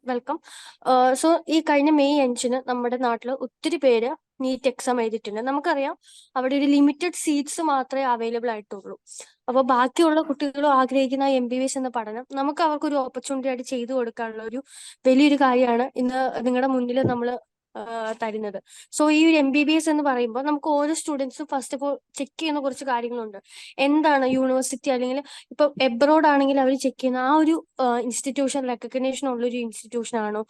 Welcome. ഈ കഴിഞ്ഞ May 5-ന് നമ്മുടെ നാട്ടിൽ ഒത്തിരി പേര് നീറ്റ് എക്സാം എഴുതിയിട്ടുണ്ട്. നമുക്കറിയാം അവിടെ ഒരു ലിമിറ്റഡ് സീറ്റ്സ് മാത്രമേ അവൈലബിൾ ആയിട്ടുള്ളൂ. അപ്പോൾ ബാക്കിയുള്ള കുട്ടികളും ആഗ്രഹിക്കുന്ന MBBS എന്ന പഠനം നമുക്ക് അവർക്കൊരു ഓപ്പർച്യൂണിറ്റി ആയിട്ട് ചെയ്തു കൊടുക്കാനുള്ള ഒരു വലിയൊരു കാര്യമാണ് ഇന്ന് നിങ്ങളുടെ മുന്നിൽ നമ്മൾ തരുന്നത്. ഈ ഒരു MBBS എന്ന് പറയുമ്പോൾ നമുക്ക് ഓരോ സ്റ്റുഡൻസും ഫസ്റ്റ് ഓഫ് ഓൾ ചെക്ക് ചെയ്യുന്ന കുറച്ച് കാര്യങ്ങളുണ്ട്. എന്താണ് യൂണിവേഴ്സിറ്റി, അല്ലെങ്കിൽ ഇപ്പൊ എബ്രോഡ് ആണെങ്കിൽ അവർ ചെക്ക് ചെയ്യുന്ന ആ ഒരു ഇൻസ്റ്റിറ്റ്യൂഷൻ റെക്കഗ്നേഷൻ ഉള്ള ഒരു ഇൻസ്റ്റിറ്റ്യൂഷൻ ആണോ,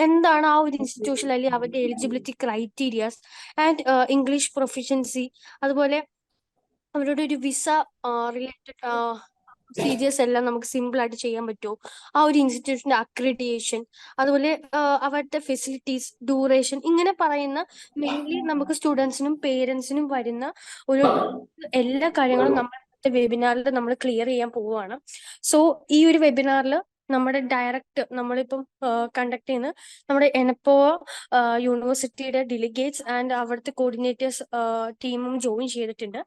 എന്താണ് ആ ഒരു ഇൻസ്റ്റിറ്റ്യൂഷൻ, അല്ലെങ്കിൽ അവരുടെ eligibility criterias and English proficiency, അതുപോലെ അവരുടെ ഒരു വിസ റിലേറ്റഡ് പ്രൊസീജിയേഴ്സ് എല്ലാം നമുക്ക് സിമ്പിൾ ആയിട്ട് ചെയ്യാൻ പറ്റുമോ, ആ ഒരു ഇൻസ്റ്റിറ്റ്യൂഷന്റെ അക്രഡിറ്റേഷൻ, അതുപോലെ അവരുടെ ഫെസിലിറ്റീസ്, ഡ്യൂറേഷൻ, ഇങ്ങനെ പറയുന്ന മെയിൻലി നമുക്ക് സ്റ്റുഡൻസിനും പേരൻസിനും വരുന്ന ഒരു എല്ലാ കാര്യങ്ങളും നമ്മൾ വെബിനാറിൽ നമ്മൾ ക്ലിയർ ചെയ്യാൻ പോവുകയാണ്. ഈ ഒരു വെബിനാറിൽ നമ്മുടെ ഡയറക്റ്റ് നമ്മളിപ്പം കണ്ടക്ട് ചെയ്യുന്ന നമ്മുടെ എനപ്പോവ യൂണിവേഴ്സിറ്റിയുടെ ഡെലിഗേറ്റ്സ് ആൻഡ് അവിടുത്തെ കോർഡിനേറ്റേഴ്സ് ടീമും ജോയിൻ ചെയ്തിട്ടുണ്ട്.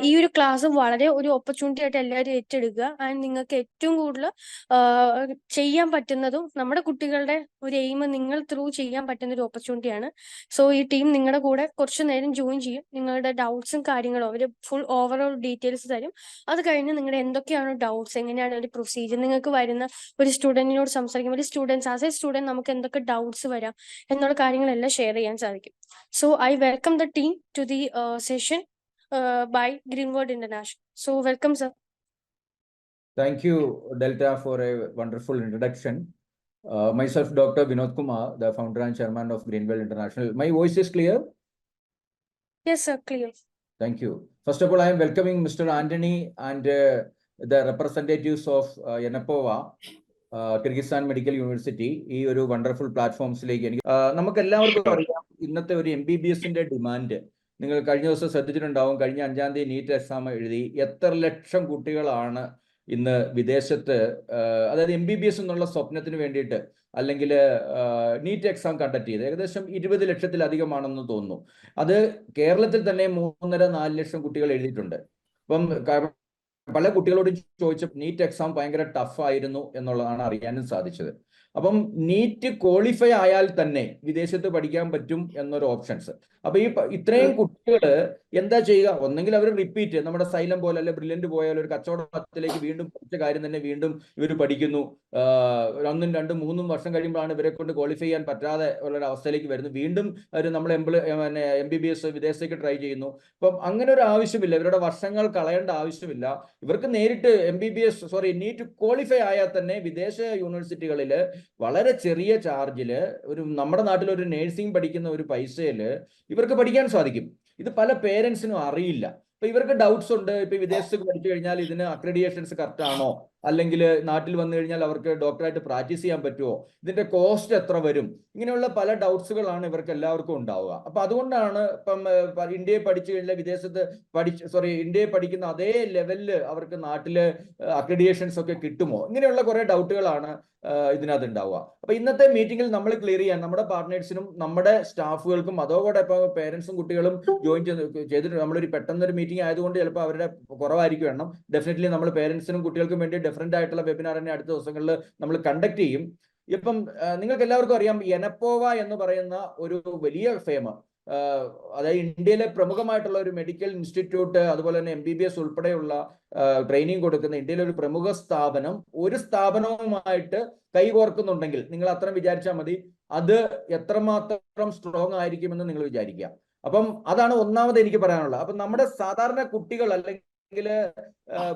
ഈ ഒരു ക്ലാസ് വളരെ ഒരു ഓപ്പർച്യൂണിറ്റി ആയിട്ട് എല്ലാവരും ഏറ്റെടുക്കുക. ആൻഡ് നിങ്ങൾക്ക് ഏറ്റവും കൂടുതൽ ചെയ്യാൻ പറ്റുന്നതും നമ്മുടെ കുട്ടികളുടെ ഒരു എയിം നിങ്ങൾ ത്രൂ ചെയ്യാൻ പറ്റുന്ന ഒരു ഓപ്പർച്യൂണിറ്റിയാണ്. ഈ ടീം നിങ്ങളുടെ കൂടെ കുറച്ചു നേരം ജോയിൻ ചെയ്യും. നിങ്ങളുടെ ഡൗട്ട്സും കാര്യങ്ങളും അവർ ഫുൾ ഓവറോൾ ഡീറ്റെയിൽസ് തരും. അത് കഴിഞ്ഞ് നിങ്ങളുടെ എന്തൊക്കെയാണ് ഡൗട്ട്സ്, എങ്ങനെയാണ് ഒരു പ്രൊസീജിയർ, നിങ്ങൾക്ക് വരുന്ന ഒരു സ്റ്റുഡന്റിനോട് സംസാരിക്കും, ഒരു സ്റ്റുഡൻസ് ആസ് എ സ്റ്റുഡന്റ് നമുക്ക് എന്തൊക്കെ ഡൗട്ട്സ് വരാം എന്നുള്ള കാര്യങ്ങളെല്ലാം ഷെയർ ചെയ്യാൻ സാധിക്കും. I welcome the team to the session by Greenwood International. Welcome, sir. Thank you, Delta, for a wonderful introduction. Myself, Dr. Vinod Kumar, the founder and chairman of Greenwood International. My voice is clear? Yes, sir, clear. Thank you. First of all, I am welcoming Mr. Anthony and the representatives of Yenapova, Kyrgyzstan Medical University, ഈ ഒരു wonderful പ്ലാറ്റ്ഫോംസിലേക്ക്. നമുക്ക് എല്ലാവർക്കും അറിയാം ഇന്നത്തെ ഒരു MBBS-ന്റെ demand. നിങ്ങൾ കഴിഞ്ഞ ദിവസം ശ്രദ്ധിച്ചിട്ടുണ്ടാവും, കഴിഞ്ഞ 5-ാം തീയതി നീറ്റ് എക്സാം എഴുതി എത്ര ലക്ഷം കുട്ടികളാണ് ഇന്ന് വിദേശത്ത്, അതായത് MBBS എന്നുള്ള സ്വപ്നത്തിന് വേണ്ടിയിട്ട് അല്ലെങ്കിൽ നീറ്റ് എക്സാം കണ്ടക്ട് ചെയ്ത് ഏകദേശം 20 ലക്ഷത്തിലധികമാണെന്ന് തോന്നുന്നു. അത് കേരളത്തിൽ തന്നെ 3.5-4 ലക്ഷം കുട്ടികൾ എഴുതിയിട്ടുണ്ട്. അപ്പം പല കുട്ടികളോടും ചോദിച്ച നീറ്റ് എക്സാം ഭയങ്കര ടഫായിരുന്നു എന്നുള്ളതാണ് അറിയാനും സാധിച്ചത്. അപ്പം നീറ്റ് ക്വാളിഫൈ ആയാൽ തന്നെ വിദേശത്ത് പഠിക്കാൻ പറ്റും എന്നൊരു ഓപ്ഷൻസ്. അപ്പൊ ഇത്രയും കുട്ടികൾ എന്താ ചെയ്യുക? ഒന്നെങ്കിൽ അവർ റിപ്പീറ്റ്, നമ്മുടെ സൈലം പോലെ അല്ലെ ബ്രില്യന്റ് പോയാൽ ഒരു കച്ചവടത്തിലേക്ക് വീണ്ടും പഠിച്ച കാര്യം തന്നെ വീണ്ടും ഇവർ പഠിക്കുന്നു. 1, 2, 3 വർഷം കഴിയുമ്പോഴാണ് ഇവരെ കൊണ്ട് ക്വാളിഫൈ ചെയ്യാൻ പറ്റാതെ ഉള്ള അവസ്ഥയിലേക്ക് വരുന്നു. വീണ്ടും അവർ നമ്മൾ MBBS വിദേശത്തേക്ക് ട്രൈ ചെയ്യുന്നു. അപ്പം അങ്ങനെ ഒരു ആവശ്യമില്ല, ഇവരുടെ വർഷങ്ങൾ കളയേണ്ട ആവശ്യമില്ല. ഇവർക്ക് നേരിട്ട് നീറ്റ് ക്വാളിഫൈ ആയാൽ തന്നെ വിദേശ യൂണിവേഴ്സിറ്റികളിൽ വളരെ ചെറിയ ചാർജില് നമ്മുടെ നാട്ടിൽ ഒരു നേഴ്സിംഗ് പഠിക്കുന്ന ഒരു പൈസയില് ഇവർക്ക് പഠിക്കാൻ സാധിക്കും. ഇത് പല പേരൻസിനും അറിയില്ല. ഇപ്പൊ ഇവർക്ക് ഡൗട്ട്സ് ഉണ്ട്. ഇപ്പൊ വിദേശത്ത് പഠിച്ചു കഴിഞ്ഞാൽ ഇതിന് അക്രഡിറ്റേഷൻസ് കറക്റ്റ് ആണോ, അല്ലെങ്കിൽ നാട്ടിൽ വന്നു കഴിഞ്ഞാൽ അവർക്ക് ഡോക്ടറായിട്ട് പ്രാക്ടീസ് ചെയ്യാൻ പറ്റുമോ, ഇതിന്റെ കോസ്റ്റ് എത്ര വരും, ഇങ്ങനെയുള്ള പല ഡൗട്ട്സുകളാണ് ഇവർക്ക് എല്ലാവർക്കും ഉണ്ടാവുക. അപ്പൊ അതുകൊണ്ടാണ് ഇപ്പം ഇന്ത്യയിൽ പഠിച്ചു കഴിഞ്ഞാൽ വിദേശത്ത് ഇന്ത്യയിൽ പഠിക്കുന്ന അതേ ലെവലില് അവർക്ക് നാട്ടില് അക്രഡിറ്റേഷൻസ് ഒക്കെ കിട്ടുമോ, ഇങ്ങനെയുള്ള കുറെ ഡൗട്ടുകളാണ് ഇതിനകത്ത് ഉണ്ടാവുക. അപ്പൊ ഇന്നത്തെ മീറ്റിംഗിൽ നമ്മൾ ക്ലിയർ ചെയ്യാൻ നമ്മുടെ പാർട്ട്നേഴ്സിനും നമ്മുടെ സ്റ്റാഫുകൾക്കും അതോടെ ഇപ്പൊ പേരൻസും കുട്ടികളും ജോയിൻ ചെയ്തിട്ട് നമ്മളൊരു പെട്ടെന്നൊരു മീറ്റിംഗ് ആയതുകൊണ്ട് ചിലപ്പോൾ അവരുടെ കുറവായിരിക്കും എണ്ണം. ഡെഫിനറ്റ്ലി നമ്മൾ പേരൻസിനും കുട്ടികൾക്കും വേണ്ടി ഡിഫറെന്റ് ആയിട്ടുള്ള വെബിനാർ തന്നെ അടുത്ത ദിവസങ്ങളിൽ നമ്മൾ കണ്ടക്ട് ചെയ്യും. ഇപ്പം നിങ്ങൾക്ക് എല്ലാവർക്കും അറിയാം, എനപ്പോവ എന്ന് പറയുന്ന ഒരു വലിയ ഫേം, അതായത് ഇന്ത്യയിലെ പ്രമുഖമായിട്ടുള്ള ഒരു മെഡിക്കൽ ഇൻസ്റ്റിറ്റ്യൂട്ട്, അതുപോലെ തന്നെ MBBS ഉൾപ്പെടെയുള്ള ട്രെയിനിങ് കൊടുക്കുന്ന ഇന്ത്യയിലെ ഒരു പ്രമുഖ സ്ഥാപനം ഒരു സ്ഥാപനവുമായിട്ട് കൈകോർക്കുന്നുണ്ടെങ്കിൽ നിങ്ങൾ അത്രയും വിചാരിച്ചാൽ മതി അത് എത്രമാത്രം സ്ട്രോങ് ആയിരിക്കുമെന്ന് നിങ്ങൾ വിചാരിക്കുക. അപ്പം അതാണ് ഒന്നാമത് എനിക്ക് പറയാനുള്ളത്. അപ്പം നമ്മുടെ സാധാരണ കുട്ടികൾ അല്ലെങ്കിൽ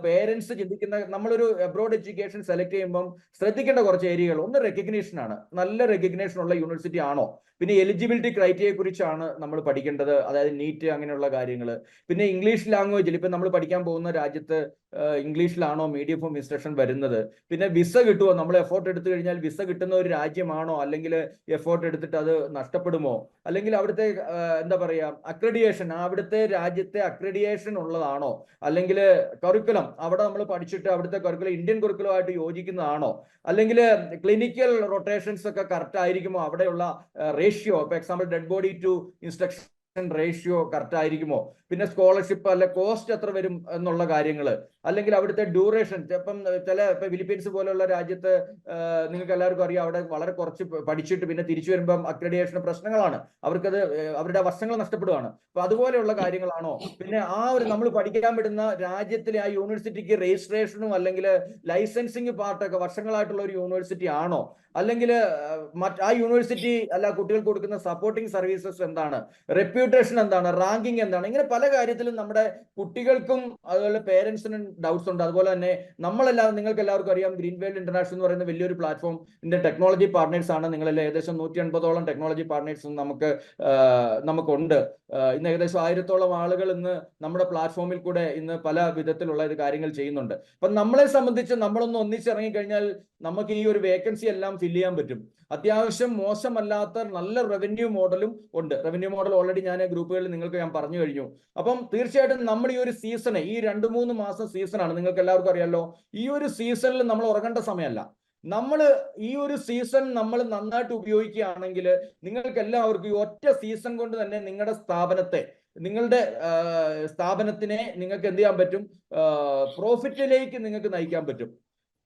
പേരൻസ് ചിന്തിക്കുന്ന, നമ്മളൊരു അബ്രോഡ് എഡ്യൂക്കേഷൻ സെലക്ട് ചെയ്യുമ്പം ശ്രദ്ധിക്കേണ്ട കുറച്ച് ഏരിയകൾ. ഒന്ന് റെക്കഗ്നേഷൻ ആണ്. നല്ല റെക്കഗ്നേഷൻ ഉള്ള യൂണിവേഴ്സിറ്റി ആണോ? പിന്നെ എലിജിബിലിറ്റി ക്രൈറ്റീരിയയെ കുറിച്ചാണ് നമ്മൾ പഠിക്കേണ്ടത്, അതായത് നീറ്റ് അങ്ങനെയുള്ള കാര്യങ്ങൾ. പിന്നെ ഇംഗ്ലീഷ് ലാംഗ്വേജിൽ ഇപ്പം നമ്മൾ പഠിക്കാൻ പോകുന്ന രാജ്യത്ത് ഇംഗ്ലീഷിലാണോ മീഡിയം ഓഫ് ഇൻസ്ട്രക്ഷൻ വരുന്നത്? പിന്നെ വിസ കിട്ടുമോ? നമ്മൾ എഫോർട്ട് എടുത്തു കഴിഞ്ഞാൽ വിസ കിട്ടുന്ന ഒരു രാജ്യമാണോ, അല്ലെങ്കിൽ എഫോർട്ട് എടുത്തിട്ട് അത് നഷ്ടപ്പെടുമോ? അല്ലെങ്കിൽ അവിടുത്തെ എന്താ പറയുക, അക്രഡിറ്റേഷൻ, അവിടുത്തെ രാജ്യത്തെ അക്രഡിറ്റേഷൻ ഉള്ളതാണോ? അല്ലെങ്കിൽ കറിക്കുലം അവിടെ നമ്മൾ പഠിച്ചിട്ട് അവിടുത്തെ കറിക്കുലം ഇന്ത്യൻ കറിക്കുലമായിട്ട് യോജിക്കുന്നതാണോ? അല്ലെങ്കിൽ ക്ലിനിക്കൽ റൊട്ടേഷൻസ് ഒക്കെ കറക്റ്റ് ആയിരിക്കുമോ? അവിടെയുള്ള ratio, for example dead body to instruction ratio correct ആയിരിക്കുമോ, പിന്നെ സ്കോളർഷിപ്പ് അല്ലെ കോസ്റ്റ് എത്ര വരും എന്നുള്ള കാര്യങ്ങൾ, അല്ലെങ്കിൽ അവിടുത്തെ ഡ്യൂറേഷൻ. ഇപ്പം ഇപ്പൊ ഫിലിപ്പീൻസ് പോലുള്ള രാജ്യത്ത് നിങ്ങൾക്ക് എല്ലാവർക്കും അറിയാം, അവിടെ വളരെ കുറച്ച് പഠിച്ചിട്ട് പിന്നെ തിരിച്ചു വരുമ്പം അക്രഡിറ്റേഷൻ പ്രശ്നങ്ങളാണ്, അവർക്കത് അവരുടെ വർഷങ്ങൾ നഷ്ടപ്പെടുകയാണ്. അപ്പൊ അതുപോലെയുള്ള കാര്യങ്ങളാണോ? പിന്നെ ആ ഒരു നമ്മൾ പഠിക്കാൻ വിടുന്ന രാജ്യത്തിലെ ആ യൂണിവേഴ്സിറ്റിക്ക് രജിസ്ട്രേഷനും അല്ലെങ്കിൽ ലൈസൻസിങ് പാർട്ടൊക്കെ വർഷങ്ങളായിട്ടുള്ള ഒരു യൂണിവേഴ്സിറ്റി ആണോ, അല്ലെങ്കിൽ ആ യൂണിവേഴ്സിറ്റി അല്ല കുട്ടികൾക്ക് കൊടുക്കുന്ന സപ്പോർട്ടിംഗ് സർവീസസ് എന്താണ്, റെപ്യൂട്ടേഷൻ എന്താണ്, റാങ്കിങ് എന്താണ്, ഇങ്ങനെ പല കാര്യത്തിലും നമ്മുടെ കുട്ടികൾക്കും അതുപോലെ പേരൻസിനും ഡൗട്ട്സ് ഉണ്ട്. അതുപോലെ തന്നെ നമ്മളെല്ലാം, നിങ്ങൾക്ക് എല്ലാവർക്കും അറിയാം, ഗ്രീൻ വേൾഡ് ഇന്റർനാഷണൽ എന്ന് പറയുന്ന വലിയൊരു പ്ലാറ്റ്ഫോം ഇതിന്റെ ടെക്നോളജി പാർട്ട്നേഴ്സ് ആണ്. നിങ്ങളെല്ലാം ഏകദേശം 180ഓളം ടെക്നോളജി പാർട്ട്നേഴ്സും നമുക്കുണ്ട്. ഇന്ന് ഏകദേശം 1000ഓളം ആളുകൾ ഇന്ന് നമ്മുടെ പ്ലാറ്റ്ഫോമിൽ കൂടെ ഇന്ന് പല വിധത്തിലുള്ള ഇത് കാര്യങ്ങൾ ചെയ്യുന്നുണ്ട്. അപ്പൊ നമ്മളെ സംബന്ധിച്ച് നമ്മളൊന്ന് ഒന്നിച്ചിറങ്ങി കഴിഞ്ഞാൽ നമുക്ക് ഈ ഒരു വേക്കൻസി എല്ലാം ഫില്ല് ചെയ്യാൻ പറ്റും. അത്യാവശ്യം മോശമല്ലാത്ത നല്ല റവന്യൂ മോഡലും ഉണ്ട്. റവന്യൂ മോഡൽ ഓൾറെഡി ഞാൻ ഗ്രൂപ്പുകളിൽ നിങ്ങൾക്ക് ഞാൻ പറഞ്ഞു കഴിഞ്ഞു. അപ്പം തീർച്ചയായിട്ടും നമ്മൾ ഈ ഒരു സീസണ്, ഈ 2-3 മാസം സീസണാണ്, നിങ്ങൾക്ക് എല്ലാവർക്കും അറിയാലോ. ഈ ഒരു സീസണിൽ നമ്മൾ ഉറങ്ങേണ്ട സമയമല്ല. നമ്മൾ ഈ ഒരു സീസൺ നമ്മൾ നന്നായിട്ട് ഉപയോഗിക്കുകയാണെങ്കിൽ നിങ്ങൾക്ക് എല്ലാവർക്കും ഈ ഒറ്റ സീസൺ കൊണ്ട് തന്നെ നിങ്ങളുടെ സ്ഥാപനത്തിനെ നിങ്ങൾക്ക് എന്ത് ചെയ്യാൻ പറ്റും, പ്രോഫിറ്റിലേക്ക് നിങ്ങൾക്ക് നയിക്കാൻ പറ്റും.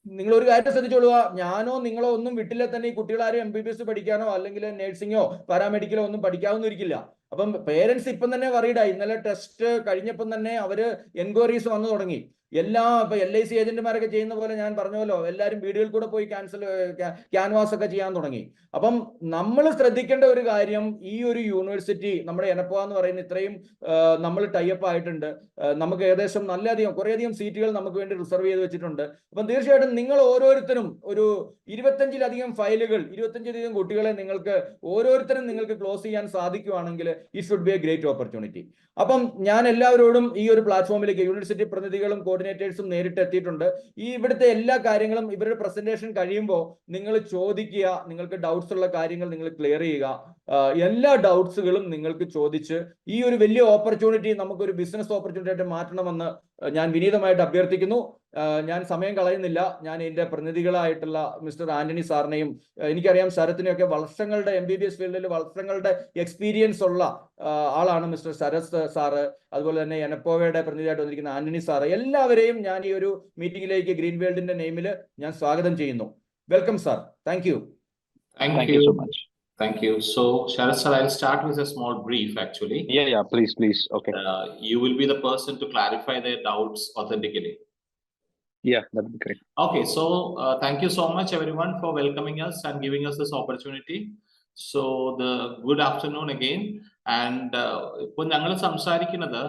നിങ്ങൾ ഒരു കാര്യം ശ്രദ്ധിച്ചോളുക, ഞാനോ നിങ്ങളോ ഒന്നും വീട്ടിലെ തന്നെ ഈ കുട്ടികളാരും MBBS പഠിക്കാനോ അല്ലെങ്കിൽ നഴ്സിംഗോ പാരാമെഡിക്കലോ ഒന്നും പഠിക്കാവുന്നിരിക്കില്ല. അപ്പം പേരൻസ് ഇപ്പം തന്നെ വറീഡായി. ഇന്നലെ ടെസ്റ്റ് കഴിഞ്ഞപ്പം തന്നെ അവര് എൻക്വയറീസ് വന്നു തുടങ്ങി. ഇപ്പൊ LIC ഏജന്റുമാരൊക്കെ ചെയ്യുന്ന പോലെ ഞാൻ പറഞ്ഞല്ലോ, എല്ലാവരും വീടുകളിൽ കൂടെ പോയി ക്യാൻവാസ് ഒക്കെ ചെയ്യാൻ തുടങ്ങി. അപ്പം നമ്മൾ ശ്രദ്ധിക്കേണ്ട ഒരു കാര്യം, ഈ ഒരു യൂണിവേഴ്സിറ്റി നമ്മുടെ എനപ്പോ എന്ന് പറയുന്ന ഇത്രയും നമ്മൾ ടൈപ്പ് ആയിട്ടുണ്ട്. നമുക്ക് ഏകദേശം കുറേയധികം സീറ്റുകൾ നമുക്ക് വേണ്ടി റിസർവ് ചെയ്ത് വെച്ചിട്ടുണ്ട്. അപ്പം തീർച്ചയായിട്ടും നിങ്ങൾ ഓരോരുത്തരും ഒരു 25-ലധികം ഫയലുകൾ, 25-ലധികം കുട്ടികളെ നിങ്ങൾക്ക് ഓരോരുത്തരും നിങ്ങൾക്ക് ക്ലോസ് ചെയ്യാൻ സാധിക്കുവാണെങ്കിൽ it should be a great opportunity. അപ്പം ഞാൻ എല്ലാവരോടും ഈ ഒരു പ്ലാറ്റ്ഫോമിലേക്ക് യൂണിവേഴ്സിറ്റി പ്രതിനിധികളും കോർഡിനേറ്റേഴ്സും നേരിട്ട് എത്തിയിട്ടുണ്ട്. ഇവിടുത്തെ എല്ലാ കാര്യങ്ങളും ഇവരുടെ പ്രസന്റേഷൻ കഴിയുമ്പോൾ നിങ്ങൾ ചോദിക്കുക, നിങ്ങൾക്ക് ഡൗട്ട്സ് ഉള്ള കാര്യങ്ങൾ നിങ്ങൾ ക്ലിയർ ചെയ്യുക. എല്ലാ ഡൗട്ട്സുകളും നിങ്ങൾക്ക് ചോദിച്ച് ഈ ഒരു വലിയ ഓപ്പർച്യൂണിറ്റി നമുക്കൊരു ബിസിനസ് ഓപ്പർച്യൂണിറ്റി ആയിട്ട് മാറ്റണമെന്ന് ഞാൻ വിനീതമായിട്ട് അഭ്യർത്ഥിക്കുന്നു. ഞാൻ സമയം കളയുന്നില്ല. ഞാൻ ഇതിന്റെ പ്രതിനിധികളായിട്ടുള്ള മിസ്റ്റർ ആന്റണി സാറിനെയും, എനിക്കറിയാം ശരത്തിനെയൊക്കെ വർഷങ്ങളുടെ MBBS ഫീൽഡിൽ വർഷങ്ങളുടെ എക്സ്പീരിയൻസ് ഉള്ള ആളാണ് മിസ്റ്റർ ശരത് സാറ്. അതുപോലെ തന്നെ എനപ്പോവയുടെ പ്രതിനിധിയായിട്ട് വന്നിരിക്കുന്ന ആന്റണി സാറ്, എല്ലാവരെയും ഞാൻ ഈ ഒരു മീറ്റിംഗിലേക്ക് ഗ്രീൻ വേൾഡിന്റെ നെയിമിൽ ഞാൻ സ്വാഗതം ചെയ്യുന്നു. Welcome sir. Thank you. Thank you so much. Thank you. So, Sharad sir, I'll start with a small brief actually. Yeah, please. Okay. You will be the person to clarify their doubts authentically. Yeah, that would be great. Okay, so thank you so much everyone for welcoming us and giving us this opportunity. So, good afternoon again. And ഇപ്പോൾ ഞങ്ങൾ സംസാരിക്കുന്നത്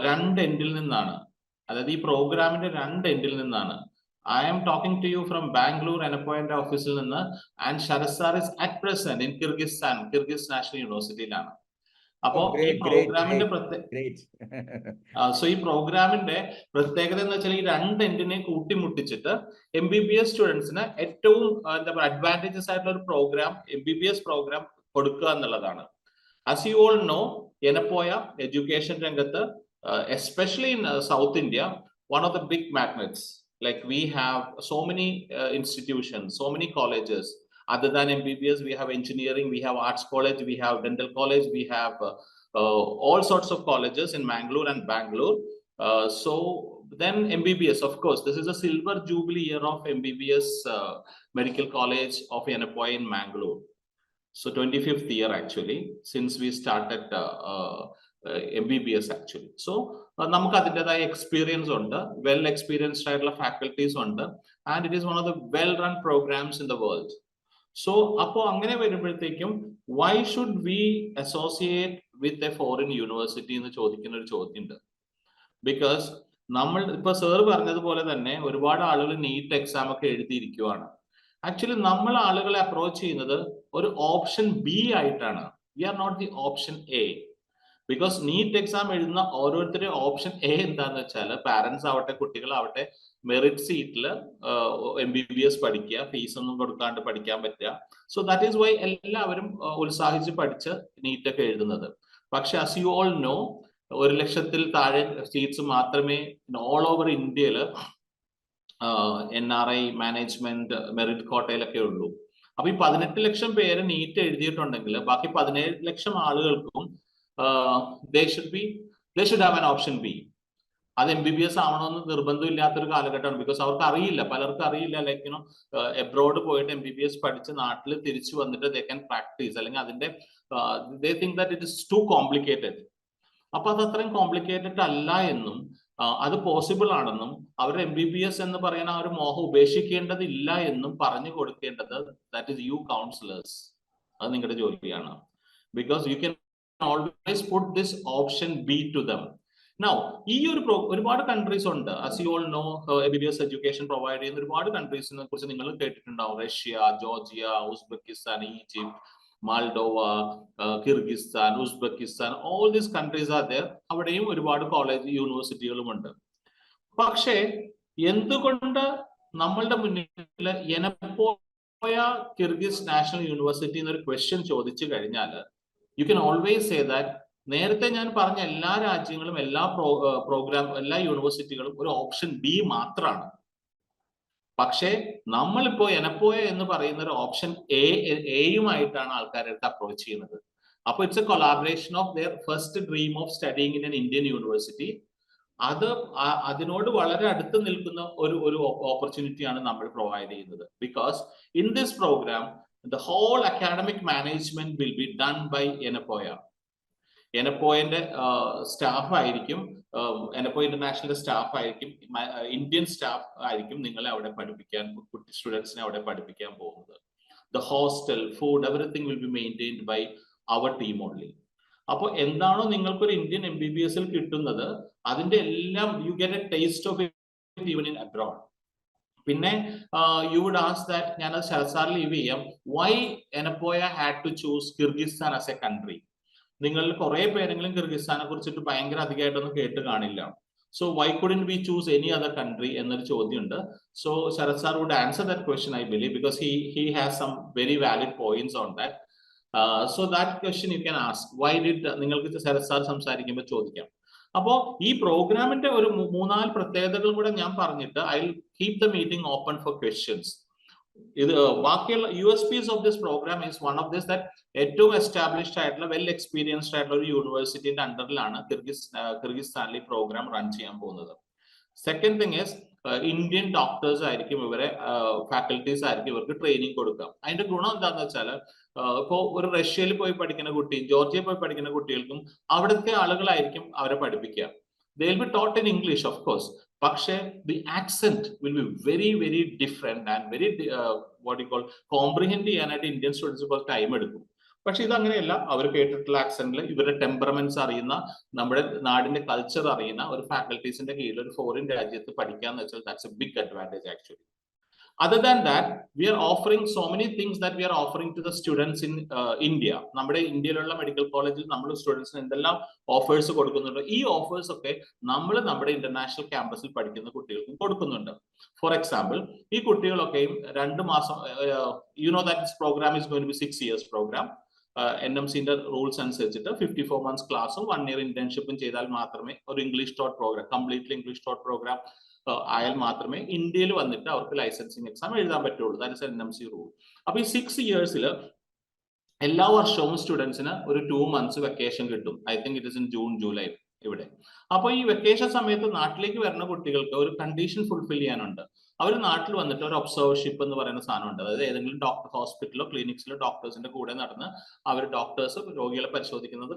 2 എൻഡിൽ നിന്നാണ്, അതായത് ഈ പ്രോഗ്രാമിന്റെ 2 എൻഡിൽ നിന്നാണ്. I am talking to you from Bangalore Enapoya ഓഫീസിൽ നിന്ന്, and Sharad sir is at present in Kyrgyz National University-ലാണ്. അപ്പോ ഈ പ്രോഗ്രാമിന്റെ ഈ പ്രോഗ്രാമിന്റെ പ്രത്യേകത എന്ന് വെച്ചാൽ ഈ 2 എൻഡിനെ കൂട്ടിമുട്ടിച്ചിട്ട് MBBS സ്റ്റുഡൻസിന് ഏറ്റവും എന്താ പറയുക അഡ്വാൻറ്റേജസ് ആയിട്ടുള്ള ഒരു പ്രോഗ്രാം, MBBS പ്രോഗ്രാം കൊടുക്കുക എന്നുള്ളതാണ്. As you all know, Enapoya education രംഗത്ത്, especially in South India, one of the big magnets. Like we have so many institutions, so many colleges. Other than MBBS, we have engineering, we have arts college, we have dental college, we have all sorts of colleges in Mangalore and Bangalore. So then MBBS, of course, this is a silver jubilee year of MBBS Medical College of Enapoya in Mangalore. So 25th year actually, since we started MBBS actually. So നമുക്ക് അതിൻ്റെതായ experience ഉണ്ട്, well experienced ആയിട്ടുള്ള faculties ഉണ്ട്, and it is one of the well run programs in the world. So അപ്പോൾ അങ്ങനെ വരുമ്പോഴത്തേക്കും why should we associate with a foreign university എന്ന് ചോദിക്കുന്ന ഒരു ചോദ്യമുണ്ട്. ബിക്കോസ് നമ്മൾ ഇപ്പൊ സാർ പറഞ്ഞതുപോലെ തന്നെ ഒരുപാട് ആളുകൾ നീറ്റ് എക്സാം ഒക്കെ എഴുതിയിരിക്കുവാണ്. ആക്ച്വലി നമ്മൾ ആളുകളെ അപ്രോച്ച് ചെയ്യുന്നത് ഒരു ഓപ്ഷൻ ബി ആയിട്ടാണ്. We are not the option A. Because NEET exam എഴുതുന്ന ഓരോരുത്തരും ഓപ്ഷൻ എ എന്താന്ന് വെച്ചാൽ പാരന്റ്സ് ആവട്ടെ കുട്ടികളാവട്ടെ മെറിറ്റ് സീറ്റിൽ MBBS പഠിക്കുക, ഫീസ് ഒന്നും കൊടുക്കാണ്ട് പഠിക്കാൻ പറ്റുക. സോ ദാറ്റ് ഈസ് വൈ എല്ലാവരും ഉത്സാഹിച്ച് പഠിച്ച് നീറ്റ് ഒക്കെ എഴുതുന്നത്. പക്ഷെ as you all know, 1,00,000-ൽ താഴെ സീറ്റ്സ് മാത്രമേ ഓൾ ഓവർ ഇന്ത്യയിൽ NRI മാനേജ്മെന്റ് മെറിറ്റ് കോട്ടയിലൊക്കെ ഉള്ളൂ. അപ്പൊ ഈ 18 ലക്ഷം പേര് നീറ്റ് എഴുതിയിട്ടുണ്ടെങ്കിൽ ബാക്കി 17 ലക്ഷം ആളുകൾക്കും they should have an option B. അത് MBBS ആവണമെന്ന് നിർബന്ധമില്ലാത്തൊരു കാലഘട്ടമാണ്. ബിക്കോസ് അവർക്ക് അറിയില്ല, പലർക്കും അറിയില്ല, ലൈക്ക് യുനോ എബ്രോഡ് പോയിട്ട് MBBS പഠിച്ച് നാട്ടിൽ തിരിച്ചു വന്നിട്ട് ദേ ക്യാൻ പ്രാക്ടീസ്, അല്ലെങ്കിൽ അതിന്റെ they think that it is too complicated. അപ്പൊ അത് അത്രയും കോംപ്ലിക്കേറ്റഡ് അല്ല എന്നും അത് പോസിബിൾ ആണെന്നും അവർ MBBS എന്ന് പറയുന്ന ആ ഒരു മോഹം ഉപേക്ഷിക്കേണ്ടതില്ല എന്നും പറഞ്ഞു കൊടുക്കേണ്ടത് ദാറ്റ് ഇസ് യു കൗൺസിലേഴ്സ്. അത് നിങ്ങളുടെ ജോലിയാണ്. Because you can always put this option B to them. Now, ഈ ഒരു ഒരുപാട് കൺട്രീസ് ഉണ്ട്. as you all know, MBBS education provide ചെയ്യുന്ന ഒരുപാട് കൺട്രീസിനെ കുറിച്ച് നിങ്ങൾ കേട്ടിട്ടുണ്ടാവും. Russia, Georgia, Uzbekistan, Egypt, Moldova, Kyrgyzstan, Uzbekistan, all these countries are there. അവിടെയും ഒരുപാട് കോളേജ് യൂണിവേഴ്സിറ്റികളും ഉണ്ട്. പക്ഷേ എന്തുകൊണ്ട് നമ്മളുടെ മുന്നിൽ എനപ്പോയ കിർഗിസ് നാഷണൽ യൂണിവേഴ്സിറ്റി എന്നൊരു ക്വസ്റ്റ്യൻ ചോദിച്ചു കഴിഞ്ഞാൽ U can always say that നേരത്തെ ഞാൻ പറഞ്ഞ എല്ലാ രാജ്യങ്ങളും എല്ലാ എല്ലാ യൂണിവേഴ്സിറ്റികളും ഒരു ഓപ്ഷൻ ബി മാത്രമാണ്. പക്ഷേ നമ്മളിപ്പോ എനപ്പോയ എന്ന് പറയുന്ന ഒരു ഓപ്ഷൻ എയുമായിട്ടാണ് ആൾക്കാരുടെ അടുത്ത് അപ്രോച്ച് ചെയ്യുന്നത്. അപ്പൊ it's a collaboration of their first dream of studying in an Indian university. അതിനോട് വളരെ അടുത്ത് നിൽക്കുന്ന ഒരു ഓപ്പർച്യൂണിറ്റിയാണ് നമ്മൾ പ്രൊവൈഡ് ചെയ്യുന്നത്. Because in this program the whole academic management will be done by Yenepoya. എനപ്പോയിന്റെ സ്റ്റാഫ് ആയിരിക്കും, എനപ്പോ ഇന്റർനാഷണൽ സ്റ്റാഫ് ആയിരിക്കും, ഇന്ത്യൻ സ്റ്റാഫ് ആയിരിക്കും നിങ്ങളെ അവിടെ പഠിപ്പിക്കാൻ, സ്റ്റുഡൻസിനെ അവിടെ പഠിപ്പിക്കാൻ പോകുന്നത്. The hostel, food, everything will be maintained by our team only. അപ്പൊ എന്താണോ നിങ്ങൾക്കൊരു ഇന്ത്യൻ MBBS കിട്ടുന്നത് അതിന്റെ എല്ലാം you get a taste of it even in abroad. പിന്നെ യു വുഡ് ആസ്ക് ദാറ്റ്, ഞാനത് ശരസാറിൽ ലീവ് ചെയ്യാം, why Yenepoya had to choose Kyrgyzstan as a country. നിങ്ങൾ കുറെ പേരെങ്കിലും കിർഗിസ്ഥാനെ കുറിച്ചിട്ട് ഭയങ്കര അധികമായിട്ടൊന്നും കേട്ട് കാണില്ല. So why couldn't we choose any other country എന്നൊരു ചോദ്യമുണ്ട്. So Sharath sir would answer that question I believe, because he has some very valid points on that. So that question you can ask. Why did നിങ്ങൾക്ക് Sarath sir സംസാരിക്കുമ്പോൾ ചോദിക്കാം. അപ്പോ ഈ പ്രോഗ്രാമിന്റെ ഒരു 3-4 പ്രത്യേകതകൾ കൂടെ ഞാൻ പറഞ്ഞിട്ട് I will keep the meeting open for questions. ഇത് ബാക്കിയുള്ള USPs of this program is one of this that ഏറ്റവും എസ്റ്റാബ്ലിഷ്ഡ് ആയിട്ടുള്ള വെൽ എക്സ്പീരിയൻസ്ഡ് ആയിട്ടുള്ള ഒരു യൂണിവേഴ്സിറ്റിന്റെ അണ്ടറിലാണ് കിർഗിസ്ഥാനിൽ ഈ പ്രോഗ്രാം റൺ ചെയ്യാൻ പോകുന്നത്. Second thing is Indian doctors ആയിരിക്കും ഇവരെ, ഫാക്കൽറ്റീസ് ആയിരിക്കും ഇവർക്ക് ട്രെയിനിങ് കൊടുക്കുക. അതിന്റെ ഗുണം എന്താണെന്ന് വെച്ചാൽ ഇപ്പോ ഒരു റഷ്യയിൽ പോയി പഠിക്കുന്ന കുട്ടി, ജോർജിയയിൽ പോയി പഠിക്കുന്ന കുട്ടികൾക്കും അവിടുത്തെ ആളുകളായിരിക്കും അവരെ പഠിപ്പിക്കുക. They will be taught in English, of course. പക്ഷേ the accent will be very, very different and very what you call comprehend ചെയ്യാനായിട്ട് ഇന്ത്യൻ സ്റ്റുഡൻസ് ഇപ്പോൾ ടൈം എടുക്കും. പക്ഷെ ഇത് അങ്ങനെയല്ല. അവർ കേട്ടിട്ടുള്ള ആക്സെന്റിൽ ഇവരുടെ ടെമ്പറമെന്റ്സ് അറിയുന്ന, നമ്മുടെ നാടിന്റെ കൾച്ചർ അറിയുന്ന ഒരു ഫാക്കൽറ്റീസിന്റെ കീഴിൽ ഒരു ഫോറിൻ രാജ്യത്ത് പഠിക്കാന്ന് വെച്ചാൽ that's a big advantage actually. Other than that, we are offering so many things that we are offering to the students in India. നമ്മുടെ ഇന്ത്യയിലുള്ള മെഡിക്കൽ കോളേജിൽ നമ്മൾ സ്റ്റുഡൻസിന് എന്തെല്ലാം ഓഫേഴ്സ് കൊടുക്കുന്നുണ്ട്, ഈ ഓഫേഴ്സ് ഒക്കെ നമ്മൾ നമ്മുടെ ഇന്റർനാഷണൽ ക്യാമ്പസിൽ പഠിക്കുന്ന കുട്ടികൾക്കും കൊടുക്കുന്നുണ്ട്. ഫോർ എക്സാമ്പിൾ, ഈ കുട്ടികളൊക്കെയും 2 മാസം, you know that this program is going to be 6 years program. NMCന്റെ റൂൾസ് അനുസരിച്ചിട്ട് 54 months ക്ലാസ്സും 1 year ഇന്റേൺഷിപ്പും ചെയ്താൽ മാത്രമേ ഒരു English taught program, completely English taught program ആയാൽ മാത്രമേ ഇന്ത്യയിൽ വന്നിട്ട് അവർക്ക് ലൈസൻസിങ് എക്സാം എഴുതാൻ പറ്റുള്ളൂ. That is NMC rule. അപ്പൊ ഈ 6 years എല്ലാ വർഷവും സ്റ്റുഡൻസിന് ഒരു 2 months വെക്കേഷൻ കിട്ടും. I think it is in June, July ഇവിടെ. അപ്പൊ ഈ വെക്കേഷൻ സമയത്ത് നാട്ടിലേക്ക് വരുന്ന കുട്ടികൾക്ക് ഒരു കണ്ടീഷൻ ഫുൾഫിൽ ചെയ്യാനുണ്ട്. അവർ നാട്ടിൽ വന്നിട്ട് ഒരു ഒബ്സർവർഷിപ്പ് എന്ന് പറയുന്ന സാധനമുണ്ട്. അതായത് ഏതെങ്കിലും ഹോസ്പിറ്റലോ ക്ലിനിക്സിലോ ഡോക്ടേഴ്സിന്റെ കൂടെ നടന്ന് അവർ ഡോക്ടേഴ്സ് രോഗികളെ പരിശോധിക്കുന്നത്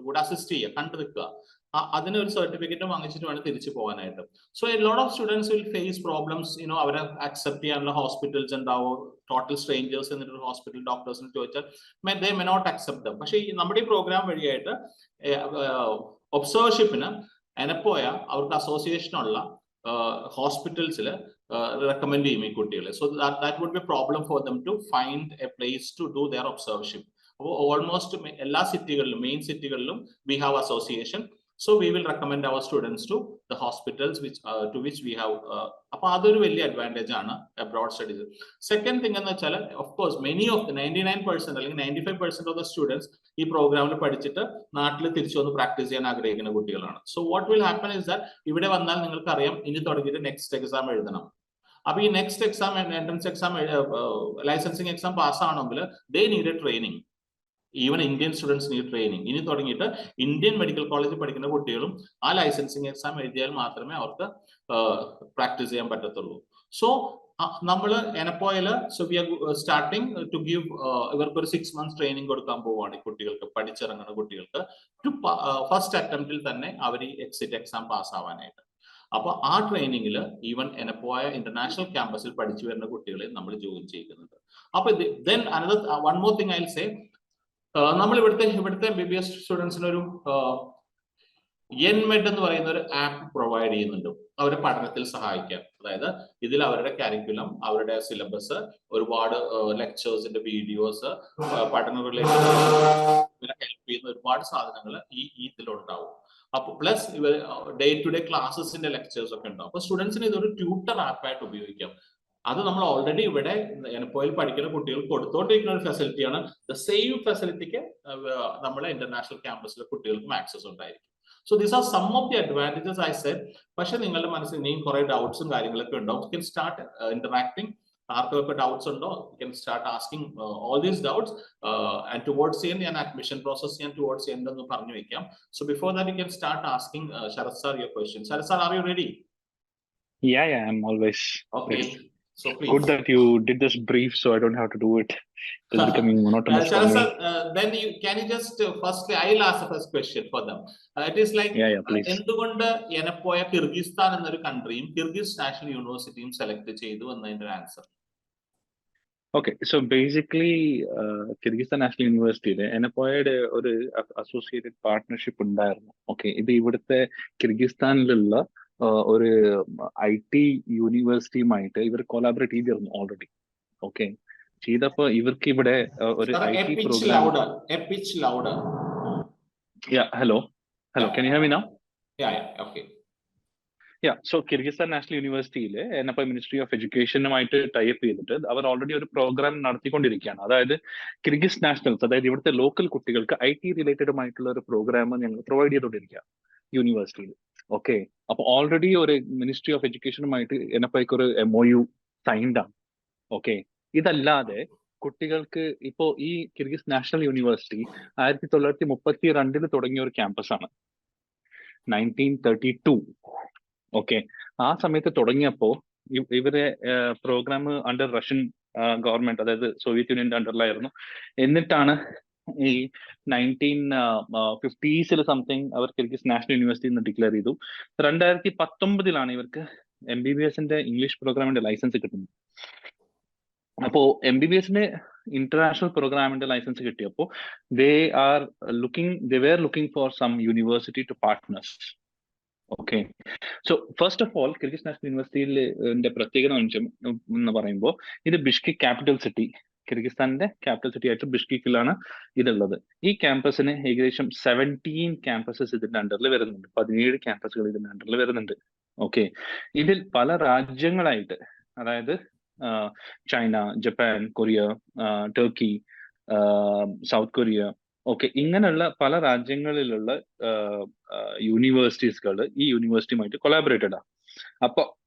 കൂടെ അസിസ്റ്റ് ചെയ്യുക, കണ്ടു നിൽക്കുക. അതിനൊരു സർട്ടിഫിക്കറ്റ് വാങ്ങിച്ചിട്ട് വേണം തിരിച്ചു പോകാനായിട്ട്. So a lot of students will face problems. അവരെ അക്സെപ്റ്റ് ചെയ്യാനുള്ള ഹോസ്പിറ്റൽസ് ഉണ്ടാവും. ടോട്ടൽ സ്ട്രേഞ്ചേഴ്സ് എന്നിട്ട് ഹോസ്പിറ്റൽ ഡോക്ടേഴ്സിന് ചോദിച്ചാൽ they may not accept dum. പക്ഷേ നമ്മുടെ ഈ പ്രോഗ്രാം വഴിയായിട്ട് ഒബ്സർവർഷിപ്പിന് എനപ്പോയ അവർക്ക് അസോസിയേഷനുള്ള ഹോസ്പിറ്റൽസിൽ റെക്കമെൻഡ് ചെയ്യും ഈ കുട്ടികളെ. So that would be a problem for them to find a place to do their observership. അപ്പോൾ ഓൾമോസ്റ്റ് എല്ലാ സിറ്റികളിലും, മെയിൻ സിറ്റികളിലും we have association. So we will recommend our students to the hospitals to which we have. അപ്പോൾ അതൊരു വലിയ advantage ആണ് abroad studies. Second thing എന്ന് വെച്ചാൽ of course many of the 99% അല്ലെങ്കിൽ 95% ഓഫ് ദ സ്റ്റുഡൻസ് ഈ പ്രോഗ്രാമിൽ പഠിച്ചിട്ട് നാട്ടിൽ തിരിച്ചു വന്ന് പ്രാക്ടീസ് ചെയ്യാൻ ആഗ്രഹിക്കുന്ന കുട്ടികളാണ്. So what will happen is that ഇവിടെ വന്നാൽ നിങ്ങൾക്ക് അറിയാം ഇനി തുടങ്ങിയിട്ട് നെക്സ്റ്റ് എക്സാം എഴുതണം. അപ്പൊ ഈ next exam, entrance exam, licensing exam പാസ്സാണെങ്കിൽ they need a training. Even Indian students need training. ഇനി തുടങ്ങിയിട്ട് ഇന്ത്യൻ മെഡിക്കൽ കോളേജിൽ പഠിക്കുന്ന കുട്ടികളും ആ ലൈസൻസിങ് എക്സാം എഴുതിയാൽ മാത്രമേ അവർക്ക് പ്രാക്ടീസ് ചെയ്യാൻ പറ്റത്തുള്ളൂ. സോ നമ്മൾ എനപ്പോയില് we are starting to give ഇവർക്ക് ഒരു 6 months ട്രെയിനിങ് കൊടുക്കാൻ പോവുകയാണ് ഈ കുട്ടികൾക്ക്, പഠിച്ചിറങ്ങുന്ന കുട്ടികൾക്ക് ഫസ്റ്റ് അറ്റംപ്റ്റിൽ തന്നെ അവർ ഈ എക്സിറ്റ് എക്സാം പാസ് ആവാനായിട്ട്. അപ്പൊ ആ ട്രെയിനിങ്ങിൽ ഈവൻ എനപ്പോയ ഇന്റർനാഷണൽ ക്യാമ്പസിൽ പഠിച്ചു വരുന്ന കുട്ടികളെ നമ്മൾ ജോയിൻ ചെയ്യുന്നുണ്ട്. അപ്പൊ then another one more thing I will say, നമ്മൾ ഇവിടുത്തെ MBBS സ്റ്റുഡൻസിന് ഒരു എൻമെഡ് എന്ന് പറയുന്ന ഒരു ആപ്പ് പ്രൊവൈഡ് ചെയ്യുന്നുണ്ട് അവരുടെ പഠനത്തിൽ സഹായിക്കാൻ. അതായത് ഇതിൽ അവരുടെ കരിക്കുലം, അവരുടെ സിലബസ്, ഒരുപാട് ലെക്ചേഴ്സിന്റെ വീഡിയോസ്, പഠന റിലേറ്റഡ് ഹെൽപ്പ് ചെയ്യുന്ന ഒരുപാട് സാധനങ്ങൾ ഈ ഇതിലുണ്ടാവും. അപ്പൊ പ്ലസ് ഇവർ ഡേ ടു ഡേ ക്ലാസ്സസിന്റെ ലെക്ചേഴ്സ് ഒക്കെ ഉണ്ടാവും. അപ്പൊ സ്റ്റുഡൻസിന് ഇതൊരു ട്യൂട്ടർ ആപ്പായിട്ട് ഉപയോഗിക്കാം. അത് നമ്മൾ ഓൾറെഡി ഇവിടെ എനപ്പോയിൽ പഠിക്കുന്ന കുട്ടികൾക്ക് കൊടുത്തോണ്ടിരിക്കുന്ന ഒരു ഫെസിലിറ്റിയാണ്. ദ സെയിം ഫെസിലിറ്റിക്ക് നമ്മളെ ഇന്റർനാഷണൽ ക്യാമ്പസിലെ കുട്ടികൾക്കും ആക്സസ് ഉണ്ടായിരിക്കും. So these are some of the advantages I said. പക്ഷെ നിങ്ങളുടെ മനസ്സിൽ ഇനിയും കുറെ ഡൗട്ട്സും കാര്യങ്ങളൊക്കെ ഉണ്ടാവും. You can start interacting. ആർക്കൊക്കെ ഡൗട്ട്സ് ഉണ്ടോ, you can start asking all these doubts. And towards the end, ഞാൻ അഡ്മിഷൻ പ്രോസസ് ഞാൻ towards the end എന്ന് പറഞ്ഞു വെക്കാം. So before that, you can start asking Sharad sir your questions. Sharad sir, are you ready? Yeah, I'm always Okay. ready. So please. Good that you did this brief, so I don't have to do it. It's becoming monotonous for Sharad me. sir, then can you just firstly, I'll ask the first question for them. It is like, Yeah, please. എന്തുകൊണ്ട് Yenepoya Kyrgyzstan എന്നൊരു കൺട്രിയും Kyrgyz national യൂണിവേഴ്സിറ്റിയും select ചെയ്തു എന്നതിന്റെ answer? Okay, so basically, Kyrgyzstan National University എനപ്പോയുടെ ഒരു associated partnership ഉണ്ടായിരുന്നു. Okay, ഇത് ഇവിടുത്തെ കിർഗിസ്ഥാനിലുള്ള ഒരു IT യൂണിവേഴ്സിറ്റിയുമായിട്ട് ഇവർ കൊളാബറേറ്റ് ചെയ്തിരുന്നു ഓൾറെഡി. ഓക്കെ, ചെയ്തപ്പോ ഇവർക്ക് ഇവിടെ ഒരു IT program. Hello, can you hear me now? Okay. So Kyrgyzstan National Universityയിലെ എനപ്പോ മിനിസ്ട്രി ഓഫ് എഡ്യൂക്കേഷനുമായിട്ട് ടൈപ്പ് ചെയ്തിട്ട് അവർ ഓൾറെഡി ഒരു പ്രോഗ്രാം നടത്തിക്കൊണ്ടിരിക്കുകയാണ്. അതായത് കിർഗിസ് നാഷണൽസ്, അതായത് ഇവിടുത്തെ ലോക്കൽ കുട്ടികൾക്ക് IT റിലേറ്റഡുമായിട്ടുള്ള ഒരു പ്രോഗ്രാം ഞങ്ങൾ പ്രൊവൈഡ് ചെയ്തുകൊണ്ടിരിക്കുക യൂണിവേഴ്സിറ്റിയിൽ. ഓക്കെ, അപ്പൊ ഓൾറെഡി ഒരു മിനിസ്ട്രി ഓഫ് എഡ്യൂക്കേഷനുമായിട്ട് എനപ്പോയ്ക്ക് ഒരു MOU സൈൻഡ് ആണ്. ഓക്കെ, ഇതല്ലാതെ കുട്ടികൾക്ക് ഇപ്പോ ഈ കിർഗിസ് നാഷണൽ യൂണിവേഴ്സിറ്റി 1932 തുടങ്ങിയ ഒരു ക്യാമ്പസ് ആണ്, 1932. ഓക്കെ, ആ സമയത്ത് തുടങ്ങിയപ്പോ ഇവരെ പ്രോഗ്രാം അണ്ടർ റഷ്യൻ ഗവൺമെന്റ്, അതായത് സോവിയറ്റ് യൂണിയന്റെ അണ്ടറിലായിരുന്നു. എന്നിട്ടാണ് ഈ 1950s സംതിങ് അവർ കിർഗിസ് നാഷണൽ യൂണിവേഴ്സിറ്റി എന്ന് ഡിക്ലെയർ ചെയ്തു. 2019 ഇവർക്ക് MBBSന്റെ ഇംഗ്ലീഷ് പ്രോഗ്രാമിന്റെ ലൈസൻസ് കിട്ടുന്നത്. അപ്പോ MBBSന്റെ ഇന്റർനാഷണൽ പ്രോഗ്രാമിന്റെ ലൈസൻസ് കിട്ടിയപ്പോ they were looking for some university to partners. Okay, so first of all Kyrgyz national യൂണിവേഴ്സിറ്റിയിലെ പ്രത്യേകത എന്ന് പറയുമ്പോൾ ഇത് ബിഷ്കെക് ക്യാപിറ്റൽ സിറ്റി, കിർഗിസ്ഥാനിന്റെ ക്യാപിറ്റൽ സിറ്റി ആയിട്ട് ബിഷ്കെക്കിലാണ് ഇതുള്ളത്. ഈ ക്യാമ്പസിന് ഏകദേശം 17 ക്യാമ്പസസ് ഇതിന്റെ അണ്ടറിൽ വരുന്നുണ്ട്, 17 ക്യാമ്പസുകൾ ഇതിന്റെ അണ്ടറിൽ വരുന്നുണ്ട്. ഓക്കെ, ഇതിൽ പല രാജ്യങ്ങളായിട്ട്, അതായത് China, Japan, Korea, Turkey, south Korea, okay, ഇങ്ങനെയുള്ള പല രാജ്യങ്ങളിലുള്ള യൂണിവേഴ്സിറ്റീസുകൾ ഈ യൂണിവേഴ്സിറ്റിയുമായിട്ട് കൊളാബറേറ്റഡ് ആണ്. അപ്പൊ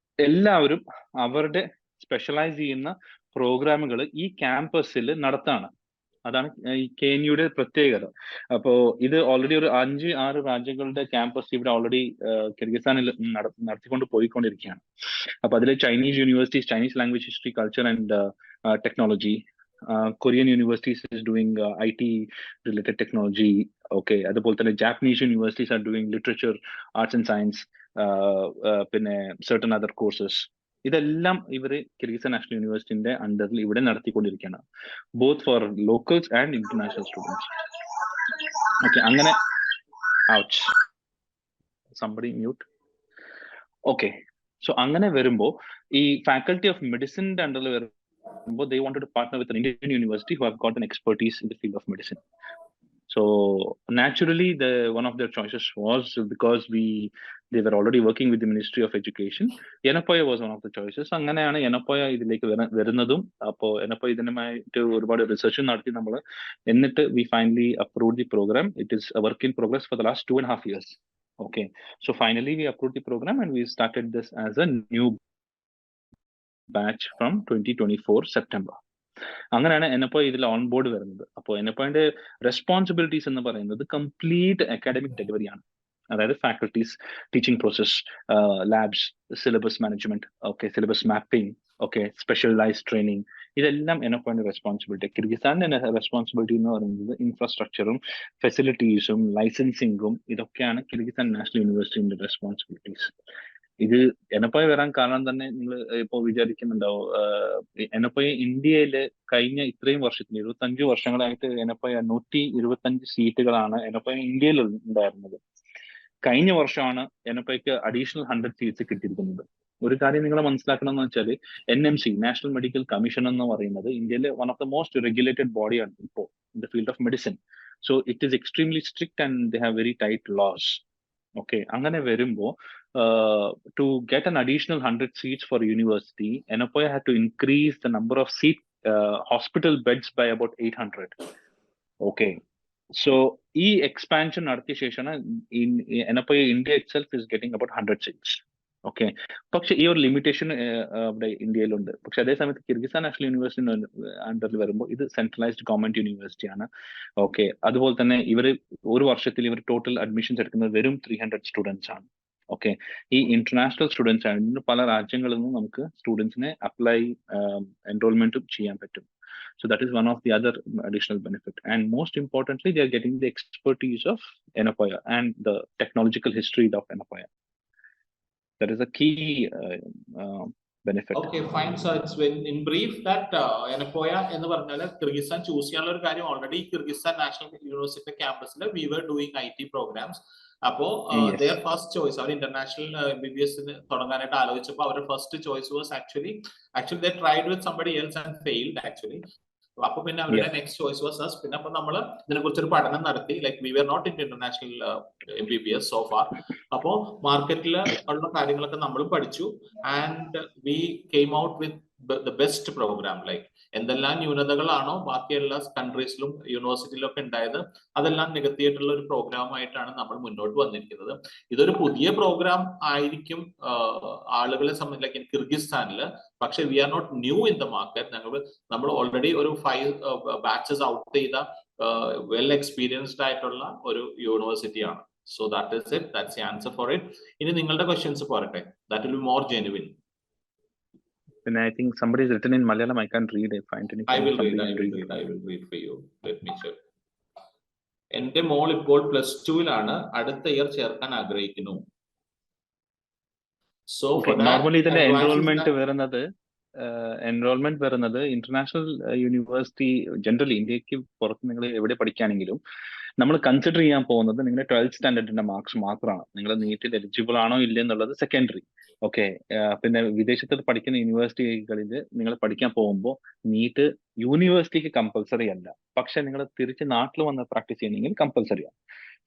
എല്ലാവരും അവരുടെ സ്പെഷ്യലൈസ് ചെയ്യുന്ന പ്രോഗ്രാമുകൾ ഈ ക്യാമ്പസിൽ നടത്താണ്. അതാണ് ഈ KNUയുടെ പ്രത്യേകത. അപ്പോ ഇത് ഓൾറെഡി ഒരു 5-6 രാജ്യങ്ങളുടെ ക്യാമ്പസ് ഇവിടെ ഓൾറെഡി കിർഗിസ്ഥാനിൽ നടത്തിക്കൊണ്ട് പോയിക്കൊണ്ടിരിക്കുകയാണ്. അപ്പൊ അതിൽ Chinese universities, Chinese language, history, culture and technology, Korean universities is doing IT related technology. Okay, അതുപോലെ തന്നെ Japanese universities are doing literature, arts and science, പിന്നെ certain other courses. ഇതെല്ലാം ഇവര് കിർഗിസ്ഥാൻ നാഷണൽ യൂണിവേഴ്സിറ്റിന്റെ അണ്ടറിൽ ഇവിടെ നടത്തിക്കൊണ്ടിരിക്കുകയാണ്, both for locals and international students. Okay, അങ്ങനെ somebody mute. Okay, so അങ്ങനെ വരുമ്പോ ഈ ഫാക്കൽറ്റി ഓഫ് മെഡിസിന്റെ അണ്ടറിൽ വരുമ്പോൾ they wanted to partner with an Indian university who have got an expertise in the field of medicine. So naturally, one of their choices was because they were already working with the Ministry of Education. Yenapoya was one of the choices. അങ്ങനെയാണ് Yenapoya ഇതിലേക്ക് വരുന്നതും. അപ്പോൾ Yenapoya ഇതിനുമായിട്ട് ഒരുപാട് research നടത്തി നമ്മൾ, എന്നിട്ട് we finally approved the program. It is a work in progress for the last 2.5 years. Okay, so finally we approved the program and we started this as a new batch from 2024 September. അങ്ങനെയാണ് NFOI ഇതിൽ on board വരുന്നത്. അപ്പോൾ NFOIന്റെ responsibilities എന്ന് പറയുന്നത് complete academic delivery ആണ്. അതായത് faculties, teaching process, labs, syllabus management, okay, syllabus mapping, okay, specialised training, ഇതെല്ലാം NFOIന്റെ responsibility. കിർഗിസ്ഥാന്റെ responsibility എന്ന് പറയുന്നത് ഇൻഫ്രാസ്ട്രക്ചറും ഫെസിലിറ്റീസും ലൈസൻസിംഗും ഇതൊക്കെയാണ് കിർഗിസ്ഥാൻ നാഷണൽ യൂണിവേഴ്സിറ്റിന്റെ റെസ്പോൺസിബിലിറ്റീസ്. ഇത് NFOI വരാൻ കാരണം തന്നെ നിങ്ങൾ ഇപ്പോൾ വിചാരിക്കുന്നുണ്ടാവും, NFOI ഇന്ത്യയില് കഴിഞ്ഞ ഇത്രയും വർഷത്തിൽ 25 വർഷങ്ങളായിട്ട് NFOI 125 സീറ്റുകളാണ് NFOI ഇന്ത്യയിൽ ഉണ്ടായിരുന്നത്. കഴിഞ്ഞ വർഷമാണ് NFOIക്ക് അഡീഷണൽ 100 സീറ്റ്സ് കിട്ടിയിരിക്കുന്നത്. ഒരു കാര്യം നിങ്ങൾ മനസ്സിലാക്കണം എന്ന് വെച്ചാൽ NMC, നാഷണൽ മെഡിക്കൽ കമ്മീഷൻ എന്ന് പറയുന്നത് ഇന്ത്യയിലെ one of the most regulated ബോഡിയാണ് ഇപ്പോൾ in the field of medicine. So it is extremely strict and they have very tight laws. Okay, അങ്ങനെ വരുമ്പോൾ to get an additional 100 seats for university, NFOI had to increase the number of hospital beds by about 800. Okay, so expansion നടത്തിയ ശേഷമാണ് NFOI India itself is getting about 100 seats. Okay, പക്ഷെ ഈ ഒരു limitation അവിടെ ഇന്ത്യയിലുണ്ട്. പക്ഷെ അതേസമയത്ത് കിർഗിസ്ഥാൻ നാഷണൽ യൂണിവേഴ്സിറ്റി അണ്ടറിൽ വരുമ്പോൾ ഇത് സെൻട്രലൈസ്ഡ് ഗവൺമെന്റ് യൂണിവേഴ്സിറ്റി ആണ്. ഓക്കെ, അതുപോലെ തന്നെ ഇവർ ഒരു വർഷത്തിൽ ഇവർ ടോട്ടൽ അഡ്മിഷൻസ് എടുക്കുന്നത് വെറും 300 സ്റ്റുഡൻസ് ആണ്. ഓക്കെ, ഈ ഇന്റർനാഷണൽ സ്റ്റുഡൻസ് ആണ്, പല രാജ്യങ്ങളിൽ നിന്നും നമുക്ക് സ്റ്റുഡൻസിനെ അപ്ലൈ എൻറോൾമെന്റും ചെയ്യാൻ പറ്റും. So that is one of the other additional benefit, and most importantly they are getting the expertise of NFOI and the technological history of NFOI. That is a key benefit. Okay, fine. So it's in brief that NFOI എന്ന് പറഞ്ഞാൽ Kyrgyzstan choose ചെയ്യാനുള്ള ഒരു കാര്യം, already Kyrgyzstan national university ക്യാമ്പസിൽ we were doing IT programs. അപ്പോ their first choice, അവർ international MBBS തുടങ്ങാനായിട്ട് ആലോചിച്ചപ്പോൾ അവരുടെ first choice was actually they tried with somebody else and failed actually. അപ്പൊ പിന്നെ അവരുടെ നെക്സ്റ്റ് ചോയ്സ് വാസ് us. പിന്നെ അപ്പൊ നമ്മൾ ഇതിനെ കുറിച്ചൊരു പഠനം നടത്തി, like we were not in international MBBS so far. അപ്പോ മാർക്കറ്റിൽ ഉള്ള കാര്യങ്ങളൊക്കെ നമ്മൾ പഠിച്ചു, and we came out with the best program. Like എന്തെല്ലാം ന്യൂനതകളാണോ ബാക്കിയുള്ള കൺട്രീസിലും യൂണിവേഴ്സിറ്റിയിലും ഒക്കെ ഉണ്ടായത്, അതെല്ലാം നികത്തിയിട്ടുള്ള ഒരു പ്രോഗ്രാം ആയിട്ടാണ് നമ്മൾ മുന്നോട്ട് വന്നിരിക്കുന്നത്. ഇതൊരു പുതിയ പ്രോഗ്രാം ആയിരിക്കും ആളുകളെ സംബന്ധിച്ച് കിർഗിസ്ഥാനിൽ, പക്ഷെ we are not new in the market. നമ്മൾ ഓൾറെഡി ഒരു 5 ബാച്ചസ് ഔട്ട് ചെയ്ത വെൽ എക്സ്പീരിയൻസ്ഡ് ആയിട്ടുള്ള ഒരു യൂണിവേഴ്സിറ്റിയാണ്. So that is it, that's the answer for it. ഇനി നിങ്ങളുടെ ക്വസ്റ്റ്യൻസ് പോരട്ടെ, that will be more genuine. And I think somebody is written in Malayalam. I can't read. I will read for you. Let me check. എന്റെ മോൾ ഇപ്പോൾ +2-ലാണ്, അടുത്ത year ചേർക്കാൻ ആഗ്രഹിക്കുന്നു. So normally ഇതിന്റെ enrolment വരുന്നത് ഇന്റർനാഷണൽ യൂണിവേഴ്സിറ്റി, ജനറലി ഇന്ത്യക്ക് പുറത്ത് നിങ്ങൾ എവിടെ പഠിക്കുകയാണെങ്കിലും നമ്മൾ കൺസിഡർ ചെയ്യാൻ പോകുന്നത് നിങ്ങളുടെ 12th സ്റ്റാൻഡേർഡിന്റെ മാർക്സ് മാത്രമാണ്. നിങ്ങൾ നീറ്റിൽ എലിജിബിൾ ആണോ ഇല്ല എന്നുള്ളത് സെക്കൻഡറി. ഓക്കെ, പിന്നെ വിദേശത്ത് പഠിക്കുന്ന യൂണിവേഴ്സിറ്റികളിൽ നിങ്ങൾ പഠിക്കാൻ പോകുമ്പോൾ നീറ്റ് യൂണിവേഴ്സിറ്റിക്ക് കമ്പൽസറി അല്ല, പക്ഷെ നിങ്ങൾ തിരിച്ച് നാട്ടിൽ വന്ന് പ്രാക്ടീസ് ചെയ്യണമെങ്കിൽ കമ്പൽസറിയാണ്.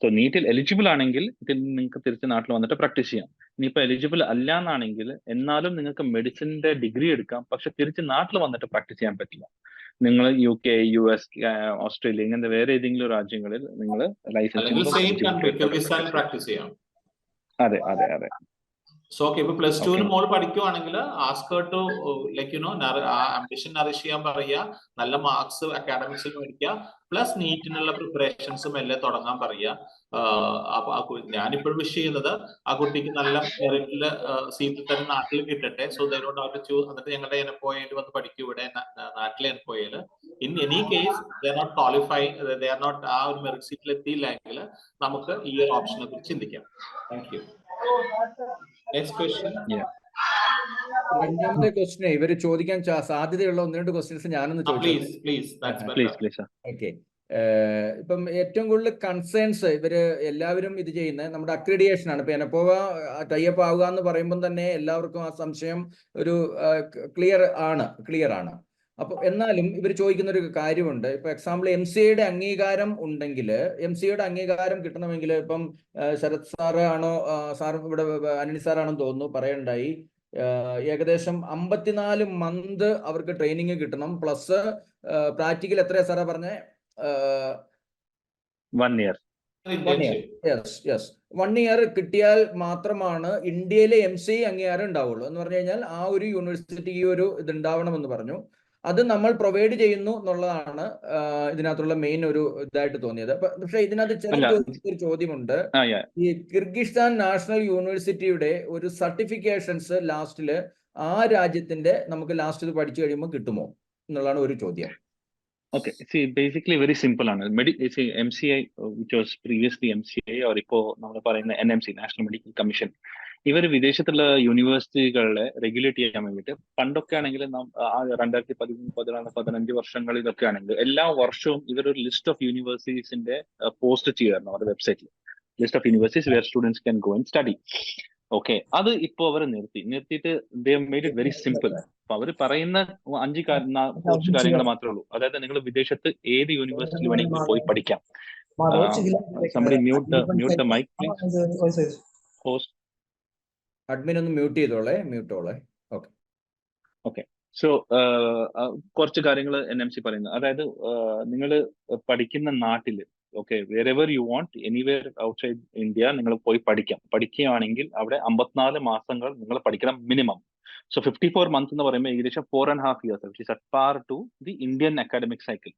സോ നീറ്റിൽ എലിജിബിൾ ആണെങ്കിൽ ഇതിൽ നിങ്ങൾക്ക് തിരിച്ച് നാട്ടിൽ വന്നിട്ട് പ്രാക്ടീസ് ചെയ്യാം. ഇനിയിപ്പോൾ എലിജിബിൾ അല്ല എന്നാണെങ്കിൽ എന്നാലും നിങ്ങൾക്ക് മെഡിസിന്റെ ഡിഗ്രി എടുക്കാം, പക്ഷെ തിരിച്ച് നാട്ടിൽ വന്നിട്ട് പ്രാക്ടീസ് ചെയ്യാൻ പറ്റില്ല. നിങ്ങൾ UK, US, ഓസ്ട്രേലിയ ഇങ്ങനത്തെ വേറെ ഏതെങ്കിലും രാജ്യങ്ങളിൽ നിങ്ങൾ ലൈസൻസ് പ്രാക്ടീസ് ചെയ്യാം. അതെ. സോ ഓക്കെ, ഇപ്പൊ +2 മോൾ പഠിക്കുവാണെങ്കിൽ ask her to like you know ambition nourish ചെയ്യാൻ പറയുക, നല്ല മാർക്സ് അക്കാഡമിക്സിൽ മേടിക്കുക, പ്ലസ് നീറ്റിനുള്ള പ്രിപ്പറേഷൻസും എല്ലാം തുടങ്ങാൻ പറയുക. അപ്പൊ ഞാനിപ്പോഴും വിഷ് ചെയ്യുന്നത് ആ കുട്ടിക്ക് നല്ല മെറിറ്റില് സീറ്റിൽ തന്നെ നാട്ടിൽ കിട്ടട്ടെ. സോ ദൈവം അവർ എന്നിട്ട് ഞങ്ങളുടെ NFOI വന്ന് പഠിക്കും ഇവിടെ നാട്ടിലെ NFOI. In any case they are not qualify, they are not ആ ഒരു മെറിറ്റ് സീറ്റിൽ എത്തിയില്ലെങ്കിൽ നമുക്ക് ഈ ഒരു ഓപ്ഷനെ കുറിച്ച് ചിന്തിക്കാം. Thank you. Next question. രണ്ടാമത്തെ ക്വസ്റ്റ്യൻ ഇവര് ചോദിക്കാൻ സാധ്യതയുള്ള 1-2 ക്വസ്റ്റ്യൻസ് ഞാനൊന്ന് ചോദിച്ചു. ഓക്കെ, ഇപ്പം ഏറ്റവും കൂടുതൽ കൺസേൺസ് ഇവര് എല്ലാവരും ഇത് ചെയ്യുന്നത് നമ്മുടെ അക്രഡിറ്റേഷൻ ആണ്. ഇപ്പൊ NFOI ടൈപ്പ് ആവുക എന്ന് പറയുമ്പോൾ തന്നെ എല്ലാവർക്കും ആ സംശയം ഒരു ക്ലിയർ ആണ്. അപ്പൊ എന്നാലും ഇവർ ചോദിക്കുന്ന ഒരു കാര്യമുണ്ട്. ഇപ്പൊ എക്സാമ്പിൾ MCAയുടെ അംഗീകാരം ഉണ്ടെങ്കിൽ, MCAയുടെ അംഗീകാരം കിട്ടണമെങ്കിൽ ഇപ്പം ശരത് സാറ് ആണോ ഇവിടെ അനിൽ സാറാണെന്ന് തോന്നുന്നു പറയണ്ടായി, ഏകദേശം 54 മന്ത് അവർക്ക് ട്രെയിനിങ് കിട്ടണം, പ്ലസ് പ്രാക്ടിക്കൽ എത്രയാ സാറാ പറഞ്ഞേ? 1 year. യെസ് 1 year കിട്ടിയാൽ മാത്രമാണ് ഇന്ത്യയിലെ MCA അംഗീകാരം ഉണ്ടാവുള്ളൂ. എന്ന് പറഞ്ഞു കഴിഞ്ഞാൽ ആ ഒരു യൂണിവേഴ്സിറ്റിക്ക് ഈ ഒരു ഇത് ഉണ്ടാവണമെന്ന് പറഞ്ഞു. അത് നമ്മൾ പ്രൊവൈഡ് ചെയ്യുന്നു എന്നുള്ളതാണ് ഇതിനകത്തുള്ള മെയിൻ ഒരു ഇതായിട്ട് തോന്നിയത്. പക്ഷെ ഇതിനകത്ത് ചില ഒരു ചോദ്യമുണ്ട്. ഈ കിർഗിസ്ഥാൻ നാഷണൽ യൂണിവേഴ്സിറ്റിയുടെ ഒരു സർട്ടിഫിക്കേഷൻസ് ലാസ്റ്റില് ആ രാജ്യത്തിന്റെ നമുക്ക് ലാസ്റ്റ് ഇത് പഠിച്ചു കഴിയുമ്പോൾ കിട്ടുമോ എന്നുള്ളതാണ് ഒരു ചോദ്യം. Okay, see, basically very simple ആണ്. See, MCI, which was previously MCI, or ഇപ്പോ നമ്മൾ പറയുന്ന NMC, നാഷണൽ മെഡിക്കൽ കമ്മീഷൻ, ഇവർ വിദേശത്തുള്ള യൂണിവേഴ്സിറ്റികളെ റെഗുലേറ്റ് ചെയ്യാൻ വേണ്ടിയിട്ട് പണ്ടൊക്കെ ആണെങ്കിൽ 2013-14-15 വർഷങ്ങളിലൊക്കെ ആണെങ്കിൽ എല്ലാ വർഷവും ഇവരൊരു ലിസ്റ്റ് ഓഫ് യൂണിവേഴ്സിറ്റീസിന്റെ പോസ്റ്റ് ചെയ്യാറുണ്ട് അവരുടെ വെബ്സൈറ്റിൽ. List of universities where students can go and study. Okay, അത് ഇപ്പോ അവർ നിർത്തിയിട്ട് they made it very simple. അപ്പൊ അവർ പറയുന്ന കുറച്ച് കാര്യങ്ങൾ മാത്രമേ ഉള്ളൂ. അതായത് നിങ്ങൾ വിദേശത്ത് ഏത് യൂണിവേഴ്സിറ്റിയിൽ വേണമെങ്കിലും പോയി പഠിക്കാം. somebody mute the mic please. Host admin ഒന്ന് മ്യൂട്ട് ചെയ്തോളെ. ഓക്കെ. സോ കുറച്ച് കാര്യങ്ങൾ NMC പറയുന്നത്, അതായത് നിങ്ങൾ പഠിക്കുന്ന നാട്ടില് okay wherever you want, anywhere outside India നിങ്ങൾ പോയി പഠിക്കുകയാണെങ്കിൽ അവിടെ 54 മാസങ്ങൾ നിങ്ങൾ പഠിക്കണം മിനിമം. സോ 54 months എന്ന് പറയുമ്പോൾ ഏകദേശം 4.5 years, which is at par to the Indian academic cycle.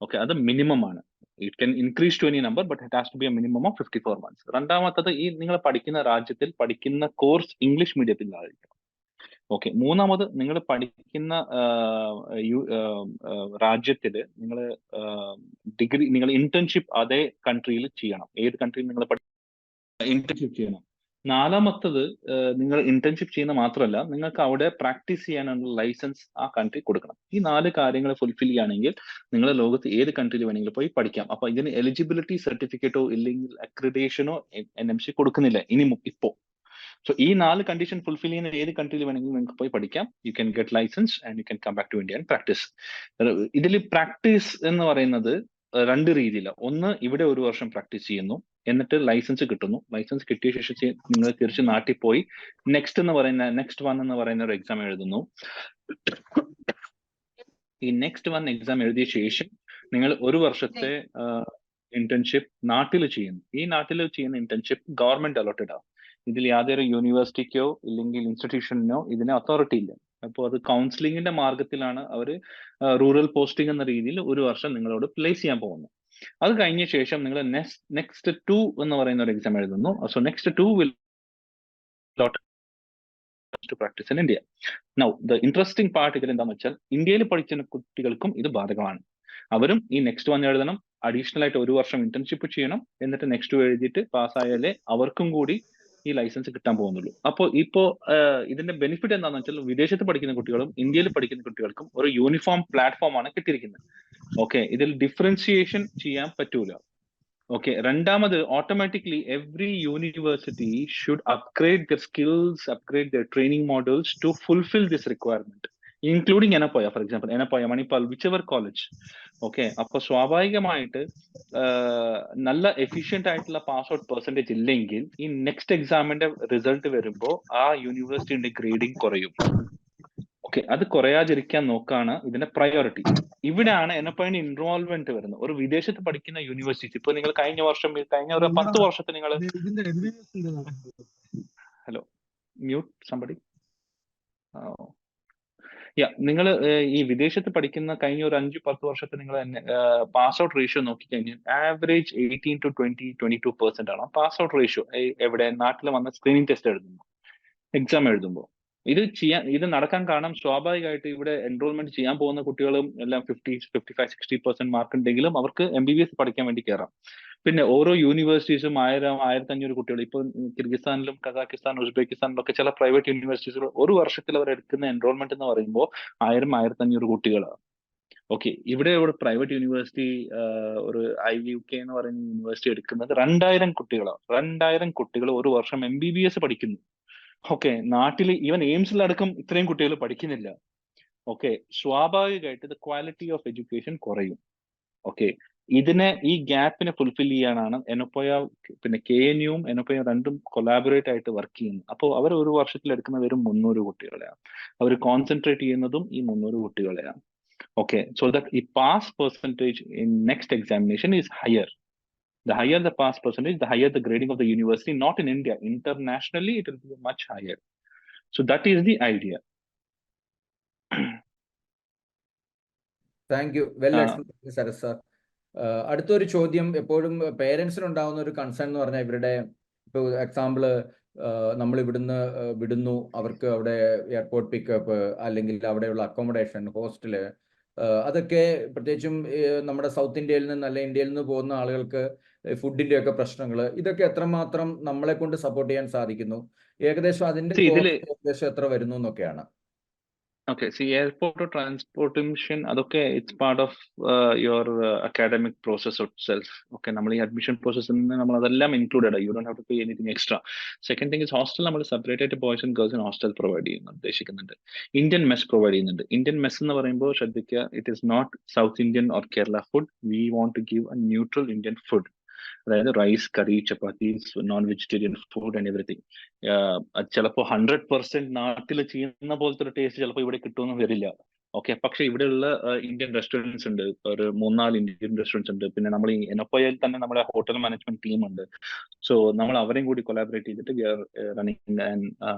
Okay, അത് മിനിമം ആണ്. It can increase to any number, but it has to be a minimum of 54 months. രണ്ടാമത്തത്, ഈ നിങ്ങൾ പഠിക്കുന്ന രാജ്യത്തിൽ പഠിക്കുന്ന കോഴ്സ് ഇംഗ്ലീഷ് മീഡിയത്തിലായിരിക്കണം. ഓക്കെ. മൂന്നാമത്, നിങ്ങൾ പഠിക്കുന്ന രാജ്യത്തില് നിങ്ങൾ ഇന്റേൺഷിപ്പ് അതേ കൺട്രിയിൽ ചെയ്യണം. ഏത് കൺട്രിയിൽ നിങ്ങൾ ഇന്റേൺഷിപ്പ് ചെയ്യണം. നാലാമത്തത്, നിങ്ങൾ ഇന്റേൺഷിപ്പ് ചെയ്യുന്ന മാത്രമല്ല നിങ്ങൾക്ക് അവിടെ പ്രാക്ടീസ് ചെയ്യാനുള്ള ലൈസൻസ് ആ കൺട്രി കൊടുക്കണം. ഈ 4 കാര്യങ്ങൾ ഫുൾഫിൽ ചെയ്യുകയാണെങ്കിൽ നിങ്ങൾ ലോകത്ത് ഏത് കൺട്രിയിൽ വേണമെങ്കിലും പോയി പഠിക്കാം. അപ്പൊ ഇതിന് എലിജിബിലിറ്റി സർട്ടിഫിക്കറ്റോ ഇല്ലെങ്കിൽ അക്രിഡേഷനോ NMC കൊടുക്കുന്നില്ല ഇപ്പോ. സോ ഈ 4 കണ്ടീഷൻ ഫുൾഫിൽ ചെയ്യുന്ന ഏത് കൺട്രിയിൽ വേണമെങ്കിലും നിങ്ങൾക്ക് പോയി പഠിക്കാം. You can get license and you can come back to India and practice. ഇതിൽ പ്രാക്ടീസ് എന്ന് പറയുന്നത് 2 രീതിയിലാണ്. ഒന്ന്, ഇവിടെ 1 വർഷം പ്രാക്ടീസ് ചെയ്യുന്നു, എന്നിട്ട് ലൈസൻസ് കിട്ടുന്നു. ലൈസൻസ് കിട്ടിയ ശേഷം നിങ്ങൾ തിരിച്ച് നാട്ടിൽ പോയി നെക്സ്റ്റ് വൺ എന്ന് പറയുന്ന ഒരു എക്സാം എഴുതുന്നു. ഈ നെക്സ്റ്റ് വൺ എക്സാം എഴുതിയ ശേഷം നിങ്ങൾ 1 വർഷത്തെ ഇന്റേൺഷിപ്പ് നാട്ടിൽ ചെയ്യുന്നു. ഈ നാട്ടിൽ ചെയ്യുന്ന ഇന്റേൺഷിപ്പ് ഗവൺമെന്റ് അലോട്ടഡ് ആണ്. ഇതിൽ യാതൊരു യൂണിവേഴ്സിറ്റിക്കോ ഇല്ലെങ്കിൽ ഇൻസ്റ്റിറ്റ്യൂഷനോ ഇതിന് അതോറിറ്റി ഇല്ല. അപ്പോൾ അത് കൗൺസിലിംഗിന്റെ മാർഗത്തിലാണ് അവർ റൂറൽ പോസ്റ്റിംഗ് എന്ന രീതിയിൽ 1 വർഷം നിങ്ങളോട് പ്ലേസ് ചെയ്യാൻ പോകുന്നത്. അത് കഴിഞ്ഞ ശേഷം നിങ്ങൾ നെക്സ്റ്റ് 2 എന്ന് പറയുന്ന ഒരു എക്സാം എഴുതുന്നു. So next 2 will to practice in India. Now the interesting part ഇതിൽ എന്താണെന്ന് വെച്ചാൽ, ഇന്ത്യയിൽ പഠിക്കുന്ന കുട്ടികൾക്കും ഇത് ബാധകമാണ്. അവരും ഈ നെക്സ്റ്റ് 1 എഴുതണം, അഡീഷണൽ ആയിട്ട് 1 വർഷം ഇന്റേൺഷിപ്പ് ചെയ്യണം, എന്നിട്ട് നെക്സ്റ്റ് 2 എഴുതിയിട്ട് പാസ്സായാലേ അവർക്കും കൂടി ഈ ലൈസൻസ് കിട്ടാൻ പോകുന്നുള്ളൂ. അപ്പോൾ ഇതിന്റെ ബെനിഫിറ്റ് എന്താണെന്ന് വെച്ചാൽ, വിദേശത്ത് പഠിക്കുന്ന കുട്ടികളും ഇന്ത്യയിൽ പഠിക്കുന്ന കുട്ടികൾക്കും ഒരു യൂണിഫോം പ്ലാറ്റ്ഫോം ആണ് കിട്ടിയിരിക്കുന്നത്. ഓക്കെ, ഇതിൽ ഡിഫറൻഷിയേഷൻ ചെയ്യാൻ പറ്റൂല. ഓക്കെ. രണ്ടാമത്, automatically every university should upgrade their skills, upgrade their training models to fulfil this requirement, including Yenepoya. For example Yenepoya, Manipal, whichever college. Okay. അപ്പൊ സ്വാഭാവികമായിട്ട് നല്ല എഫിഷ്യന്റ് ആയിട്ടുള്ള പാസ് ഔട്ട് പെർസെന്റേജ് ഇല്ലെങ്കിൽ ഈ നെക്സ്റ്റ് എക്സാമിന്റെ റിസൾട്ട് വരുമ്പോൾ ആ യൂണിവേഴ്സിറ്റിയുടെ ഗ്രേഡിംഗ് കുറയും. ഓക്കെ, അത് കുറയാതിരിക്കാൻ നോക്കാണ് ഇതിന്റെ പ്രയോറിറ്റി. ഇവിടെയാണ് എനപ്പോയിന്റ് ഇൻവോൾവ്മെന്റ് വരുന്നത്. ഒരു വിദേശത്ത് പഠിക്കുന്ന യൂണിവേഴ്സിറ്റി, ഇപ്പൊ നിങ്ങൾ കഴിഞ്ഞ ഒരു 10 വർഷത്തെ നിങ്ങൾ ഹലോ മ്യൂട്ട് സംബഡി നിങ്ങൾ ഈ വിദേശത്ത് പഠിക്കുന്ന കഴിഞ്ഞ ഒരു 5-10 വർഷത്തെ നിങ്ങൾ പാസ് ഔട്ട് റേഷ്യോ നോക്കിക്കഴിഞ്ഞാൽ ആവറേജ് 18 to 22% ആണ് പാസ് ഔട്ട് റേഷ്യോ. എവിടെ? നാട്ടിൽ വന്ന സ്ക്രീനിങ് ടെസ്റ്റ് എഴുതുമ്പോൾ, എക്സാം എഴുതുമ്പോൾ. ഇത് നടക്കാൻ കാരണം സ്വാഭാവികമായിട്ട് ഇവിടെ എൻറോൾമെന്റ് ചെയ്യാൻ പോകുന്ന കുട്ടികളും എല്ലാം 55-60% മാർക്ക് ഉണ്ടെങ്കിലും അവർക്ക് MBBS പഠിക്കാൻ വേണ്ടി കയറാം. പിന്നെ ഓരോ യൂണിവേഴ്സിറ്റീസും 1000-1500 കുട്ടികൾ. ഇപ്പൊ കിർഗിസ്ഥാനിലും കസാക്കിസ്ഥാൻ, ഉസ്ബെക്കിസ്ഥാനിലൊക്കെ ചില പ്രൈവറ്റ് യൂണിവേഴ്സിറ്റീസുകൾ 1 വർഷത്തിൽ അവർ എടുക്കുന്ന എൻറോൾമെന്റ് എന്ന് പറയുമ്പോൾ 1000-1500 കുട്ടികളാണ്. ഓക്കെ. ഇവിടെ പ്രൈവറ്റ് യൂണിവേഴ്സിറ്റി, ഒരു IUK എന്ന് പറയുന്ന യൂണിവേഴ്സിറ്റി എടുക്കുന്നത് 2000 കുട്ടികളാണ്. 2000 കുട്ടികൾ 1 വർഷം MBBS പഠിക്കുന്നു. ഓക്കെ. നാട്ടിൽ ഈവൻ എയിംസിലടക്കം ഇത്രയും കുട്ടികൾ പഠിക്കുന്നില്ല. ഓക്കെ. സ്വാഭാവികമായിട്ട് ദ ക്വാളിറ്റി ഓഫ് എഡ്യൂക്കേഷൻ കുറയും. ഓക്കെ. ഈ ഗ്യാപ്പിനെ ഫുൾഫിൽ ചെയ്യാനാണ് എനപ്പോയ, പിന്നെ KNUവും എനപ്പോയും രണ്ടും കൊളാബറേറ്റ് ആയിട്ട് വർക്ക് ചെയ്യുന്നത്. അപ്പോൾ അവർ 1 വർഷത്തിൽ എടുക്കുന്ന വെറും 300 കുട്ടികളെയാണ്. അവർ കോൺസെൻട്രേറ്റ് ചെയ്യുന്നതും ഈ 300 കുട്ടികളെയാണ്. ഓക്കെ. സോ ദാറ്റ് ഈ pass percentage in next examination is higher. The higher the pass percentage, the higher the grading of the university, not in India. Internationally, it will be much higher. So that is the idea. Thank you. Well ആ, explain Saras sir. അടുത്തൊരു ചോദ്യം എപ്പോഴും പേരൻസിനുണ്ടാവുന്ന ഒരു concern എന്ന് പറഞ്ഞാൽ ഇവരുടെ ഇപ്പോൾ example നമ്മൾ ഇവിടുന്ന് വിടുന്നു, അവർക്ക് അവിടെ എയർപോർട്ട് പിക്കപ്പ് അല്ലെങ്കിൽ അവിടെയുള്ള അക്കോമഡേഷൻ, ഹോസ്റ്റല്, അതൊക്കെ പ്രത്യേകിച്ചും നമ്മുടെ സൗത്ത് ഇന്ത്യയിൽ നിന്ന് അല്ല ഇന്ത്യയിൽ നിന്ന് പോകുന്ന ആളുകൾക്ക് ഫുഡിന്റെ ഒക്കെ പ്രശ്നങ്ങൾ, ഇതൊക്കെ എത്രമാത്രം നമ്മളെ കൊണ്ട് സപ്പോർട്ട് ചെയ്യാൻ സാധിക്കുന്നു, ഏകദേശം അതിന്റെ ഇതില് കോസ്റ്റ് ഏകദേശം എത്ര വരുന്നു എന്നൊക്കെയാണ്. ഓക്കെ, എയർപോർട്ട് ട്രാൻസ്പോർട്ടേഷൻ അതൊക്കെ it's part of your academic process itself. Okay, നമ്മൾ ഈ അഡ്മിഷൻ പ്രോസസ്സിൽ നിന്ന് നമ്മൾ അതെല്ലാം included. You don't have to pay anything extra. Second thing is hostel നമ്മൾ സെപ്പറേറ്റ് ആയിട്ട് ബോയ്സ് ആൻഡ് ഗേൾസിന് ഹോസ്റ്റൽ പ്രൊവൈഡ് ചെയ്യുന്നു ഉദ്ദേശിക്കുന്നുണ്ട്. ഇന്ത്യൻ മെസ് പ്രൊവൈഡ് ചെയ്യുന്നുണ്ട്. ഇന്ത്യൻ മെസ് എന്ന് പറയുമ്പോൾ ശ്രദ്ധിക്കുക, it is not South Indian or Kerala food. We want to give a neutral Indian food. അതായത് rice, curry, chapatis, non vegetarian food and everything. അത് ചിലപ്പോൾ 100% നാട്ടിൽ ചെയ്യുന്ന പോലത്തെ ഒരു ടേസ്റ്റ് ചിലപ്പോൾ ഇവിടെ കിട്ടുമെന്ന് വരില്ല. ഓക്കെ, പക്ഷെ ഇവിടെയുള്ള ഇന്ത്യൻ റെസ്റ്റോറൻറ്റ്സ് ഉണ്ട്, ഒരു 3-4 ഇന്ത്യൻ റെസ്റ്റോറൻറ്റ്സ് ഉണ്ട്. പിന്നെ നമ്മൾ ഈ എനപ്പോയിൽ തന്നെ നമ്മുടെ ഹോട്ടൽ മാനേജ്മെന്റ് ടീം ഉണ്ട്. സോ നമ്മൾ അവരെയും കൂടി കൊളാബറേറ്റ് ചെയ്തിട്ട് we are running an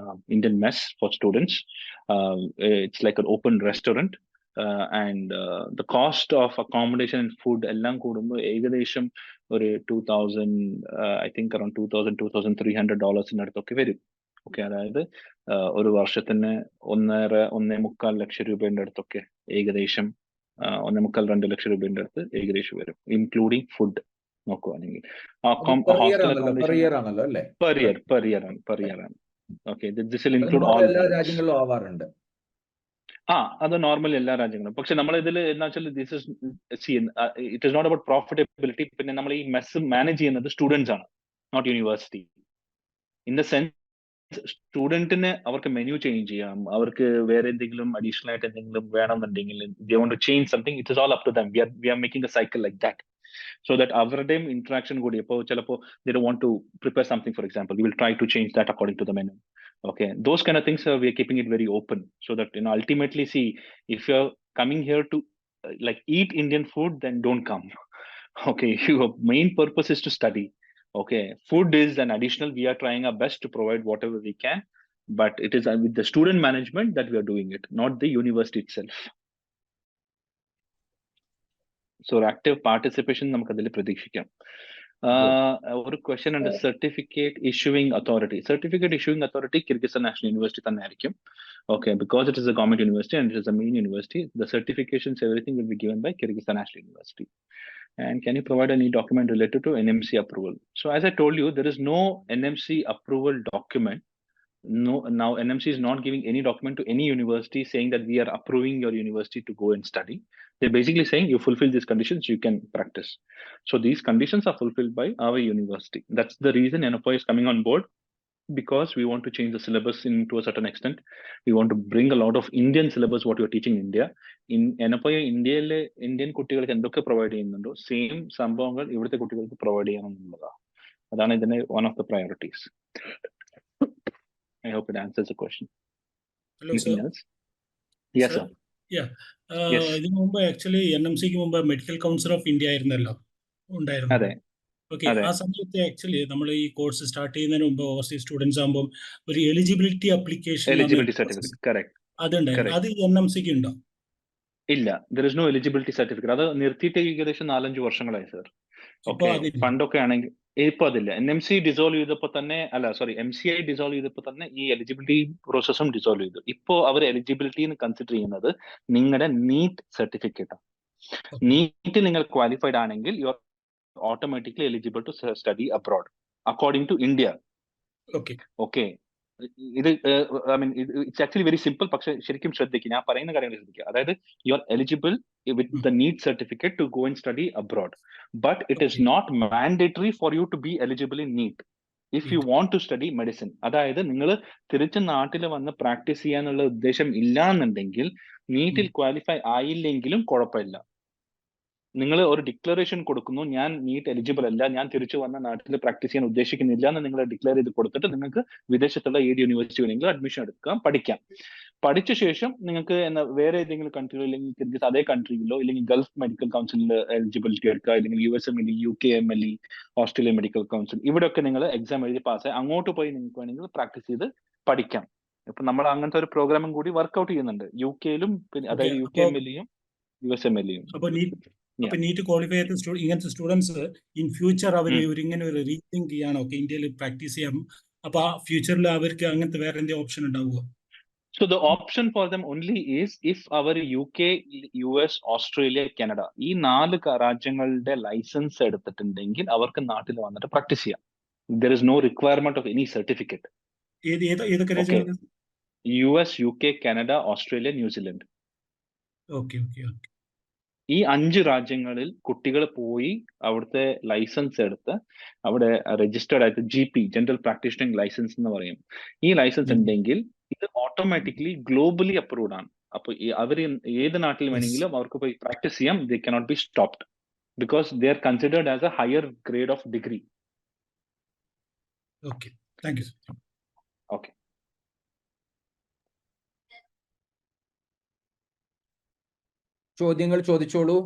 Indian mess for students. It's like an open restaurant. And the cost of accommodation and food എല്ലാം കൂടുമ്പോൾ ഏകദേശം ഒരു 2000, ഐ തിങ്ക് അറൌണ്ട് $2,000-2,300 അടുത്തൊക്കെ വരും. ഓക്കെ, അതായത് ഒരു വർഷത്തിന് 1.5-1.25 ലക്ഷം രൂപയുടെ അടുത്തൊക്കെ ഏകദേശം 1.25-2 ലക്ഷം രൂപയുടെ അടുത്ത് ഏകദേശം വരും, ഇൻക്ലൂഡിങ് ഫുഡ് നോക്കുവാണെങ്കിൽ. പെർ ഇയർ ഹോസ്റ്റൽ ആണല്ലോ, പെർ അക്കോമഡേഷൻ ഇയർ ആണല്ലോ അല്ലേ? പെർ ഇയർ ആണ്. ഓക്കെ, ദിസ് വിൽ ഇൻക്ലൂഡ് നമ്മൾ ഓൾ. എല്ലാ രാജ്യങ്ങളിലും ആവാറുണ്ട്. അത് നോർമൽ എല്ലാ രാജ്യങ്ങളും. പക്ഷെ നമ്മൾ ഇതിൽ എന്താ വെച്ചാൽ it is not about profitability. പിന്നെ നമ്മൾ ഈ മെസ്സ് മാനേജ് ചെയ്യുന്നത് സ്റ്റുഡൻസ് ആണ്, not university. In the sense സ്റ്റുഡന്റിന് അവർക്ക് മെനു ചേഞ്ച് ചെയ്യാം, അവർക്ക് വേറെ എന്തെങ്കിലും അഡീഷണൽ ആയിട്ട് എന്തെങ്കിലും വേണമെന്നുണ്ടെങ്കിൽ they want to change something, it is all up to them. We are making a cycle like that. So that അവരുടെയും interaction കൂടി, ഇപ്പോൾ ചിലപ്പോൾ they don't want to prepare something, for example, we will try to change that according to the menu. Okay, those kind of things we are keeping it very open, so that ultimately, see, if you're coming here to like eat Indian food, then don't come. Okay, your main purpose is to study. Okay, food is an additional. We are trying our best to provide whatever we can, but it is with the student management that we are doing it, not the university itself. So active participation നമുക്ക് അതിൽ പ്രതീക്ഷിക്കാം. ഒരു question ഉണ്ട്, certificate issuing authority. Certificate issuing authority Kyrgyzstan national university തന്നെ ആയിരിക്കും. Okay, because it is a government university and it is a main university, the certifications, everything will be given by Kyrgyzstan National University. And can you provide any document related to NMC approval? So as I told you, there is no NMC approval document. No, now NMC is not giving any document to any university saying that we are approving your university to go and study. They're basically saying you fulfill these conditions, you can practice. So these conditions are fulfilled by our university. That's the reason NFO is coming on board, because we want to change the syllabus to a certain extent. We want to bring a lot of Indian syllabus what you are teaching in India. In NFO ഇന്ത്യയിലെ Indian കുട്ടികൾക്ക് എന്തൊക്കെ provide ചെയ്യുന്നുണ്ടോ same സംഭവങ്ങൾ ഇവിടുത്തെ കുട്ടികൾക്ക് provide ചെയ്യണം എന്നുള്ളതാണ്. അതാണ് ഇതിന്റെ one of the priorities. I hope it answers the question. Hello, Anything sir. else? Yes, sir. Yeah. Yes. ഇതിനു മുമ്പ് ആക്ച്വലി NMCക്ക് മുമ്പ് മെഡിക്കൽ കൗൺസിൽ ഓഫ് ഇന്ത്യ ആയിരുന്നല്ലോ ഉണ്ടായിരുന്നു. അതെ. ഓക്കെ, ആ സമയത്ത് ആക്ച്വലി നമ്മൾ ഈ കോഴ്സ് സ്റ്റാർട്ട് ചെയ്യുന്നതിന് മുമ്പ് ഓവർസീസ് സ്റ്റുഡൻസ് ആകുമ്പോൾ ഒരു എലിജിബിലിറ്റി അപ്ലിക്കേഷൻ സർട്ടിഫിക്കറ്റ്, കറക്റ്റ്. അതുണ്ടായിരുന്നു. അത് NMCക്ക് ഉണ്ടോ? ഇല്ല, there is no eligibility certificate. അത് നിർത്തിയിട്ട് ഏകദേശം 4-5 വർഷങ്ങളായി സർ. ഓക്കെ, പണ്ടൊക്കെ ആണെങ്കിൽ ഇപ്പൊ അതില്ല. NMC ഡിസോൾവ് ചെയ്തപ്പോ തന്നെ, MCI ഡിസോൾവ് ചെയ്തപ്പോ തന്നെ ഈ എലിജിബിലിറ്റി പ്രോസസ്സും ഡിസോൾവ് ചെയ്തു. ഇപ്പോ അവർ എലിജിബിലിറ്റി കൺസിഡർ ചെയ്യുന്നത് നിങ്ങളുടെ നീറ്റ് സർട്ടിഫിക്കറ്റ് ആണ്. നീറ്റ് നിങ്ങൾ ക്വാളിഫൈഡ് ആണെങ്കിൽ you are automatically eligible to study abroad according to India. Okay, ഇത് I mean it's actually very simple. പക്ഷെ ശരിക്കും ശ്രദ്ധിക്കുക, ഞാൻ പറയുന്ന കാര്യങ്ങൾ ശ്രദ്ധിക്കുക. അതായത് you are eligible with the NEET certificate to go and study abroad, but it is not mandatory for you to be eligible in NEET if you want to study medicine. അതായത് നിങ്ങൾ തിരിച്ച് നാട്ടിൽ വന്ന് പ്രാക്ടീസ് ചെയ്യാനുള്ള ഉദ്ദേശം ഇല്ല എന്നുണ്ടെങ്കിൽ, നീറ്റിൽ qualify ആയില്ലെങ്കിലും കുഴപ്പമില്ല. നിങ്ങൾ ഒരു ഡിക്ലറേഷൻ കൊടുക്കുന്നു, ഞാൻ നീറ്റ് എലിജിബിൾ അല്ല, ഞാൻ തിരിച്ചു വന്ന നാട്ടിൽ പ്രാക്ടീസ് ചെയ്യാൻ ഉദ്ദേശിക്കുന്നില്ല എന്ന് നിങ്ങൾ ഡിക്ലെയർ ചെയ്ത് കൊടുത്തിട്ട് നിങ്ങൾക്ക് വിദേശത്തുള്ള ഏത് യൂണിവേഴ്സിറ്റി വേണമെങ്കിലും അഡ്മിഷൻ എടുക്കാം, പഠിക്കാം. പഠിച്ച ശേഷം നിങ്ങൾക്ക് വേറെ ഏതെങ്കിലും കൺട്രിയിലോ അല്ലെങ്കിൽ അതേ കൺട്രിയിലോ ഇല്ലെങ്കിൽ ഗൾഫ് മെഡിക്കൽ കൗൺസിലിൽ എലിജിബിലിറ്റി എടുക്കുക, അല്ലെങ്കിൽ USMLE, UKMLE, Australian medical council, ഇവിടെയൊക്കെ നിങ്ങൾ എക്സാം എഴുതി പാസ്സായി അങ്ങോട്ട് പോയി നിങ്ങൾക്ക് വേണമെങ്കിൽ പ്രാക്ടീസ് ചെയ്ത് പഠിക്കാം. ഇപ്പൊ നമ്മൾ അങ്ങനത്തെ ഒരു പ്രോഗ്രാമും കൂടി വർക്ക്ഔട്ട് ചെയ്യുന്നുണ്ട് UK-ലും. അതായത് UKMLE-യും USMLE. അപ്പൊ നീറ്റ് ക്വാളിഫൈ ചെയ്ത ഇങ്ങനത്തെ സ്റ്റുഡൻസ് ഇൻ ഫ്യൂച്ചർ അവർ ഇങ്ങനെ ഒരു റീതിങ്ക് ചെയ്യാണ്, ഓക്കെ ഇന്ത്യയിൽ പ്രാക്ടീസ് ചെയ്യാം. അപ്പൊ ആ ഫ്യൂച്ചറിൽ അവർക്ക് അങ്ങനത്തെ വേറെ എന്തെങ്കിലും ഓപ്ഷൻ ഉണ്ടാവുക? So the option for them only is if our UK, US, Australia, Canada ഈ 4 രാജ്യങ്ങളുടെ ലൈസൻസ് എടുത്തിട്ടുണ്ടെങ്കിൽ അവർക്ക് നാട്ടിൽ വന്നിട്ട് പ്രാക്ടീസ് ചെയ്യാം. There is no requirement of any certificate. ഏതൊക്കെ രാജ്യങ്ങൾ? US, UK, Canada, Australia, New Zealand. Okay okay okay. ഈ 5 രാജ്യങ്ങളിൽ കുട്ടികൾ പോയി അവിടുത്തെ ലൈസൻസ് എടുത്ത് അവിടെ രജിസ്റ്റേർഡ് ആയിട്ട് GP, ജനറൽ പ്രാക്ടീഷണർ ലൈസൻസ് എന്ന് പറയും. ഈ ലൈസൻസ് ഉണ്ടെങ്കിൽ ഇത് ഓട്ടോമാറ്റിക്കലി ഗ്ലോബലി അപ്രൂവ്ഡ് ആണ്. അപ്പൊ അവർ ഏത് നാട്ടിൽ വേണമെങ്കിലും അവർക്ക് പോയി പ്രാക്ടീസ് ചെയ്യാം. They cannot be stopped because they are considered as A higher grade of degree. Okay, thank you. Okay. ചോദ്യങ്ങൾ ചോദിച്ചോളൂ.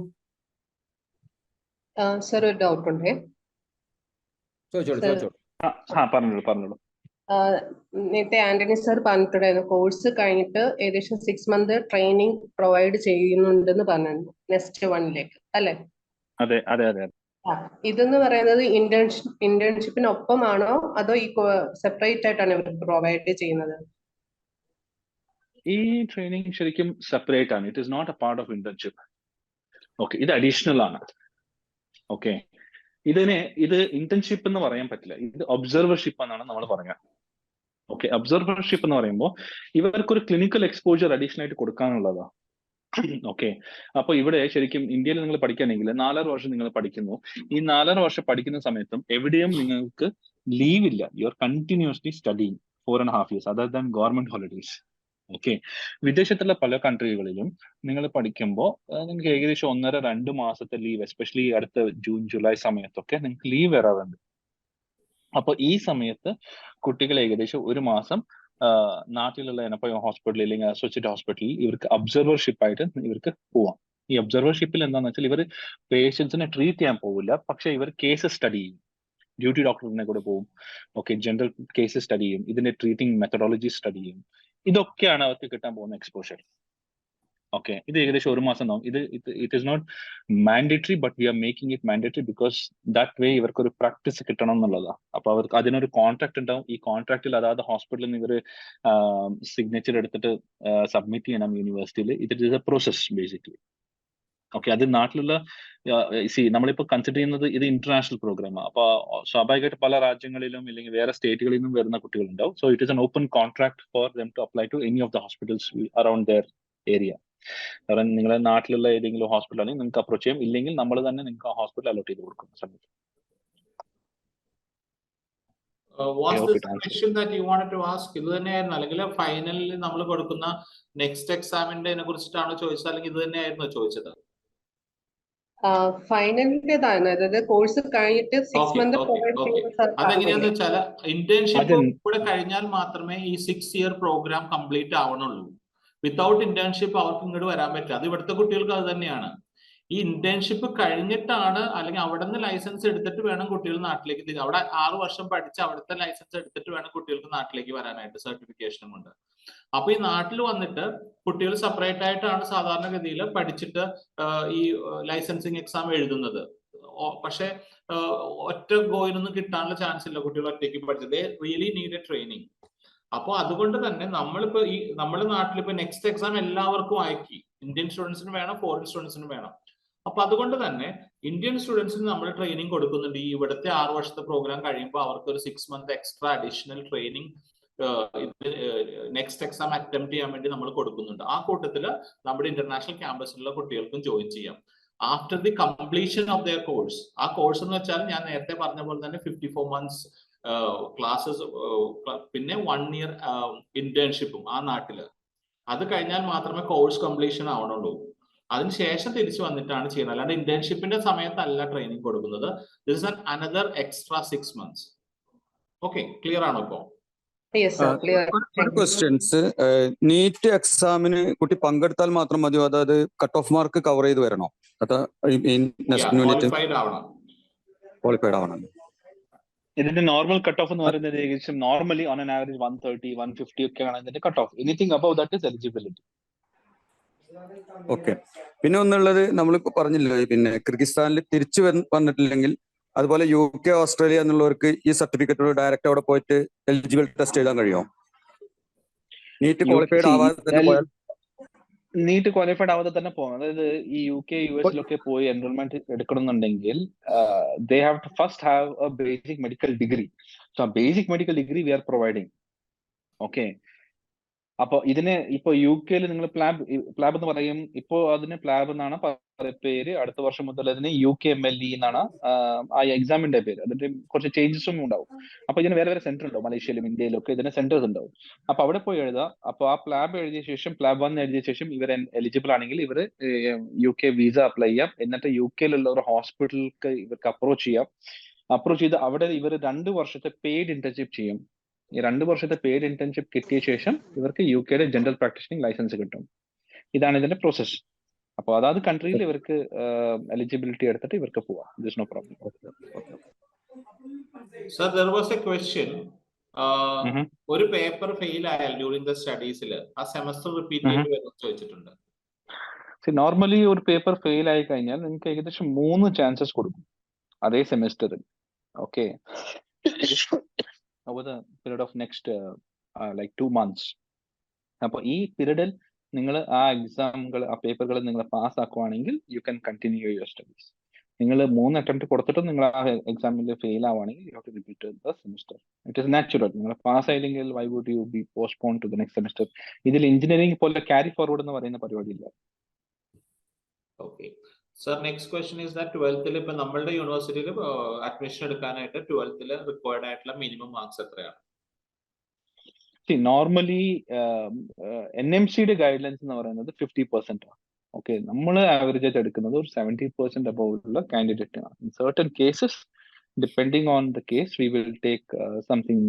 സർ ഒരു ഡൗട്ട് ഉണ്ടേ. ചോദിച്ചോളൂ. പറഞ്ഞോളൂ. നേരത്തെ ആന്റണി സർ പറഞ്ഞിട്ടുണ്ടായിരുന്നു കോഴ്സ് കഴിഞ്ഞിട്ട് ഏകദേശം 6 month ട്രെയിനിങ് പ്രൊവൈഡ് ചെയ്യുന്നുണ്ടെന്ന് പറഞ്ഞു നെക്സ്റ്റ് 1 അല്ലെ? അതെ. ഇതെന്ന് പറയുന്നത് ഇന്റേൺഷിപ്പിനൊപ്പമാണോ അതോ ഈ സെപ്പറേറ്റ് ആയിട്ടാണ് ഇവർ പ്രൊവൈഡ് ചെയ്യുന്നത്? ഈ ട്രെയിനിങ് ശരിക്കും സെപ്പറേറ്റ് ആണ്. It is not a part of internship. Okay, ഇത് അഡീഷണൽ ആണ്. ഓക്കെ, ഇത് ഇന്റേൺഷിപ്പ് എന്ന് പറയാൻ പറ്റില്ല. ഇത് ഒബ്സർവർഷിപ്പ് എന്നാണ് നമ്മൾ പറയുക. ഓക്കെ, ഒബ്സർവർഷിപ്പ് എന്ന് പറയുമ്പോൾ ഇവർക്കൊരു ക്ലിനിക്കൽ എക്സ്പോജർ അഡീഷണൽ ആയിട്ട് കൊടുക്കാനുള്ളതാ. ഓക്കെ, അപ്പൊ ഇവിടെ ശരിക്കും ഇന്ത്യയിൽ നിങ്ങൾ പഠിക്കുകയാണെങ്കിൽ 4.5 വർഷം നിങ്ങൾ പഠിക്കുന്നു. ഈ 4.5 വർഷം പഠിക്കുന്ന സമയത്തും എവിടെയും നിങ്ങൾക്ക് ലീവ് ഇല്ല. You are continuously studying 4.5 years other than government holidays. Okay, വിദേശത്തുള്ള പല കൺട്രികളിലും നിങ്ങൾ പഠിക്കുമ്പോൾ നിങ്ങൾക്ക് ഏകദേശം 1.5-2 മാസത്തെ ലീവ്, എസ്പെഷ്യലി അടുത്ത ജൂൺ ജൂലൈ സമയത്തൊക്കെ നിങ്ങൾക്ക് ലീവ് വരാറുണ്ട്. അപ്പൊ ഈ സമയത്ത് കുട്ടികൾ ഏകദേശം 1 മാസം നാട്ടിലുള്ള എനപ്പോ ഹോസ്പിറ്റലിൽ അല്ലെങ്കിൽ അസോസിയേറ്റ് ഹോസ്പിറ്റലിൽ ഇവർക്ക് ഒബ്സർവർഷിപ്പ് ആയിട്ട് ഇവർക്ക് പോവാം. ഈ ഒബ്സർവർഷിപ്പിൽ എന്താണെന്ന് വെച്ചാൽ ഇവർ പേഷ്യൻസിനെ ട്രീറ്റ് ചെയ്യാൻ പോവില്ല, പക്ഷെ ഇവർ കേസ് സ്റ്റഡി ചെയ്യും. ഡ്യൂട്ടി ഡോക്ടറിനെ കൂടെ പോകും. ഓക്കെ, ജനറൽ കേസ് സ്റ്റഡി ചെയ്യും, ഇതിന്റെ ട്രീറ്റിംഗ് മെത്തഡോളജി സ്റ്റഡി ചെയ്യും. ഇതൊക്കെയാണ് അവർക്ക് കിട്ടാൻ പോകുന്ന എക്സ്പോഷർ. ഓക്കെ, ഇത് ഏകദേശം 1 മാസം ആവും. It is not mandatory, but we are making it mandatory because that way ഇവർക്ക് ഒരു പ്രാക്ടീസ് കിട്ടണം എന്നുള്ളതാണ്. അപ്പൊ അവർക്ക് അതിനൊരു കോൺട്രാക്ട് ഉണ്ടാവും. ഈ കോൺട്രാക്റ്റിൽ അതായത് ഹോസ്പിറ്റലിൽ നിന്ന് ഇവർ സിഗ്നേച്ചർ എടുത്തിട്ട് സബ്മിറ്റ് ചെയ്യണം യൂണിവേഴ്സിറ്റിയിൽ. It is A process basically. Okay, അത് നാട്ടിലുള്ള നമ്മളിപ്പോ കൺസിഡർ ചെയ്യുന്നത് ഇത് ഇന്റർനാഷണൽ പ്രോഗ്രാമാണ്. അപ്പൊ സ്വാഭാവികമായിട്ട് പല രാജ്യങ്ങളിലും അല്ലെങ്കിൽ വേറെ സ്റ്റേറ്റുകളിൽ നിന്നും വരുന്ന കുട്ടികളുണ്ടാവും. So it is an open contract for them to apply to any of the hospitals around their area. കാരണം നിങ്ങളുടെ നാട്ടിലുള്ള ഏതെങ്കിലും ഹോസ്പിറ്റൽ ആണെങ്കിൽ നിങ്ങൾക്ക് അപ്രോച്ച് ചെയ്യാം, ഇല്ലെങ്കിൽ നമ്മൾ തന്നെ നിങ്ങൾക്ക് ആ ഹോസ്പിറ്റൽ അലോട്ട് ചെയ്ത് കൊടുക്കും സമയത്ത്. What's the question that you wanted to ask? ഇത് തന്നെയായിരുന്നു അല്ലെങ്കിൽ ഫൈനലിൽ നമ്മൾ കൊടുക്കുന്ന നെക്സ്റ്റ് എക്സാമിന്റെ കുറിച്ചിട്ടാണോ ചോദിച്ചത്, അല്ലെങ്കിൽ ഇത് തന്നെയായിരുന്നോ ചോദിച്ചത്? ഫൈനലിന്റേതാണ്, അതായത് കോഴ്സ് കഴിഞ്ഞിട്ട് 6 month അതെങ്ങനെയാന്ന് വെച്ചാല് ഇന്റേൺഷിപ്പ് കൂടെ കഴിഞ്ഞാൽ മാത്രമേ ഈ 6 year പ്രോഗ്രാം കംപ്ലീറ്റ് ആവണുള്ളൂ. വിത്തൗട്ട് ഇന്റേൺഷിപ്പ് അവർക്ക് ഇങ്ങോട്ട് വരാൻ പറ്റില്ല. അത് ഇവിടുത്തെ കുട്ടികൾക്ക് അത് തന്നെയാണ്. ഈ ഇന്റേൺഷിപ്പ് കഴിഞ്ഞിട്ടാണ് അല്ലെങ്കിൽ അവിടെ നിന്ന് ലൈസൻസ് എടുത്തിട്ട് വേണം കുട്ടികൾ നാട്ടിലേക്ക് തിരിച്ചു. അവിടെ 6 വർഷം പഠിച്ച് അവിടുത്തെ ലൈസൻസ് എടുത്തിട്ട് വേണം കുട്ടികൾക്ക് നാട്ടിലേക്ക് വരാനായിട്ട് സർട്ടിഫിക്കേഷനും കൊണ്ട്. അപ്പൊ ഈ നാട്ടിൽ വന്നിട്ട് കുട്ടികൾ സെപ്പറേറ്റ് ആയിട്ടാണ് സാധാരണഗതിയിൽ പഠിച്ചിട്ട് ഈ ലൈസൻസിങ് എക്സാം എഴുതുന്നത്. പക്ഷെ ഒറ്റ ഗോയിനൊന്നും കിട്ടാനുള്ള ചാൻസ് ഇല്ല. കുട്ടികൾ ഒറ്റയ്ക്ക് പഠിച്ചത് റിയലി നീഡ് എ ട്രെയിനിങ്. അപ്പൊ അതുകൊണ്ട് തന്നെ നമ്മളിപ്പോ നമ്മുടെ നാട്ടിലിപ്പോ നെക്സ്റ്റ് എക്സാം എല്ലാവർക്കും ആക്കി. ഇന്ത്യൻ സ്റ്റുഡൻസിന് വേണം, ഫോറിൻ സ്റ്റുഡൻസിന് വേണം. അപ്പൊ അതുകൊണ്ട് തന്നെ ഇന്ത്യൻ സ്റ്റുഡൻസിന് നമ്മൾ ട്രെയിനിങ് കൊടുക്കുന്നുണ്ട്. ഈ ഇവിടുത്തെ 6 വർഷത്തെ പ്രോഗ്രാം കഴിയുമ്പോൾ അവർക്ക് ഒരു 6 month extra additional training next exam attempt ചെയ്യാൻ വേണ്ടി നമ്മൾ കൊടുക്കുന്നുണ്ട്. ആ കൂട്ടത്തിൽ നമ്മുടെ ഇന്റർനാഷണൽ ക്യാമ്പസിലുള്ള കുട്ടികൾക്കും ജോയിൻ ചെയ്യാം. After the completion of their course, ആ കോഴ്സ് എന്ന് വെച്ചാൽ ഞാൻ നേരത്തെ പറഞ്ഞ പോലെ തന്നെ 54 months ക്ലാസ്സസ്, പിന്നെ 1 year ഇന്റേൺഷിപ്പും ആ നാട്ടില്. അത് കഴിഞ്ഞാൽ മാത്രമേ കോഴ്സ് കംപ്ലീഷൻ ആവണുള്ളൂ. അതിനുശേഷം തിരിച്ചു വന്നിട്ടാണ് ചെയ്യുന്നത്. അല്ലാണ്ട് ഇന്റേൺഷിപ്പിന്റെ സമയത്തല്ല ട്രെയിനിങ് കൊടുക്കുന്നത്. This is another extra 6 months. Okay, clear ആണോ ഇപ്പോ? ക്വസ്റ്റ്യൻസ്, നീറ്റ് എക്സാമിന് കുട്ടി പങ്കെടുത്താൽ മാത്രം മതിയോ, അതായത് കട്ട് ഓഫ് മാർക്ക് കവർ ചെയ്ത് വരണോ? ക്വാളിഫൈഡ് ആവണം. ഇതിന്റെ നോർമൽ കട്ട് ഓഫ് എന്ന് പറയുന്നത് ഏകദേശം നോർമലി ഓൺ ആൻ ആവറേജ് 130, 150 ഒക്കെയാണ് ഇതിന്റെ cut off. Anything above that is eligibility. Okay. പിന്നെ ഒന്നുള്ളത് നമ്മളിപ്പോ പറഞ്ഞില്ലേ, പിന്നെ കിർഗിസ്ഥാനിൽ തിരിച്ചു വന്നിട്ടില്ലെങ്കിൽ അതുപോലെ UK, ഓസ്ട്രേലിയ എന്നുള്ളവർക്ക് ഈ സർട്ടിഫിക്കറ്റ് ഡയറക്റ്റ് അവിടെ പോയിട്ട് എലിജിബിൾ ടെസ്റ്റ് എഴുതാൻ കഴിയുമോ? നീറ്റ് ക്വാളിഫൈഡ് ആവാതെ തന്നെ പോയാൽ? നീറ്റ് ക്വാളിഫൈഡ് ആവാതെ തന്നെ പോകാം. അതായത് ഈ UK, US പോയി enrolment എടുക്കണമെന്നുണ്ടെങ്കിൽ they have to first have a basic medical degree. So a basic medical degree we are providing. Okay. അപ്പൊ ഇതിന് ഇപ്പൊ UK നിങ്ങൾ പ്ലാബ് എന്ന് പറയും. ഇപ്പോ അതിന് പ്ലാബ് എന്നാണ് പേര്. അടുത്ത വർഷം മുതൽ അതിന് UKMLE എന്നാണ് ആ എക്സാമിന്റെ പേര്. അതിന്റെ കുറച്ച് ചേഞ്ചസും ഉണ്ടാവും. അപ്പൊ ഇതിന് വേറെ വേറെ സെന്റർ ഉണ്ടാവും. മലേഷ്യയിലും ഇന്ത്യയിലും ഒക്കെ ഇതിന് സെന്റേഴ്സ് ഉണ്ടാവും. അപ്പൊ അവിടെ പോയി എഴുതാം. അപ്പൊ ആ പ്ലാബ് എഴുതിയ ശേഷം, പ്ലാബ് 1 എഴുതിയ ശേഷം ഇവർ എലിജിബിൾ ആണെങ്കിൽ ഇവർ UK വിസ അപ്ലൈ ചെയ്യാം. എന്നിട്ട് UKയിലുള്ള ഒരു ഹോസ്പിറ്റലിലേക്ക് ഇവർക്ക് അപ്രോച്ച് ചെയ്യാം. അപ്രോച്ച് ചെയ്ത് അവിടെ ഇവർ 2 വർഷത്തെ പെയ്ഡ് ഇന്റേൺഷിപ്പ് ചെയ്യും. ഈ 2 വർഷത്തെ പെയ്ഡ് ഇന്റേൺഷിപ്പ് കിട്ടിയ ശേഷം ഇവർക്ക് UKയുടെ ജനറൽ പ്രാക്ടീഷനിങ് ലൈസൻസ് കിട്ടും. ഇതാണ് ഇതിന്റെ പ്രോസസ്. അപ്പോൾ അതാത് കൺട്രിയിൽ ഇവർക്ക് എലിജിബിലിറ്റി എടുത്തിട്ട് ഇവർക്ക് പോവാം. This no problem. Sir, there was a question. ഒരു പേപ്പർ ഫെയിൽ ആയാൽ ഡ്യൂറിംഗ് ദ സ്റ്റഡീസിൽ ആ സെമസ്റ്റർ റിപ്പീറ്റ് ചെയ്യേണ്ടി വരുമെന്ന് ചോദിച്ചിട്ടുണ്ട്. നോർമലി ഒരു പേപ്പർ ഫെയിൽ ആയി കഴിഞ്ഞാൽ നിങ്ങൾക്ക് ഏകദേശം 3 ചാൻസസ് കൊടുക്കും അതേ സെമസ്റ്ററിൽ. Okay, over the period of next like 2 months. അപ്പോൾ ഈ പീരീഡിൽ നിങ്ങൾ ആ എക്സാമുകൾ, ആ പേപ്പറുകൾ നിങ്ങൾ പാസ് ആക്കുവാണെങ്കിൽ you can continue your studies. നിങ്ങൾ 3 അറ്റംപ്റ്റ് കൊടുത്തിട്ടും നിങ്ങൾ ആ എക്സാമിൽ ഫെയിൽ ആവുകയാണെങ്കിൽ you have to repeat the semester. It is natural. നിങ്ങൾ പാസ് ആയില്ലെങ്കിൽ why would you be postpone to the next semester? ഇതിൽ എഞ്ചിനീയറിംഗ് പോലെ ക്യാരി ഫോർവേഡ് എന്ന് പറയുന്ന പരിപാടി ഇല്ല. Okay sir, next question is that 12th ഇപ്പൊ നമ്മളുടെ യൂണിവേഴ്സിറ്റിയിൽ അഡ്മിഷൻ എടുക്കാനായിട്ട് 12th റിക്വയർഡ് ആയിട്ടുള്ള മിനിമം മാർക്സ് എത്രയാണ്? നോർമലി NMCയുടെ ഗൈഡ് ലൈൻസ് എന്ന് പറയുന്നത് 50% ആണ്. ഓക്കെ, നമ്മൾ ആവറേജ് ആയിട്ട് എടുക്കുന്നത് ഒരു 70% അബവ് ഉള്ള കാൻഡിഡേറ്റ് ആണ്. In certain cases, depending on the case, we will take something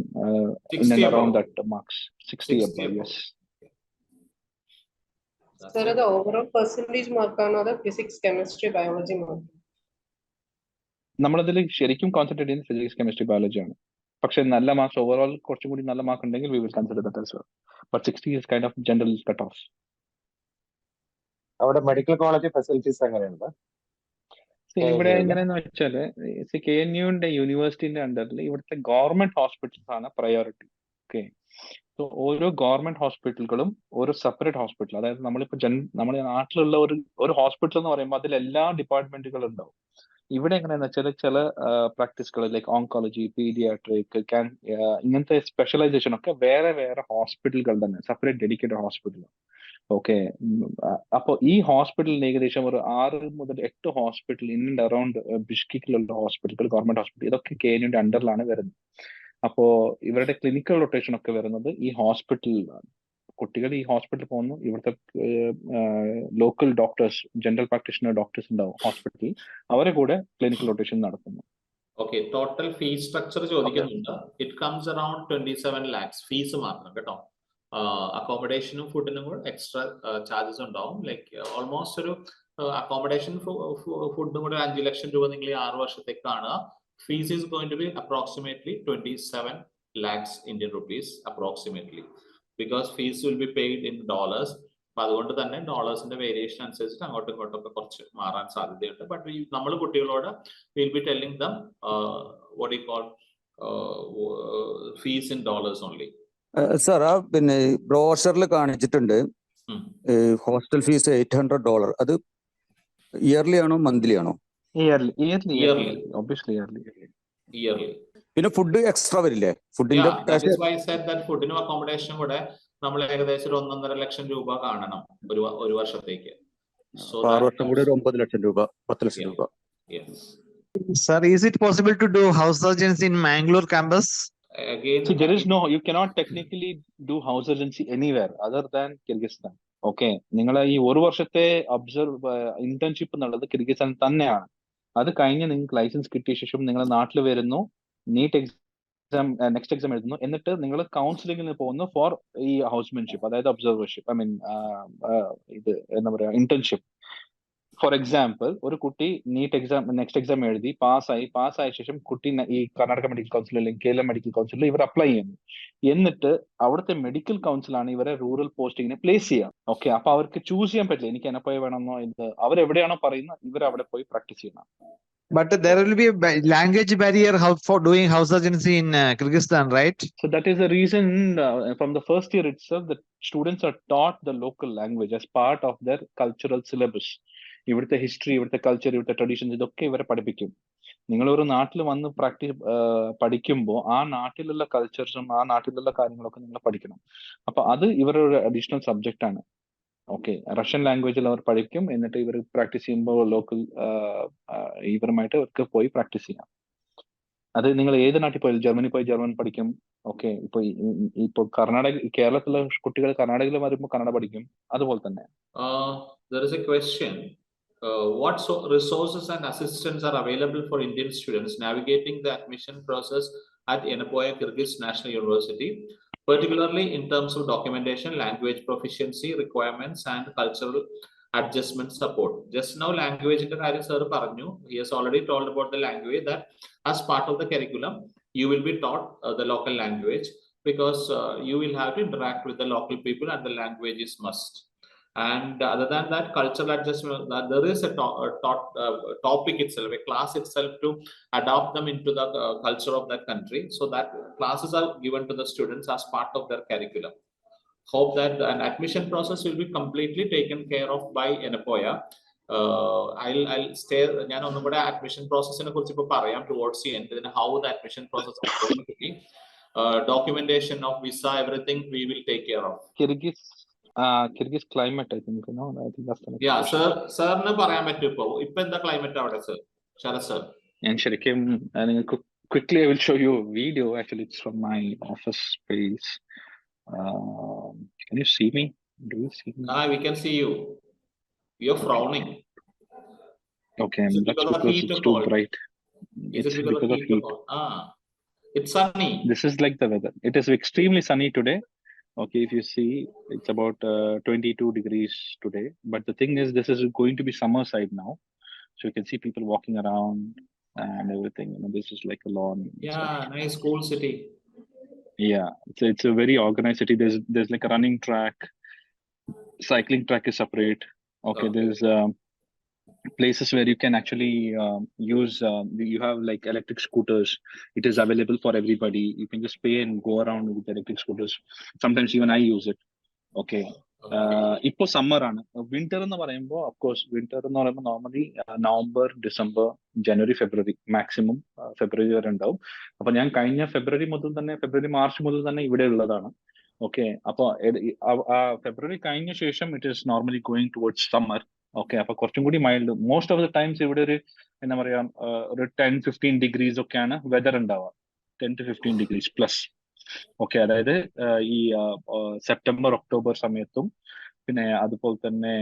in and around that marks. 60 above, yes. Sir, the overall percentage mark ആണോ അതോ ഫിസിക്സ്, കെമിസ്ട്രി, ബയോളജി മാർക്ക്? നമ്മളതിൽ ശരിക്കും കോൺസെൻട്രേറ്റ് ചെയ്യുന്നത് ഫിസിക്സ്, കെമിസ്ട്രി, ബയോളജി ആണ്. പക്ഷെ നല്ല marks, overall കുറച്ചും കൂടി നല്ല മാർക്ക് ഉണ്ടെങ്കിൽ we will consider that as well. But 60 is kind of general cut off. അവിടെ മെഡിക്കൽ കോളേജ് ഫെസിലിറ്റീസ് എങ്ങനെയുണ്ട്? ഇവിടെ എങ്ങനെയെന്ന് വെച്ചാല് KNUന്റെ യൂണിവേഴ്സിറ്റിന്റെ അണ്ടറിൽ ഇവിടുത്തെ ഗവൺമെന്റ് ഹോസ്പിറ്റൽസ് ആണ് പ്രയോറിറ്റി. ഓക്കെ, സോ ഓരോ ഗവൺമെന്റ് ഹോസ്പിറ്റലുകളും ഓരോ സെപ്പറേറ്റ് ഹോസ്പിറ്റൽ, അതായത് നമ്മളിപ്പോ നമ്മുടെ നാട്ടിലുള്ള ഒരു ഹോസ്പിറ്റൽ എന്ന് പറയുമ്പോൾ അതിൽ എല്ലാ ഡിപ്പാർട്ട്മെന്റുകളും ഉണ്ടാവും. ഇവിടെ എങ്ങനെയാന്ന് വെച്ചാൽ ചില പ്രാക്ടീസുകൾ ലൈക്ക് ഓങ്കോളജി, പീഡിയാട്രിക്, ഇങ്ങനത്തെ സ്പെഷ്യലൈസേഷൻ ഒക്കെ വേറെ വേറെ ഹോസ്പിറ്റലുകൾ തന്നെ, സെപ്പറേറ്റ് ഡെഡിക്കേറ്റഡ് ഹോസ്പിറ്റൽ. ഓക്കെ, അപ്പോൾ ഈ ഹോസ്പിറ്റലിന് ഏകദേശം ഒരു 6 മുതൽ 8 ഹോസ്പിറ്റൽ ഇൻ ആൻഡ് അറൌണ്ട് ബിഷ്കെക്കിലുള്ള ഹോസ്പിറ്റലുകൾ, ഗവൺമെന്റ് ഹോസ്പിറ്റൽ, ഇതൊക്കെ KNUന്റെ അണ്ടറിലാണ് വരുന്നത്. അപ്പോ ഇവരുടെ ക്ലിനിക്കൽ റൊട്ടേഷൻ ഒക്കെ വരുന്നത് ഈ ഹോസ്പിറ്റലിലാണ്. കുട്ടികൾ ഈ ഹോസ്പിറ്റലിൽ പോകുന്നു, ഇവിടുത്തെ local doctors, general practitioner doctors ഉണ്ടാവും ഹോസ്പിറ്റലിൽ, അവരെ കൂടെ ക്ലിനിക്കൽ റൊട്ടേഷൻ നടത്തുന്നു. ഓക്കെ, ടോട്ടൽ ഫീസ് സ്ട്രക്ചർ ചോദിക്കുന്നുണ്ട്. It comes around 27 lakhs fees മാത്രം കേട്ടോ. അക്കോമഡേഷനും ഫുഡിനും കൂടെ എക്സ്ട്രാ ചാർജസ് ഉണ്ടാവും. ലൈക്ക് ഓൾമോസ്റ്റ് ഒരു അക്കോമഡേഷൻ ഫുഡും കൂടെ 5 ലക്ഷം രൂപ നിങ്ങൾ ഈ 6 വർഷത്തേക്ക് കാണുക. Fees is going to be approximately 27 lakhs Indian rupees approximately, because fees will be paid in dollars. അപ്പൊ അതുകൊണ്ട് തന്നെ ഡോളേഴ്സിന്റെ വേരിയേഷൻ അനുസരിച്ചിട്ട് അങ്ങോട്ടും ഇങ്ങോട്ടും ഒക്കെ കുറച്ച് മാറാൻ സാധ്യതയുണ്ട്. ബട്ട് നമ്മൾ കുട്ടികളോട് will be telling dum what you call fees in dollars only. Sir, ആ പിന്നെ ബ്രോഷറിൽ കാണിച്ചിട്ടുണ്ട് ഹോസ്റ്റൽ ഫീസ് $800. അത് ഇയർലി ആണോ മന്ത്ലി ആണോ? ഇയർലി. പിന്നെ ഫുഡ് എക്സ്ട്രാ വരില്ലേ? ഫുഡിന്റെ ഫുഡിനും അക്കോമഡേഷനും കൂടെ നമ്മൾ ഏകദേശം 1.5 ലക്ഷം രൂപ കാണണം ഒരു വർഷത്തേക്ക്. 6 വർഷം കൂടി 9 ലക്ഷം രൂപ, 10 ലക്ഷം രൂപ. Sir, is it possible to do house surgeons in Mangalore campus? Again, see, there is no, you cannot technically do house surgery anywhere other than Kyrgyzstan. Okay, നിങ്ങൾ ഈ 1 വർഷത്തെ ഇന്റേൺഷിപ്പ് എന്നുള്ളത് കിർഗിസ്ഥാൻ തന്നെയാണ്. അത് കഴിഞ്ഞ് നിങ്ങൾക്ക് ലൈസൻസ് കിട്ടിയ ശേഷം നിങ്ങൾ നാട്ടിൽ വരുന്നു, നീറ്റ് എക്സാം, നെക്സ്റ്റ് എക്സാം എഴുതുന്നു, എന്നിട്ട് നിങ്ങൾ കൗൺസിലിംഗിൽ പോകുന്നു ഫോർ ഈ ഹൗസ്മാൻഷിപ്പ്, അതായത് ഒബ്സർവർഷിപ്പ്, ഐ മീൻ ഇത് എന്താ പറയാ, ഇന്റേൺഷിപ്പ്. ഫോർ എക്സാമ്പിൾ ഒരു കുട്ടി നെക്സ്റ്റ് എക്സാം എഴുതി പാസ്സായ ശേഷം കുട്ടി ഈ കർണാടക മെഡിക്കൽ കൗൺസിൽ അല്ലെങ്കിൽ കേരള മെഡിക്കൽ കൗൺസിലിൽ ഇവർ അപ്ലൈ ചെയ്യുന്നു. എന്നിട്ട് അവിടുത്തെ മെഡിക്കൽ കൗൺസിലാണ് ഇവരെ റൂറൽ പോസ്റ്റിങ്ങിനെ പ്ലേസ് ചെയ്യുക. ഓക്കെ, അപ്പൊ അവർക്ക് ചൂസ് ചെയ്യാൻ പറ്റില്ല എനിക്ക് എനപ്പോയ വേണമെന്നോ, ഇത് അവരെവിടെയാണോ പറയുന്നത് ഇവർ അവിടെ പോയി പ്രാക്ടീസ് ചെയ്യണം. But there will be a language barrier for doing house surgency in Kyrgyzstan, right? So that is the reason from the first year itself that students are taught the local language as part of their cultural syllabus. ഇവിടുത്തെ history, ഇവിടുത്തെ culture, ഇവിടുത്തെ traditions ഇതൊക്കെ ഇവരെ പഠിപ്പിക്കും. നിങ്ങൾ ഒരു നാട്ടിൽ വന്ന് പഠിക്കുമ്പോൾ ആ നാട്ടിലുള്ള കൾച്ചർസും ആ നാട്ടിലുള്ള കാര്യങ്ങളൊക്കെ നിങ്ങൾ പഠിക്കണം. അപ്പൊ അത് ഇവരുടെ അഡീഷണൽ സബ്ജക്റ്റ് ആണ്. ഓക്കെ, റഷ്യൻ ലാംഗ്വേജിൽ അവർ പഠിക്കും. എന്നിട്ട് ഇവർ പ്രാക്ടീസ് ചെയ്യുമ്പോൾ ലോക്കൽ ഇവരുമായിട്ട് അവർക്ക് പോയി പ്രാക്ടീസ് ചെയ്യാം. അത് നിങ്ങൾ ഏത് നാട്ടിൽ പോയാലും, ജർമ്മനി പോയി ജർമ്മൻ പഠിക്കും. ഓക്കെ, ഇപ്പൊ കേരളത്തിലെ കുട്ടികൾ കർണാടകയിൽ വരുമ്പോൾ കന്നഡ പഠിക്കും. അതുപോലെ തന്നെ there is a question. What resources and assistance are available for Indian students navigating the admission process at Yenapoya Kyrgyz National University, particularly in terms of documentation, language proficiency requirements, and cultural adjustment support? Just now, language in the Kairi sir Paranyu, he has already told about the language, that as part of the curriculum, you will be taught the local language, because you will have to interact with the local people, and the language is must. And other than that, cultural adjustment, there is a topic itself, a class itself to adopt them into the culture of that country. So that classes are given to the students as part of their curriculum. Hope that an admission process will be completely taken care of by Yenapoya. I'll stay. ഞാൻ ഒന്നും കൂടെ admission processനെ കുറിച്ച് ഇപ്പോൾ പറയാം towards the end. Then how the admission process is going to be, documentation of visa, everything we will take care of. Kyrgyz climate, I think, I think that's the next Yeah, question. sir ne പറയാൻ പറ്റും ഇപ്പൊ എന്താ climate അവിടെ sir? Sarath sir, And ശരിക്കും quickly I will show you a video. Actually, it's from my office space. Can you see me? Do you see me? we can see you. You're frowning. Okay, Is it that's because of because heat it's or too cold? bright. Is It's it because because of of heat or heat. cold? It's sunny. This is like the weather. It is extremely sunny today. Okay, if you see, it's about 22 degrees today. But the thing is, this is going to be summer side now. So you can see people walking around and everything. This is like a lawn. Yeah, nice cool city. Yeah, it's a very organized city. There's like a running track, cycling track is separate. Okay. There's places where you can actually use, you have like electric scooters. It is available for everybody. You can just pay and go around with electric scooters. Sometimes even I use it. Okay. ഇപ്പൊ summer ആണ്. Winter എന്ന് പറയുമ്പോൾ of course winter എന്ന് പറയുമ്പോൾ normally November, December, ജനുവരി, ഫെബ്രുവരി, maximum ഫെബ്രുവരി വരെ ഉണ്ടാവും. അപ്പൊ ഞാൻ കഴിഞ്ഞ ഫെബ്രുവരി മാർച്ച് മുതൽ തന്നെ ഇവിടെ ഉള്ളതാണ്. ഓക്കെ, അപ്പൊ ഫെബ്രുവരി കഴിഞ്ഞ ശേഷം it is normally going towards summer. Okay, അപ്പൊ കുറച്ചും കൂടി mild. Most of the times ഇവിടെ ഒരു എന്താ പറയാ ഒരു 10-15 ഡിഗ്രീസ് ഒക്കെയാണ് വെതർ ഉണ്ടാവുക. 10 to 15 degrees പ്ലസ്. ഓക്കെ, അതായത് ഈ സെപ്റ്റംബർ, ഒക്ടോബർ സമയത്തും പിന്നെ അതുപോലെ തന്നെ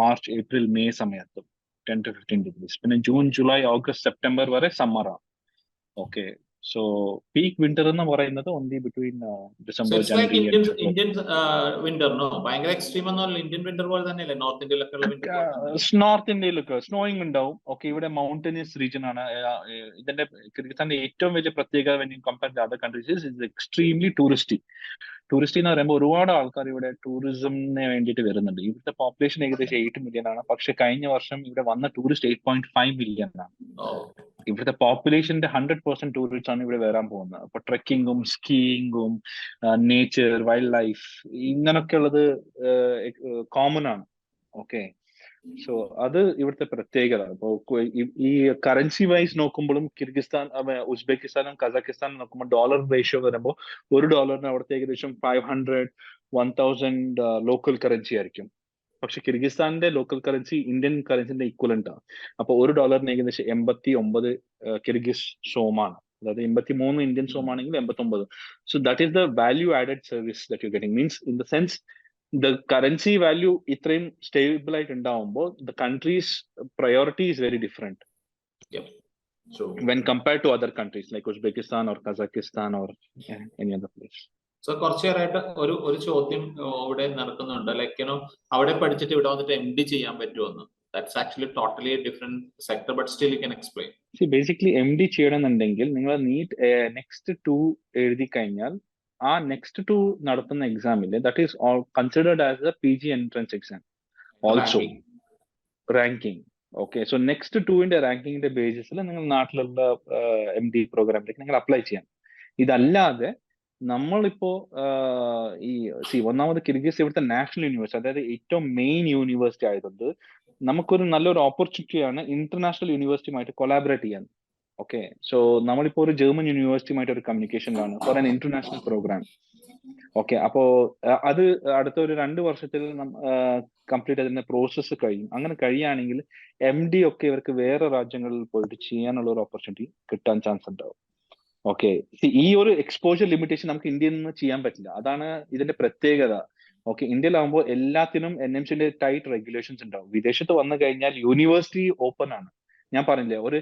മാർച്ച്, ഏപ്രിൽ, മെയ് സമയത്തും 10 to 15 degrees. പിന്നെ ജൂൺ, ജൂലൈ, ഓഗസ്റ്റ്, സെപ്റ്റംബർ വരെ സമ്മറാണ്. ഓക്കെ, so peak winter എന്ന് പറയുന്നത് only between December, So it's like January, Indian winter, no? ഭയങ്കര എക്സ്ട്രീം ഒന്നും ഇന്ത്യൻ വിന്റർ പോലെ തന്നെയല്ലേ നോർത്ത് ഇന്ത്യയിലൊക്കെ ഉള്ള വിന്റർ? നോർത്ത് ഇന്ത്യയിലൊക്കെ സ്നോയിങ് ഉണ്ടാവും. ഓക്കെ, ഇവിടെ മൗണ്ടനിയസ് റീജിയൻ ആണ്. ഇതിന്റെ കിർഗിസ്ഥാന്റെ ഏറ്റവും വലിയ പ്രത്യേകത when you compare to other countries is extremely touristy എന്ന് പറയുമ്പോൾ ഒരുപാട് ആൾക്കാർ ഇവിടെ ടൂറിസമിന് വേണ്ടിയിട്ട് വരുന്നുണ്ട്. ഇവിടുത്തെ പോപ്പുലേഷൻ ഏകദേശം 8 million ആണ്. പക്ഷെ കഴിഞ്ഞ വർഷം ഇവിടെ വന്ന ടൂറിസ്റ്റ് 8.5 million ആണ്. ഇവിടുത്തെ പോപ്പുലേഷന്റെ 100% ടൂറിസ്റ്റ് ആണ് ഇവിടെ വരാൻ പോകുന്നത്. അപ്പൊ ട്രെക്കിങ്ങും, സ്കീയിങ്ങും, നേച്ചർ, വൈൽഡ് ലൈഫ് ഇങ്ങനൊക്കെ ഉള്ളത് കോമൺ ആണ്. ഓക്കെ, സോ അത് ഇവിടുത്തെ പ്രത്യേകത. ഇപ്പൊ ഈ കറൻസി വൈസ് നോക്കുമ്പോഴും കിർഗിസ്ഥാൻ, ഉസ്ബെക്കിസ്ഥാനും കസാഖിസ്ഥാനും നോക്കുമ്പോൾ ഡോളർ റേഷ്യോ വരുമ്പോൾ $1 അവിടുത്തെ ഏകദേശം 500-1000 ലോക്കൽ കറൻസി ആയിരിക്കും. പക്ഷെ കിർഗിസ്ഥാന്റെ ലോക്കൽ കറൻസി ഇന്ത്യൻ കറൻസിന്റെ ഈക്വലന്റ് ആണ്. അപ്പൊ $1 ഏകദേശം 89 കിർഗിസ് സോമാണ്. അതായത് 83 ഇന്ത്യൻ സോം ആണെങ്കിൽ 89. So that is the value added service that you getting. Means in the sense the currency value ഇത്രയും stable ആയിട്ട് ഉണ്ടാവുമ്പോൾ the country's priority is very different. Yep. So when compared to other countries like Uzbekistan or Kazakhstan or any other place. So കുറച്ചു നേരമായിട്ട് ഒരു ചോദ്യം ഇവിടെ നടക്കുന്നുണ്ട്. Like അവിടെ പഠിച്ചിട്ട് ഇവിടെ വന്നിട്ട് MD ചെയ്യാൻ പറ്റുമെന്ന്. That's actually totally a different sector, but still you can explain. See, basically MD ചെയ്യണമെന്നുണ്ടെങ്കിൽ നിങ്ങൾ നീറ്റ് നെക്സ്റ്റ് 2 എഴുതി കഴിഞ്ഞാൽ ആ നെക്സ്റ്റ് 2 നടത്തുന്ന എക്സാമിൽ that is considered as a PG entrance exam also ranking. Okay, so next 2ന്റെ റാങ്കിങ്ങിന്റെ ബേസിസിൽ നിങ്ങൾ നാട്ടിലുള്ള MD പ്രോഗ്രാമിലേക്ക് നിങ്ങൾ അപ്ലൈ ചെയ്യാം. ഇതല്ലാതെ നമ്മളിപ്പോ ഒന്നാമത് കിർഗിസ് ഇവിടുത്തെ നാഷണൽ യൂണിവേഴ്സിറ്റി, അതായത് ഏറ്റവും മെയിൻ യൂണിവേഴ്സിറ്റി ആയതുകൊണ്ട് നമുക്കൊരു നല്ലൊരു ഓപ്പർച്യൂണിറ്റിയാണ് ഇന്റർനാഷണൽ യൂണിവേഴ്സിറ്റിയുമായിട്ട് കൊളാബറേറ്റ് ചെയ്യാൻ. ഓക്കെ, സോ നമ്മളിപ്പോ ഒരു ജർമ്മൻ യൂണിവേഴ്സിറ്റിയുമായിട്ട് ഒരു കമ്മ്യൂണിക്കേഷനിലാണ് for an international programme. Okay, അപ്പോ അത് അടുത്ത ഒരു 2 വർഷത്തിൽ കംപ്ലീറ്റ് അതിന്റെ പ്രോസസ്സ് കഴിയും. അങ്ങനെ കഴിയുകയാണെങ്കിൽ MD ഒക്കെ ഇവർക്ക് വേറെ രാജ്യങ്ങളിൽ പോയിട്ട് ചെയ്യാനുള്ള ഒരു ഓപ്പർച്യൂണിറ്റി കിട്ടാൻ ചാൻസ് ഉണ്ടാവും. ഓക്കെ, ഈ ഒരു എക്സ്പോഷർ ലിമിറ്റേഷൻ നമുക്ക് ഇന്ത്യയിൽ നിന്ന് ചെയ്യാൻ പറ്റില്ല. അതാണ് ഇതിന്റെ പ്രത്യേകത. ഓക്കെ, ഇന്ത്യയിലാവുമ്പോൾ എല്ലാത്തിനും NMCന്റെ ടൈറ്റ് റെഗുലേഷൻസ് ഉണ്ടാവും. വിദേശത്ത് വന്നു കഴിഞ്ഞാൽ യൂണിവേഴ്സിറ്റി ഓപ്പൺ ആണ്. ഞാൻ പറഞ്ഞില്ലേ, ഒരു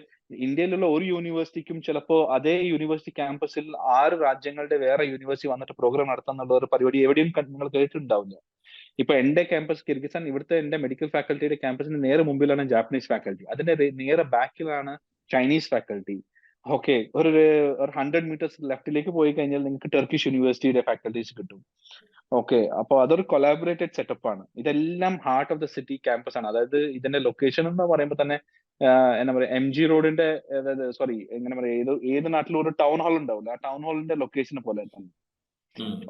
ഇന്ത്യയിലുള്ള ഒരു യൂണിവേഴ്സിറ്റിക്കും ചിലപ്പോൾ അതേ യൂണിവേഴ്സിറ്റി ക്യാമ്പസിൽ 6 രാജ്യങ്ങളുടെ വേറെ യൂണിവേഴ്സിറ്റി വന്നിട്ട് പ്രോഗ്രാം നടത്താന്നുള്ള ഒരു പരിപാടി എവിടെയും നിങ്ങൾ കേട്ടിട്ടുണ്ടാവില്ല. ഇപ്പൊ എന്റെ ക്യാമ്പസ് കിർഗിസ്ഥാൻ, ഇവിടുത്തെ എന്റെ മെഡിക്കൽ ഫാക്കൽറ്റിയുടെ ക്യാമ്പസിന് നേരെ മുമ്പിലാണ് ജാപ്പനീസ് ഫാക്കൽറ്റി, അതിന്റെ നേരെ ബാക്കിലാണ് ചൈനീസ് ഫാക്കൽറ്റി. ഓക്കെ, ഒരു 100 മീറ്റേഴ്സ് ലെഫ്റ്റിലേക്ക് പോയി കഴിഞ്ഞാൽ നിങ്ങൾക്ക് ടർക്കിഷ് യൂണിവേഴ്സിറ്റിയുടെ ഫാക്കൽറ്റീസ് കിട്ടും. ഓക്കെ, അപ്പോൾ അതൊരു കൊളാബറേറ്റഡ് സെറ്റപ്പ് ആണ്. ഇതെല്ലാം heart of the city campus ആണ്. അതായത് ഇതിന്റെ ലൊക്കേഷൻ എന്ന് പറയുമ്പോൾ തന്നെ എന്താ പറയാ, MG റോഡിന്റെ സോറി എങ്ങനെ പറയാ, ഏത് നാട്ടിലും ഒരു ടൗൺ ഹാൾ ഉണ്ടാവില്ല, ആ ടൗൺ ഹാളിന്റെ ലൊക്കേഷനെ പോലെ തന്നെ.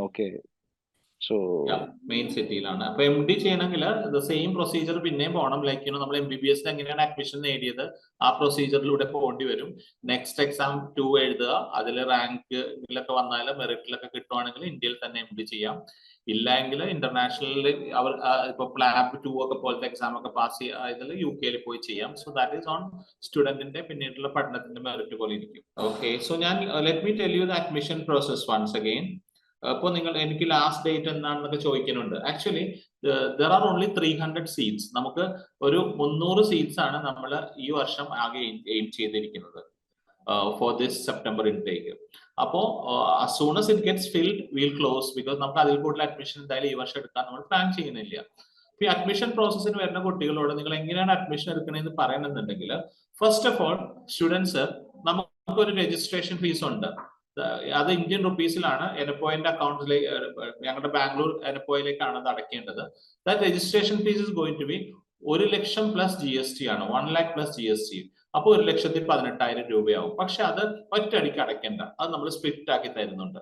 ഓക്കെ, സോ മെയിൻ സിറ്റിയിലാണ്. അപ്പൊ MD ചെയ്യണമെങ്കിൽ സെയിം പ്രൊസീജിയർ പിന്നെയും പോകണം. ലൈക്ക് നമ്മൾ MBBS എങ്ങനെയാണ് അഡ്മിഷൻ നേടിയത് ആ പ്രൊസീജിയറിലൂടെ പോകേണ്ടി വരും. നെക്സ്റ്റ് എക്സാം 2 എഴുതുക, അതിൽ റാങ്കിലൊക്കെ വന്നാൽ മെറിറ്റിലൊക്കെ കിട്ടുവാണെങ്കിൽ ഇന്ത്യയിൽ തന്നെ MD ചെയ്യാം. ഇല്ലെങ്കിൽ ഇന്റർനാഷണലിൽ അവർ ഇപ്പൊ PLAB 2 ഒക്കെ പോലത്തെ എക്സാം ഒക്കെ പാസ് ചെയ്തതിൽ UK പോയി ചെയ്യാം. സോ ദാറ്റ് ഈസ് ഓൺ സ്റ്റുഡന്റിന്റെ പിന്നീടുള്ള പഠനത്തിന്റെ മെറിറ്റ് പോലെ ഇരിക്കും. ഓക്കെ, സോ ഞാൻ let me tell you the admission process once again. അപ്പോൾ എനിക്ക് ലാസ്റ്റ് ഡേറ്റ് എന്താണെന്നൊക്കെ ചോദിക്കുന്നുണ്ട്. Actually there are only 300 seats. നമുക്ക് ഒരു 300 സീറ്റ്സ് ആണ് നമ്മൾ ഈ വർഷം ആകെ എയിം ചെയ്തിരിക്കുന്നത് ഫോർ ദിസ് സെപ്റ്റംബർ ഇൻടേക്ക്. അപ്പോൾ as soon as it gets filled we'll close, because നമുക്ക് അതിൽ കൂടുതൽ അഡ്മിഷൻ എന്തായാലും ഈ വർഷം എടുക്കാൻ നമ്മൾ പ്ലാൻ ചെയ്യുന്നില്ല. ഈ അഡ്മിഷൻ പ്രോസസ്സിന് വരുന്ന കുട്ടികളോട് നിങ്ങൾ എങ്ങനെയാണ് അഡ്മിഷൻ എടുക്കണമെന്ന് പറയണമെന്നുണ്ടെങ്കിൽ, ഫസ്റ്റ് ഓഫ് ഓൾ സ്റ്റുഡൻസ്, നമുക്കൊരു രജിസ്ട്രേഷൻ ഫീസ് ഉണ്ട്. അത് ഇന്ത്യൻ റുപ്പീസിലാണ്. എനപ്പോയിന്റെ അക്കൗണ്ടിലേക്ക്, ഞങ്ങളുടെ ബാംഗ്ലൂർ എനപ്പോയിലേക്കാണ് അത് അടയ്ക്കേണ്ടത്. That registration fees is going to be 1 lakh plus GST ആണ്, 1 lakh പ്ലസ് GST. അപ്പോൾ 1,18,000 രൂപയാവും. പക്ഷെ അത് ഒറ്റയടിക്ക് അടയ്ക്കേണ്ട, അത് നമ്മൾ സ്പ്ലിറ്റ് ആക്കി തരുന്നുണ്ട്.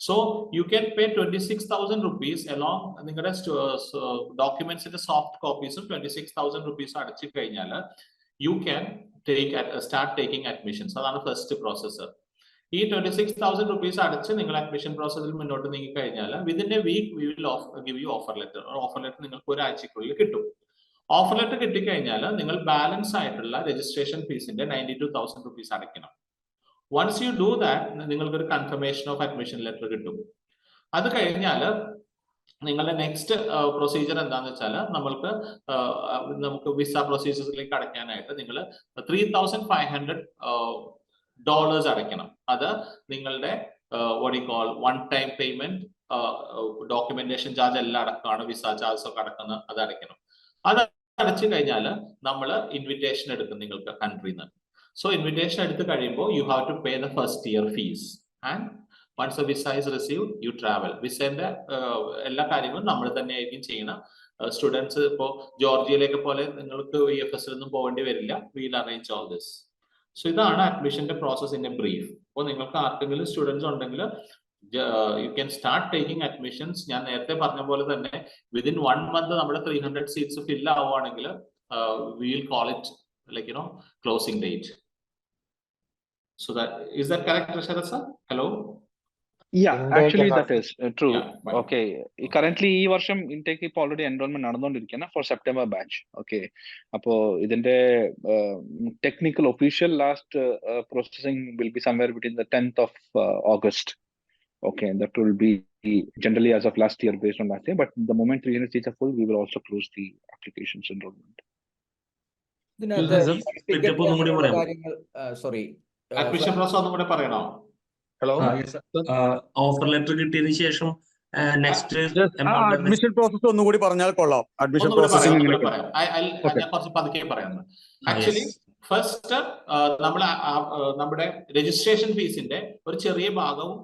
So you can pay 26,000 rupees along നിങ്ങളുടെ ഡോക്യുമെന്റ്സിന്റെ സോഫ്റ്റ് കോപ്പീസും 26,000 rupees അടച്ചു കഴിഞ്ഞാൽ you can start taking admissions. അതാണ് ഫസ്റ്റ് പ്രോസസ്സ്. ഈ 26,000 rupees അടച്ച് നിങ്ങൾ അഡ്മിഷൻ പ്രോസസ്സിൽ മുന്നോട്ട് നീങ്ങി കഴിഞ്ഞാൽ within a week we will give you offer letter. Offer letter നിങ്ങൾക്ക് ഒരാഴ്ചക്കുള്ളിൽ കിട്ടും. ഓഫർ ലെറ്റർ കിട്ടിക്കഴിഞ്ഞാൽ നിങ്ങൾ ബാലൻസ് ആയിട്ടുള്ള രജിസ്ട്രേഷൻ ഫീസിന്റെ 92,000 rupees അടയ്ക്കണം. വൺസ് യു ഡു ദാറ്റ് നിങ്ങൾക്കൊരു കൺഫർമേഷൻ ഓഫ് അഡ്മിഷൻ ലെറ്റർ കിട്ടും. അത് കഴിഞ്ഞാൽ നിങ്ങളുടെ നെക്സ്റ്റ് പ്രൊസീജിയർ എന്താന്ന് വെച്ചാൽ നമുക്ക് വിസ പ്രൊസീജിയേഴ്സിലേക്ക് അടയ്ക്കാനായിട്ട് നിങ്ങൾ $3,500 അടയ്ക്കണം. അത് നിങ്ങളുടെ one time payment, documentation charge എല്ലാം അടക്കമാണ്, വിസ ചാർജ് ഒക്കെ അടക്കുന്നത്, അത് അടയ്ക്കണം. അത് അടച്ചു കഴിഞ്ഞാൽ നമ്മൾ ഇൻവിറ്റേഷൻ എടുക്കും നിങ്ങൾക്ക് കൺട്രിയിൽ നിന്ന്. സോ ഇൻവിറ്റേഷൻ എടുത്ത് കഴിയുമ്പോൾ you have to pay the first year fees and once the visa is received you travel. വിസേന്റെ എല്ലാ കാര്യങ്ങളും നമ്മൾ തന്നെ ആയിരിക്കും ചെയ്യണം. സ്റ്റുഡൻസ് ഇപ്പോൾ ജോർജിയയിലേക്ക് പോലെ നിങ്ങൾക്ക് VFS ഒന്നും പോകേണ്ടി വരില്ല. Will arrange all this. So ഇതാണ് അഡ്മിഷന്റെ പ്രോസസ് ഇൻ എ ബ്രീഫ്. അപ്പോൾ നിങ്ങൾക്ക് ആർക്കെങ്കിലും സ്റ്റുഡൻസ് ഉണ്ടെങ്കിൽ you can start taking admissions. ഞാൻ നേരത്തെ പറഞ്ഞ പോലെ തന്നെ വിതിൻ 1 month നമ്മുടെ 300 സീറ്റ്സ് ഫിൽ ആവുകയാണെങ്കിൽ we will call it like closing date. So is that correct, Rashad sir? Hello. Yeah, actually that is true. Yeah, okay, currently ഈ വർഷം intake ഇപ്പോൾ already enrollment നടന്നുകൊണ്ടിരിക്കുകയാണ് for September batch. Okay, അപ്പോൾ ഇതിന്റെ technical official last processing will be somewhere between the 10th of August. Okay, that will be generally as of last year based on last year, but the moment 300 seats are full we will also close the applications enrollment. Sorry, admission process ഒന്നും കൂടെ പറയണോ? Hello, offer letter കിട്ടിയതിന് ശേഷം next admission process ഒന്നുകൂടി പറഞ്ഞാൽ കൊള്ളാം. Admission ഒന്നുകൂടെ പറയാം, പ്രോസസ്സിംഗ് ഒന്നുകൂടെ പറയാം. ഞാൻ കുറച്ച് പതുക്കെ പറയാം. ആക്ച്വലി ഫസ്റ്റ് നമ്മൾ നമ്മുടെ രജിസ്ട്രേഷൻ ഫീസിന്റെ ഒരു ചെറിയ ഭാഗവും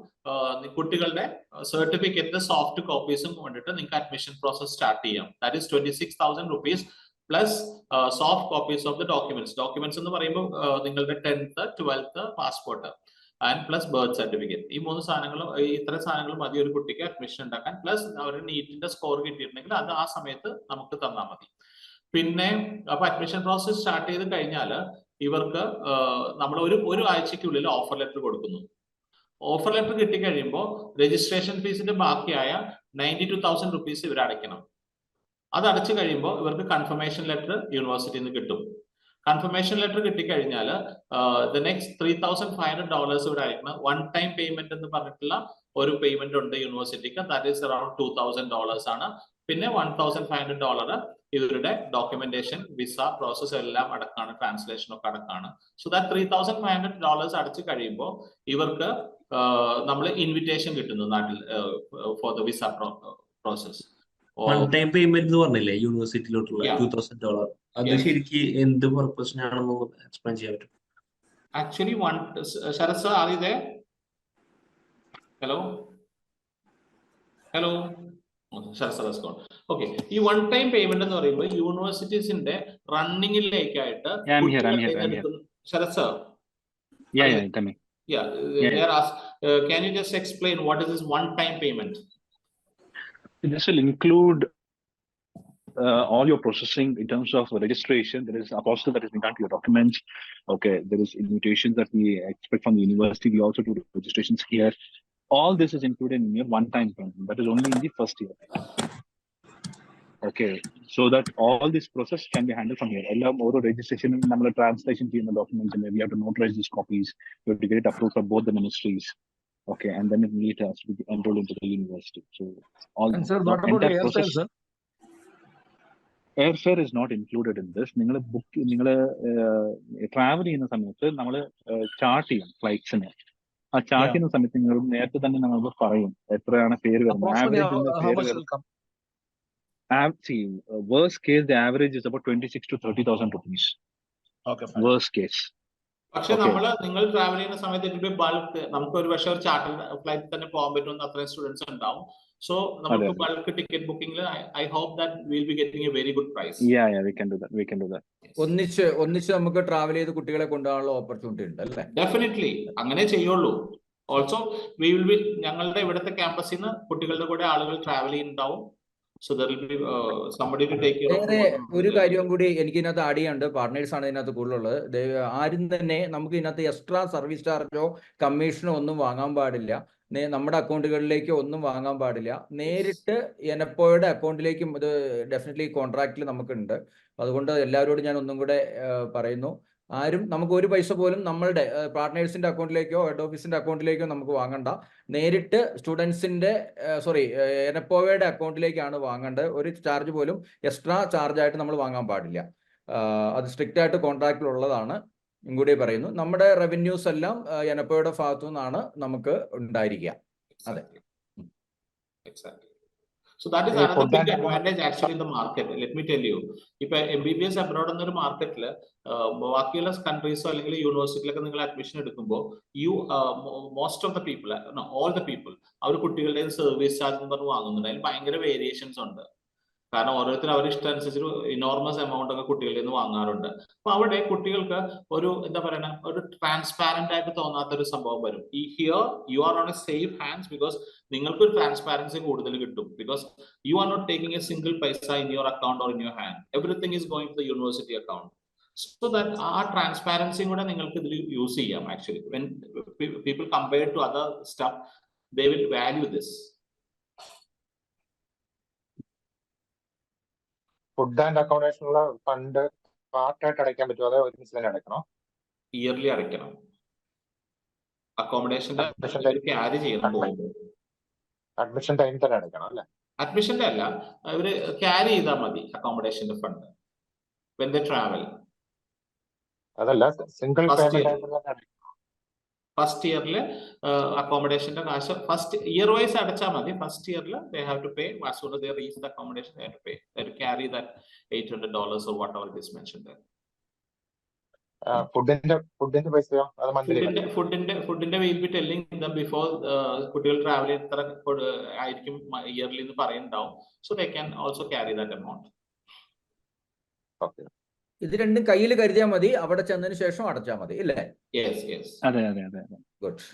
കുട്ടികളുടെ സർട്ടിഫിക്കറ്റ് സോഫ്റ്റ് കോപ്പീസും കൊണ്ടിട്ട് നിങ്ങൾക്ക് അഡ്മിഷൻ പ്രോസസ് സ്റ്റാർട്ട് ചെയ്യാം. That is 26,000 rupees plus soft copies of the documents എന്ന് പറയുമ്പോൾ നിങ്ങളുടെ 10th 12th passport and plus birth certificate. ഈ 3 സാധനങ്ങളും ഇത്ര സാധനങ്ങൾ മതി ഒരു കുട്ടിക്ക് അഡ്മിഷൻ ഉണ്ടാക്കാൻ. പ്ലസ് അവരുടെ നീറ്റിന്റെ സ്കോർ കിട്ടിയിട്ടുണ്ടെങ്കിൽ അത് ആ സമയത്ത് നമുക്ക് തന്നാൽ മതി. പിന്നെ അപ്പൊ അഡ്മിഷൻ പ്രോസസ് സ്റ്റാർട്ട് ചെയ്ത് കഴിഞ്ഞാൽ ഇവർക്ക് നമ്മൾ ഒരു ആഴ്ചക്കുള്ളിൽ ഓഫർ ലെറ്റർ കൊടുക്കുന്നു. ഓഫർ ലെറ്റർ കിട്ടിക്കഴിയുമ്പോൾ രജിസ്ട്രേഷൻ ഫീസിന്റെ ബാക്കിയായ 92,000 rupees ഇവർ അടയ്ക്കണം. അത് അടച്ചു കഴിയുമ്പോൾ ഇവർക്ക് കൺഫർമേഷൻ ലെറ്റർ യൂണിവേഴ്സിറ്റിയിൽ നിന്ന് കിട്ടും. കൺഫർമേഷൻ ലെറ്റർ കിട്ടിക്കഴിഞ്ഞാൽ ദ നെക്സ്റ്റ് $3,500 ഇവിടെ അയക്കണം. വൺ ടൈം പേയ്മെന്റ് എന്ന് പറഞ്ഞിട്ടുള്ള ഒരു പേയ്മെന്റ് ഉണ്ട് യൂണിവേഴ്സിറ്റിക്ക്. ദാറ്റ് ഈസ് അറൌണ്ട് $2,000 ആണ്. പിന്നെ $1,500 ഇവരുടെ ഡോക്യുമെന്റേഷൻ, വിസ പ്രോസസ് എല്ലാം അടക്കാണ്, ട്രാൻസ്ലേഷൻ ഒക്കെ അടക്കാണ്. സോ ദാറ്റ് $3,500 അടച്ചു കഴിയുമ്പോൾ ഇവർക്ക് നമ്മൾ ഇൻവിറ്റേഷൻ കിട്ടുന്നു നാട്ടിൽ for the visa process. One time payment എന്ന് പറഞ്ഞില്ലേ യൂണിവേഴ്സിറ്റിയിലോട്ടുള്ള $2,000, അത് ശരിക്ക് എന്ത് പർപ്പസിനാണെന്ന് എക്സ്പ്ലെയിൻ ചെയ്യാൻ പറ്റും? Actually Sarath sir, are you there? Hello okay. ഈ വൺ ടൈം പേയ്മെന്റ് എന്ന് പറയുമ്പോൾ യൂണിവേഴ്സിറ്റീസിന്റെ റണ്ണിങ്ങിലേക്കായിട്ട് Sarath sir, can you just explain what is this one time payment? This will include all your processing in terms of registration. There is a process that is being done to your documents. Okay, there is invitations that we expect from the university. We also do registrations here. All this is included in your one-time payment. That is only in the first year. Okay, so that all this process can be handled from here. All registration and translation in the documents, and we have to notarize these copies. We have to get it approved from both the ministries. Okay, and then it has to be enrolled into the university. So all. And sir, what about airfare, sir? Airfare is not included in this. നിങ്ങൾ travel ചെയ്യുന്ന സമയത്ത് നമ്മൾ chart ചെയ്യും ഫ്ലൈറ്റ്സിന്. ആ chart ചെയ്യുന്ന സമയത്ത് നിങ്ങൾ നേരത്തെ തന്നെ നമുക്ക് പറയും എത്രയാണ് പേര് വരുന്നത്. Worst case, the average is about 26,000 to 30,000 rupees. Okay, fine. Worst case. പക്ഷെ നിങ്ങൾ ട്രാവൽ ചെയ്യുന്ന സമയത്ത് ബൾക്ക് നമുക്ക് ഒരു പക്ഷേ ഒരു ചാർട്ടർ ഫ്ലൈറ്റ് തന്നെ പോകാൻ പറ്റുന്ന അത്രയും സ്റ്റുഡൻസ് ഉണ്ടാവും. സോ നമുക്ക് ബൾക്ക് ടിക്കറ്റ് ബുക്കിംഗിൽ I hope that will be getting a very good price. we can do that. ഒന്നിച്ച് നമുക്ക് ട്രാവൽ ചെയ്ത് കുട്ടികളെ കൊണ്ടുപോകാനുള്ള ഓപ്പർച്യൂണിറ്റി ഉണ്ട് അല്ലേ? ഡെഫിനറ്റ്ലി അങ്ങനെ ചെയ്യുള്ളൂ. ഓൾസോ വി വിൽ ബി, ഞങ്ങളുടെ ഇവിടുത്തെ ക്യാമ്പസിൽ നിന്ന് കുട്ടികളുടെ കൂടെ ആളുകൾ ട്രാവൽ ചെയ്യുന്നുണ്ടാവും. So there will be somebody to take care of. ഒരു കാര്യം കൂടി എനിക്ക് ഇതിനകത്ത് ആഡ് ചെയ്യാണ്ട്, പാർട്ട്നേഴ്സ് ആണ് ഇതിനകത്ത് കൂടുതലുള്ളത്. ആരും തന്നെ നമുക്ക് ഇതിനകത്ത് എക്സ്ട്രാ സർവീസ് ചാർജോ കമ്മീഷനോ ഒന്നും വാങ്ങാൻ പാടില്ല. നമ്മുടെ അക്കൗണ്ടുകളിലേക്ക് ഒന്നും വാങ്ങാൻ പാടില്ല. നേരിട്ട് എനപ്പോയുടെ അക്കൗണ്ടിലേക്കും ഇത് ഡെഫിനറ്റ്ലി കോൺട്രാക്റ്റിൽ നമുക്കുണ്ട്. അതുകൊണ്ട് എല്ലാവരോടും ഞാൻ ഒന്നും കൂടെ പറയുന്നു, ആരും നമുക്ക് ഒരു പൈസ പോലും നമ്മളുടെ പാർട്ട്നേഴ്സിന്റെ അക്കൗണ്ടിലേക്കോ ഹെഡ് ഓഫീസിന്റെ അക്കൗണ്ടിലേക്കോ നമുക്ക് വാങ്ങണ്ട. നേരിട്ട് സ്റ്റുഡൻസിന്റെ എനപ്പോയുടെ അക്കൗണ്ടിലേക്കാണ് വാങ്ങേണ്ടത്. ഒരു ചാർജ് പോലും എക്സ്ട്രാ ചാർജ് ആയിട്ട് നമ്മൾ വാങ്ങാൻ പാടില്ല. അത് സ്ട്രിക്റ്റ് ആയിട്ട് കോൺട്രാക്റ്റിൽ ഉള്ളതാണ്. കൂടി പറയുന്നു, നമ്മുടെ റവന്യൂസ് എല്ലാം എനപ്പോയുടെ ഭാഗത്തു നിന്നാണ് നമുക്ക് ഉണ്ടായിരിക്കുക. അതെ. So that is another big advantage actually in the market. Let me tell you, if MBBS abroad എന്നൊരു മാർക്കറ്റിൽ ബാക്കിയുള്ള കൺട്രീസോ അല്ലെങ്കിൽ യൂണിവേഴ്സിറ്റിയിലൊക്കെ നിങ്ങൾ അഡ്മിഷൻ എടുക്കുമ്പോൾ most of the people, all the people, അവർ കുട്ടികളുടെ സർവീസ് ചാർജ് എന്ന് പറഞ്ഞ് വാങ്ങുന്നുണ്ട്. അതിൽ ഭയങ്കര വേരിയേഷൻസ് ഉണ്ട്. കാരണം ഓരോരുത്തരും അവരുടെ ഇഷ്ടമനുസരിച്ച് ഇനോർമസ് എമൗണ്ട് ഒക്കെ കുട്ടികളിൽ നിന്ന് വാങ്ങാറുണ്ട്. അപ്പൊ അവിടെ കുട്ടികൾക്ക് ഒരു എന്താ പറയുക, ഒരു ട്രാൻസ്പാരന്റ് ആയിട്ട് തോന്നാത്ത ഒരു സംഭവം വരും. ഈ here you are on a safe hands because നിങ്ങൾക്ക് ഒരു ട്രാൻസ്പാരൻസി കൂടുതൽ കിട്ടും. Because you are not taking a single paisa in your account or in your hand. Everything is going to the university account. So that ആ ട്രാൻസ്പാരൻസിയും കൂടെ നിങ്ങൾക്ക് ഇതിൽ use ചെയ്യാം. Actually when people compare to other stuff, they will value this. Food and അക്കോമഡേഷനുള്ള fund പാർട്ടായിട്ട് അടയ്ക്കാൻ പറ്റുമോ, അതോ ഒരുമിച്ച് തന്നെ അടയ്ക്കണോ? ഇയർലി അടയ്ക്കണം. അക്കോമഡേഷന്റെ ക്യാരി ചെയ്യണം. അഡ്മിഷൻ ടൈം തന്നെ അടയ്ക്കണം അല്ലേ? അഡ്മിഷന്റെ അല്ല, ഇവര് ക്യാരി ചെയ്താൽ മതി അക്കോമഡേഷന്റെ ഫണ്ട് when they travel. അതല്ല, സിംഗിൾ പേയ്മെന്റ് ആയിട്ട് തന്നെ അടയ്ക്കണം. ഫസ്റ്റ് ഇയറിൽ അക്കോമഡേഷന്റെ കാശ് ഫസ്റ്റ് ഇയർ വൈസ് അടച്ചാൽ മതി. ഫസ്റ്റ് ഇയറിൽ they have to pay as soon as they reach the accommodation they have to pay. They have to carry that $800 or whatever it is mentioned there. ഫുഡിന്റെ പൈസയോ അത് monthly ഫുഡിന്റെ will be telling them before കുട്ടികൾ travel എത്ര ആയിരിക്കും yearly എന്ന് പറയുന്നുണ്ടാവും. So they can also carry that amount. ഇത് രണ്ടും കയ്യിൽ കരുതിയാൽ മതി, അവിടെ ചെന്നതിന് ശേഷം അടച്ചാൽ മതി അല്ലേ? Yes yes. അതെ അതെ അതെ അതെ. ഗുഡ്.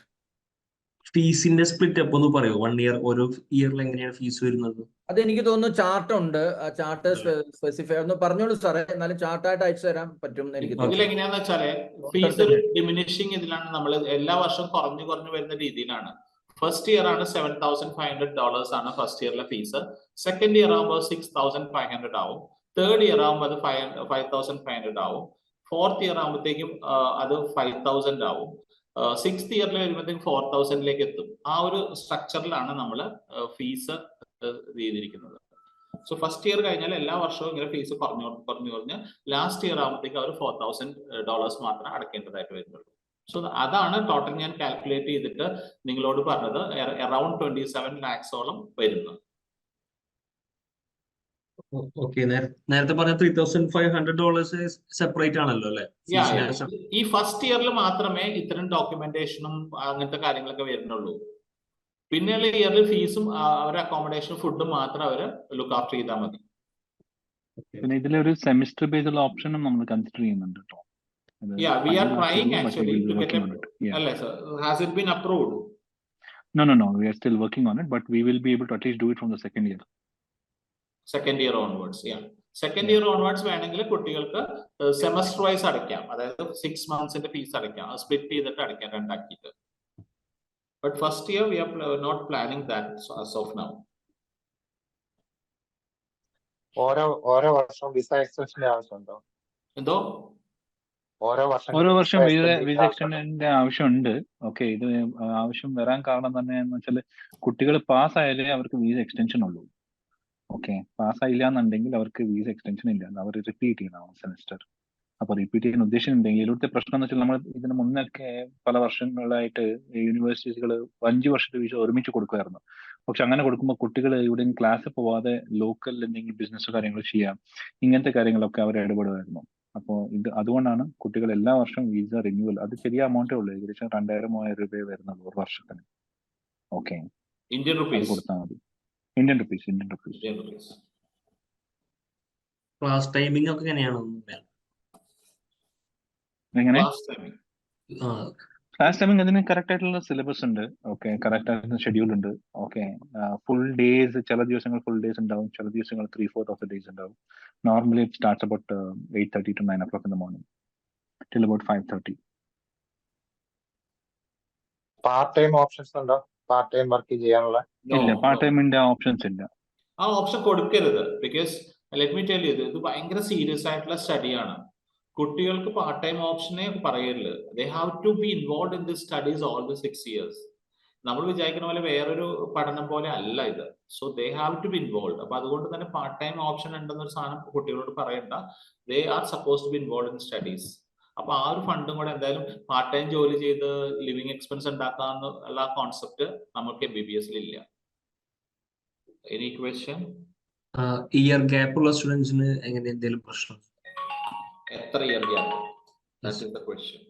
ഫീസിന്റെ സ്പ്ലിറ്റ് അപ്പ് ഒന്ന് പറയോ? 1 ഇയർ ഓരോ ഇയറിൽ എങ്ങനെയാണ് ഫീസ് വരുന്നത്? അതെനിക്ക് തോന്നുന്നു ചാർട്ട് ഉണ്ട്. ആ ചാർട്ട് സ്പെസിഫൈ ഒന്ന് പറഞ്ഞോളൂ സാറേ, എന്നാലും ചാർട്ടായിട്ട് അയച്ചു തരാൻ പറ്റും എനിക്ക് തോന്നുന്നു. ഇതിലെങ്ങനെയാന്ന് വെച്ചാല് ഫീസ് ഒരു ഡിമിനിഷിങ് ഇതിലാണ്. നമ്മൾ എല്ലാ വർഷവും കുറഞ്ഞു വരുന്ന രീതിയിലാണ്. ഫസ്റ്റ് ഇയർ ആണ് $7,500 ആണ് ഫസ്റ്റ് ഇയറിലെ ഫീസ്. സെക്കൻഡ് ഇയർ ആകുമ്പോൾ 6,500 ആവും. തേർഡ് ഇയർ ആകുമ്പോൾ അത് 5,500 ആവും. ഫോർത്ത് ഇയർ ആകുമ്പോഴത്തേക്കും അത് 5,000 ആവും. സിക്സ്ത് ഇയറിൽ വരുമ്പോഴത്തേക്കും 4,000 എത്തും. ആ ഒരു സ്ട്രക്ചറിലാണ് നമ്മൾ ഫീസ് ചെയ്തിരിക്കുന്നത്. സോ ഫസ്റ്റ് ഇയർ കഴിഞ്ഞാൽ എല്ലാ വർഷവും ഇങ്ങനെ ഫീസ് കുറഞ്ഞ് ലാസ്റ്റ് ഇയർ ആകുമ്പോഴത്തേക്ക് അവർ $4,000 മാത്രം അടക്കേണ്ടതായിട്ട് വരുന്നുള്ളൂ. സോ അതാണ് ടോട്ടൽ ഞാൻ കാൽക്കുലേറ്റ് ചെയ്തിട്ട് നിങ്ങളോട് പറഞ്ഞത്. അറൌണ്ട് 27 lakhs വരുന്നു. ഓക്കെ, നേരത്തെ പറഞ്ഞ $3,500 സെപ്പറേറ്റ് ആണല്ലോ അല്ലെ? ഈ ഫസ്റ്റ് ഇയറിൽ മാത്രമേ ഇത്തരം ഡോക്യുമെന്റേഷനും അങ്ങനത്തെ കാര്യങ്ങളൊക്കെ വരുന്നുള്ളൂ. പിന്നെയുള്ള ഇയറിൽ ഫീസും അവരുടെ അക്കോമഡേഷനും ഫുഡും മാത്രം അവര് ലുക്ക് ആഫ്റ്റർ ചെയ്താൽ മതി. പിന്നെ ഇതിലൊരു സെമിസ്റ്റർ ബേസ്ഡ് ഓപ്ഷനും നമ്മൾ കൺസിഡർ ചെയ്യുന്നുണ്ട് കേട്ടോ. Yeah, we are trying actually to get it. Yes, sir. Has it been approved? No. We are still working on it, but we will be able to at least do it from the second year. Second year onwards, yeah. Second year onwards വേണമെങ്കിൽ കുട്ടികൾക്ക് semester wise അടയ്ക്കാം. അതായത് 6 months fees അടയ്ക്കാം, split ചെയ്തിട്ട് അടയ്ക്കാം രണ്ടാക്കിയിട്ട്. But first year we are not planning that as of now. ഓരോ വർഷം visa എക്സ്റ്റൻഷന്റെ ആവശ്യമുണ്ടോ? എന്തോ ഓരോ വർഷം വിസ എക്സ്റ്റൻഷന്റെ ആവശ്യമുണ്ട്. ഓക്കെ, ഇത് ആവശ്യം വരാൻ കാരണം തന്നെ എന്ന് വെച്ചാൽ കുട്ടികൾ പാസ് ആയാലേ അവർക്ക് വിസ എക്സ്റ്റൻഷൻ ഉള്ളൂ. ഓക്കെ, പാസ്സായില്ല എന്നുണ്ടെങ്കിൽ അവർക്ക് വിസ എക്സ്റ്റൻഷൻ ഇല്ല, അവർ റിപ്പീറ്റ് ചെയ്യണം സെമിസ്റ്റർ. അപ്പൊ റിപ്പീറ്റ് ചെയ്യാൻ ഉദ്ദേശിക്കുന്നുണ്ടെങ്കിൽ ഇവിടുത്തെ പ്രശ്നം എന്ന് വെച്ചാൽ നമ്മൾ ഇതിന് മുന്നൊക്കെ പല വർഷങ്ങളായിട്ട് യൂണിവേഴ്സിറ്റികൾ 5 വർഷത്തെ വിസ ഒരുമിച്ച് കൊടുക്കുമായിരുന്നു. പക്ഷെ അങ്ങനെ കൊടുക്കുമ്പോൾ കുട്ടികൾ ഇവിടെ ക്ലാസ്സിൽ പോവാതെ ലോക്കൽ എന്തെങ്കിലും ബിസിനസ് കാര്യങ്ങൾ ചെയ്യാം, ഇങ്ങനത്തെ കാര്യങ്ങളൊക്കെ അവർ ഇടപെടുമായിരുന്നു. അപ്പോൾ അതുകൊണ്ടാണ് കുട്ടികൾ എല്ലാ വർഷവും വിസ റിന്യൂവൽ, അത് ചെറിയ എമൗണ്ടേ ഉള്ളൂ, ഏകദേശം 2,000-3,000 രൂപ വരുന്നുള്ളൂ ഒരു വർഷത്തിന്. ഓക്കെ, ഇന്ത്യൻ റുപ്പീസ് കൊടുത്താൽ മതി. Indian rupees. ക്ലാസ് ടൈമിംഗ് ഒക്കെ എങ്ങനെയാണ്? എങ്ങനെ ക്ലാസ് ടൈമിംഗ്? അതിന് കറക്റ്റ് ആയിട്ടുള്ള സിലബസ് ഉണ്ട്. ഓക്കെ, കറക്റ്റ് ആയിട്ടുള്ള ഷെഡ്യൂൾ ഉണ്ട്. ഓക്കെ, ഫുൾ ഡേയ്സ്, ചില ദിവസങ്ങൾ ഫുൾ ഡേയ്സ് ഉണ്ടാവും, ചില ദിവസങ്ങൾ 3/4 of the days ഉണ്ടാവും. Normally it starts about 8:30 to 9 o'clock in the morning till about 5:30. Part time options ഉണ്ടോ? പാർട്ട് ടൈം വർക്ക് ചെയ്യാനുള്ള? ഇല്ല, പാർട്ട് ടൈമിന്റെ ഓപ്ഷൻസ് ഇല്ല. ആ ഓപ്ഷൻ കൊടുക്കരുത്. Because let me tell U, ഇത് ഭയങ്കര സീരിയസ് ആയിട്ടുള്ള സ്റ്റഡിയാണ്. കുട്ടികൾക്ക് പാർട്ട് ടൈം ഓപ്ഷനെ പറയരുത്. They have to be involve in this studies all the 6 years. നമ്മൾ വിചാരിക്കുന്ന പോലെ വേറൊരു പഠനം പോലെ അല്ല ഇത്. So they have to be involve. അപ്പൊ അതുകൊണ്ട് തന്നെ പാർട്ട് ടൈം ഓപ്ഷൻ ഉണ്ടെന്നൊരു സാധനം കുട്ടികളോട് പറയണ്ട. They are suppose to be involve in studies. അപ്പൊ ആ ഒരു ഫണ്ടും കൂടെ എന്തായാലും പാർട്ട് ടൈം ജോലി ചെയ്ത് ലിവിങ് എക്സ്പെൻസ് ഉണ്ടാക്കാന്നുള്ള കോൺസെപ്റ്റ് നമുക്ക് MBBS ഇല്ല. Any question? ഇയർ ഗ്യാപ്പ് ഉള്ള സ്റ്റുഡൻസിന് എങ്ങനെ എന്തെങ്കിലും പ്രശ്നം? എത്ര year gap? That is the question.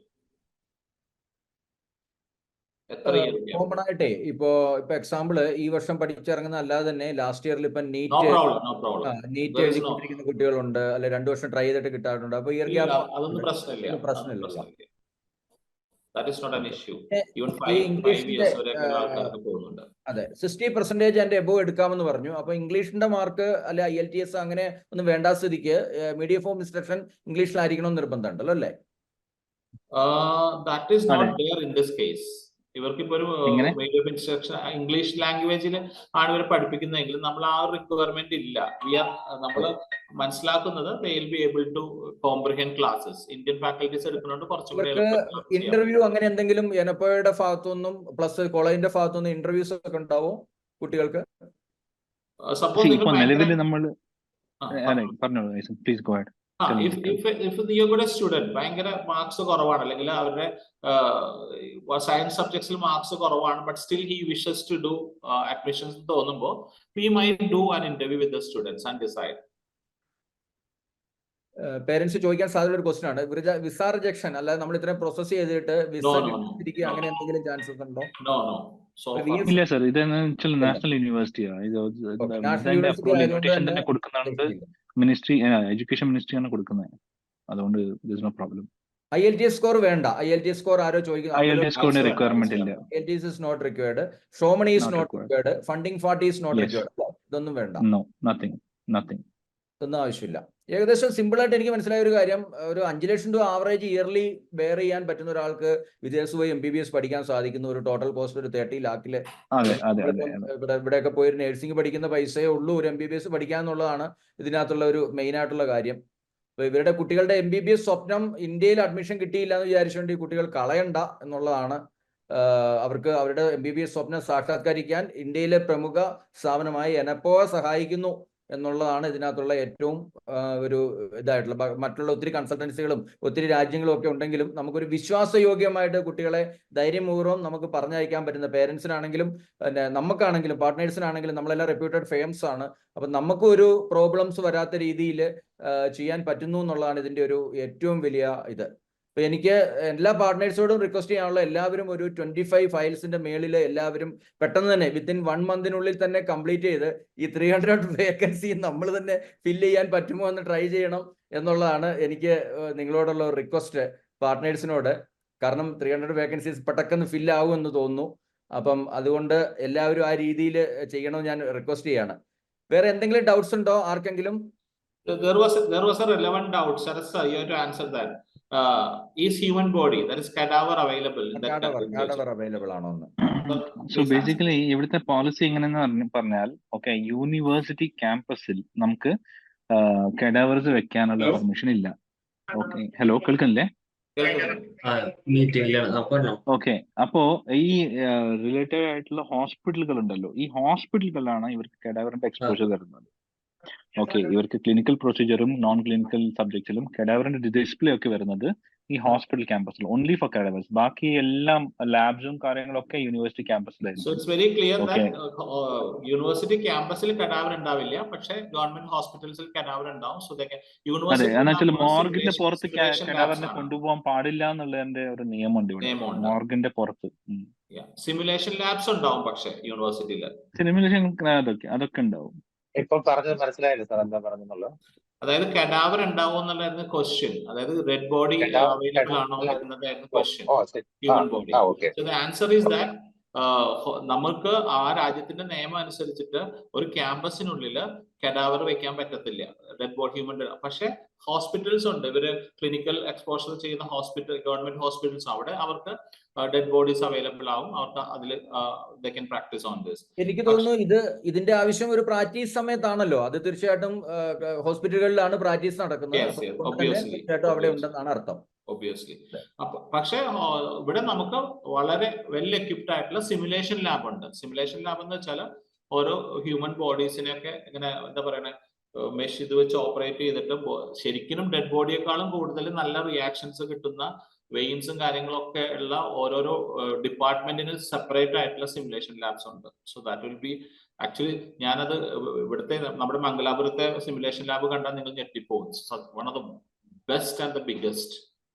Common ആയിട്ടേ ഇപ്പൊ എക്സാമ്പിള് ഈ വർഷം പഠിച്ചിറങ്ങുന്ന അല്ലാതെ തന്നെ ലാസ്റ്റ് ഇയറിൽ ഇപ്പൊ നീറ്റ് എഴുതിക്കൊണ്ടിരിക്കുന്ന കുട്ടികളുണ്ട്, അല്ലെ 2 വർഷം ട്രൈ ചെയ്തിട്ട് കിട്ടാറുണ്ട്. അപ്പൊ ഇയർ ഗ്യാപ്പ് അതൊന്നും പ്രശ്നമില്ല. അതെ, 60% ആൻഡ് എബോവ് എടുക്കാമെന്ന് പറഞ്ഞു. അപ്പൊ ഇംഗ്ലീഷിന്റെ മാർക്ക് അല്ലെ IELTS അങ്ങനെ ഒന്നും വേണ്ട സ്ഥിതിക്ക് മീഡിയം ഫോം ഇൻസ്ട്രക്ഷൻ ഇംഗ്ലീഷിലായിരിക്കണം നിർബന്ധമുണ്ടല്ലോ അല്ലേ? That is not there in this case. ഇവർക്കിപ്പോ ഒരു മീഡിയം ഇൻസ്ട്രക്ഷൻ ഇംഗ്ലീഷ് ലാംഗ്വേജിൽ ആണ് ഇവർ പഠിപ്പിക്കുന്നതെങ്കിൽ നമ്മൾ ആ ഒരു റിക്വയർമെന്റ് ഇല്ല. നമ്മൾ മനസ്സിലാക്കുന്നത് they will be able to comprehend classes. Indian faculties എടുക്കുന്നുണ്ട് കുറച്ചുകൂടി. ഇന്റർവ്യൂ അങ്ങനെ എന്തെങ്കിലും എനപ്പോയുടെ ഭാഗത്തുനിന്നും പ്ലസ് കോളേജിന്റെ ഭാഗത്തുനിന്നും ഇന്റർവ്യൂസ് ഒക്കെ ഉണ്ടാവോ കുട്ടികൾക്ക്? നിലവിൽ നമ്മൾ പറഞ്ഞോളൂ, പ്ലീസ് ഗോ അഹെഡ്. ഇഫ് നീ കൂടെ സ്റ്റുഡന്റ് ഭയങ്കര മാർക്സ് കുറവാണ്, അല്ലെങ്കിൽ അവരുടെ സയൻസ് സബ്ജക്ട്സിൽ മാർക്സ് കുറവാണ്, but still he wishes to do admissions തോന്നുമ്പോൾ we might do an interview with the students and decide. Parents ചോദിക്കാൻ സാധ്യത ഒരു ക്വസ്റ്റൻ ആണ്, വിസ റിജക്ഷൻ അല്ലാതെ നമ്മൾ ഇത്രയും പ്രോസസ് ചെയ്തിട്ട് വിസ കിട്ടിയിരിക്കുക അങ്ങനെ എന്തെങ്കിലും ചാൻസസ് ഉണ്ടോ? ഇല്ല സർ, ഇത് നാഷണൽ യൂണിവേഴ്സിറ്റിയാണ്. ഇത് അപ്രൂവൽ ഇൻവിറ്റേഷൻ തന്നെ കൊടുക്കുന്നുണ്ട്, മിനിസ്ട്രി എഡ്യൂക്കേഷൻ മിനിസ്ട്രിയാണ് കൊടുക്കുന്നത്. അതുകൊണ്ട് നോ പ്രോബ്ലം. IELTS സ്കോർ വേണ്ട. IELTS സ്കോർ ആരോ ചോദിക്കുന്നു. IELTS സ്കോറിന് റിക്വയർമെന്റ് ഇല്ല. IELTS is not required. Shomani is not required. Funding party is not required. ഇതൊന്നും വേണ്ട. No, nothing. ഇതൊന്നും ആവശ്യമില്ല. ഏകദേശം സിമ്പിൾ ആയിട്ട് എനിക്ക് മനസ്സിലായ ഒരു കാര്യം, ഒരു 5 ലക്ഷം രൂപ ആവറേജ് ഇയർലി ബെയർ ചെയ്യാൻ പറ്റുന്ന ഒരാൾക്ക് വിദേശത്ത് പോയി MBBS പഠിക്കാൻ സാധിക്കുന്ന ഒരു ടോട്ടൽ കോസ്റ്റ് ഒരു 30 ലാഖില്. ഇവിടെയൊക്കെ പോയി ഒരു നഴ്സിംഗ് പഠിക്കുന്ന പൈസയേ ഉള്ളൂ ഒരു MBBS പഠിക്കുക എന്നുള്ളതാണ് ഇതിനകത്തുള്ള ഒരു മെയിൻ ആയിട്ടുള്ള കാര്യം. അപ്പൊ ഇവരുടെ കുട്ടികളുടെ MBBS സ്വപ്നം ഇന്ത്യയിൽ അഡ്മിഷൻ കിട്ടിയില്ല എന്ന് വിചാരിച്ചുകൊണ്ട് ഈ കുട്ടികൾ കളയണ്ട എന്നുള്ളതാണ്. അവർക്ക് അവരുടെ MBBS സ്വപ്നം സാക്ഷാത്കരിക്കാൻ ഇന്ത്യയിലെ പ്രമുഖ സ്ഥാപനമായ എനപ്പോവ സഹായിക്കുന്നു എന്നുള്ളതാണ് ഇതിനകത്തുള്ള ഏറ്റവും ഒരു ഇതായിട്ടുള്ള. മറ്റുള്ള ഒത്തിരി കൺസൾട്ടൻസികളും ഒത്തിരി രാജ്യങ്ങളും ഒക്കെ ഉണ്ടെങ്കിലും നമുക്കൊരു വിശ്വാസയോഗ്യമായിട്ട് കുട്ടികളെ ധൈര്യപൂർവ്വം നമുക്ക് പറഞ്ഞയക്കാൻ പറ്റുന്ന, പേരൻസിനാണെങ്കിലും നമുക്കാണെങ്കിലും പാർട്ട്നേഴ്സിനാണെങ്കിലും നമ്മളെല്ലാം റെപ്യൂട്ടഡ് ഫേംസ് ആണ്. അപ്പം നമുക്കും ഒരു പ്രോബ്ലംസ് വരാത്ത രീതിയിൽ ചെയ്യാൻ പറ്റുന്നു എന്നുള്ളതാണ് ഇതിൻ്റെ ഒരു ഏറ്റവും വലിയ ഇത്. അപ്പൊ എനിക്ക് എല്ലാ പാർട്ട്നേഴ്സോടും റിക്വസ്റ്റ് ചെയ്യാനുള്ള, എല്ലാവരും ഒരു 25 ഫയൽസിന്റെ മേളിൽ എല്ലാവരും പെട്ടെന്ന് തന്നെ വിത്തിൻ 1 മന്തിനുള്ളിൽ തന്നെ കംപ്ലീറ്റ് ചെയ്ത് ഈ 300 വേക്കൻസി നമ്മൾ തന്നെ ഫില്ല് ചെയ്യാൻ പറ്റുമോ എന്ന് ട്രൈ ചെയ്യണം എന്നുള്ളതാണ് എനിക്ക് നിങ്ങളോടുള്ള റിക്വസ്റ്റ് പാർട്ട്നേഴ്സിനോട്. കാരണം 300 വേക്കൻസീസ് പെട്ടെന്ന് ഫില്ല് ആവുമെന്ന് തോന്നുന്നു. അപ്പം അതുകൊണ്ട് എല്ലാവരും ആ രീതിയിൽ ചെയ്യണമെന്ന് ഞാൻ റിക്വസ്റ്റ് ചെയ്യാണ്. വേറെ എന്തെങ്കിലും ഡൗട്ട്സ് ഉണ്ടോ ആർക്കെങ്കിലും? There was a relevant doubt, sir. You have to answer that. Is human body, that is cadaver, available? Cadaver available ആണോ എന്ന്. സോ ബേസിക്കലി ഇവിടുത്തെ പോളിസി എങ്ങനെയെന്ന് പറഞ്ഞാൽ, ഓക്കെ, യൂണിവേഴ്സിറ്റി ക്യാമ്പസിൽ നമുക്ക് കഡാവേഴ്സ് വെക്കാനുള്ള പെർമിഷൻ ഇല്ല. ഓക്കെ, ഹലോ കേൾക്കുന്നില്ലേ? ഓക്കെ, അപ്പോ ഈ റിലേറ്റഡ് ആയിട്ടുള്ള ഹോസ്പിറ്റലുകൾ ഉണ്ടല്ലോ, ഈ ഹോസ്പിറ്റലുകളിലാണ് ഇവർക്ക് കഡാവറിന്റെ എക്സ്പോഷർ തരുന്നത്. ഓക്കെ, ഇവർക്ക് ക്ലിനിക്കൽ പ്രൊസീജിയറും നോൺ ക്ലിനിക്കൽ സബ്ജക്റ്റിലും കഡാവറിന്റെ ഡിസ്പ്ലേ ഒക്കെ വരുന്നത് ഈ ഹോസ്പിറ്റൽ ക്യാമ്പസിൽ, ഓൺലി ഫോർ കഡാവേഴ്സ്. ബാക്കി എല്ലാം ലാബ്സും കാര്യങ്ങളൊക്കെ യൂണിവേഴ്സിറ്റി ക്യാമ്പസിലായിരുന്നു. So it's very clear that university ക്യാമ്പസിൽ കഡാവർ ഉണ്ടാവില്ല, പക്ഷേ ഗവൺമെന്റ് ഹോസ്പിറ്റൽസിൽ കഡാവർ ഉണ്ടാവും. സോ അതെ, എന്നുവെച്ചാൽ മോർഗിന്റെ പുറത്ത് കഡാവറിനെ കൊണ്ടുപോകാൻ പാടില്ല എന്നുള്ളതിന്റെ ഒരു നിയമമുണ്ട് ഇവിടെ, മോർഗിന്റെ പുറത്ത്. സിമുലേഷൻ ലാബ്സ് ഉണ്ടാവും പക്ഷേ യൂണിവേഴ്സിറ്റിയിൽ സിമുലേഷൻ അതൊക്കെ ഉണ്ടാവും. ഇപ്പൊ പറഞ്ഞത് മനസ്സിലായില്ലേ സാർ എന്താ പറഞ്ഞെന്നുള്ളത്? അതായത് കഡാവർ ഉണ്ടാവും എന്നുള്ളതായിരുന്നു ക്വസ്റ്റ്യൻ. അതായത് റെഡ് ബോഡി അവൈലബിൾ ആണോ എന്നതായിരുന്നു question. Human body. So the answer is that നമുക്ക് ആ രാജ്യത്തിന്റെ നിയമം അനുസരിച്ചിട്ട് ഒരു ക്യാമ്പസിനുള്ളിൽ കഡാവർ വെക്കാൻ പറ്റത്തില്ല, ഡെഡ് ബോഡി ഹ്യൂമൻ. പക്ഷെ ഹോസ്പിറ്റൽസ് ഉണ്ട്, ഇവര് ക്ലിനിക്കൽ എക്സ്പോഷർ ചെയ്യുന്ന ഹോസ്പിറ്റൽ, ഗവൺമെന്റ് ഹോസ്പിറ്റൽസ്, അവിടെ അവർക്ക് ഡെഡ് ബോഡീസ് അവൈലബിൾ ആവും. അവർക്ക് അതിൽ they can practice on this. എനിക്ക് തോന്നുന്നു ഇതിന്റെ ആവശ്യം ഒരു പ്രാക്ടീസ് സമയത്താണല്ലോ. അത് തീർച്ചയായിട്ടും ഹോസ്പിറ്റലുകളിലാണ് പ്രാക്ടീസ് നടക്കുന്നത്, തീർച്ചയായിട്ടും അവിടെ ഉണ്ടെന്നാണ് അർത്ഥം. ഒബ്വിയസ്ലി. പക്ഷെ ഇവിടെ നമുക്ക് വളരെ വെൽ എക്വിപ്ഡ് ആയിട്ടുള്ള സിമുലേഷൻ ലാബ് ഉണ്ട്. സിമുലേഷൻ ലാബ് എന്ന് വെച്ചാൽ ഓരോ ഹ്യൂമൻ ബോഡീസിനെയൊക്കെ ഇങ്ങനെ എന്താ പറയുക, മെഷ് ഇത് വെച്ച് ഓപ്പറേറ്റ് ചെയ്തിട്ട് ശരിക്കും ഡെഡ് ബോഡിയെക്കാളും കൂടുതൽ നല്ല റിയാക്ഷൻസ് കിട്ടുന്ന വെയിൻസും കാര്യങ്ങളൊക്കെ ഉള്ള ഓരോരോ ഡിപ്പാർട്ട്മെന്റിന് സെപ്പറേറ്റ് ആയിട്ടുള്ള സിമുലേഷൻ ലാബ്സ് ഉണ്ട്. So that will be actually, ഞാനത് ഇവിടുത്തെ നമ്മുടെ മംഗലാപുരത്തെ സിമുലേഷൻ ലാബ് കണ്ടാൽ നിങ്ങൾ ഞെട്ടിപ്പോകും. One of the best and the biggest.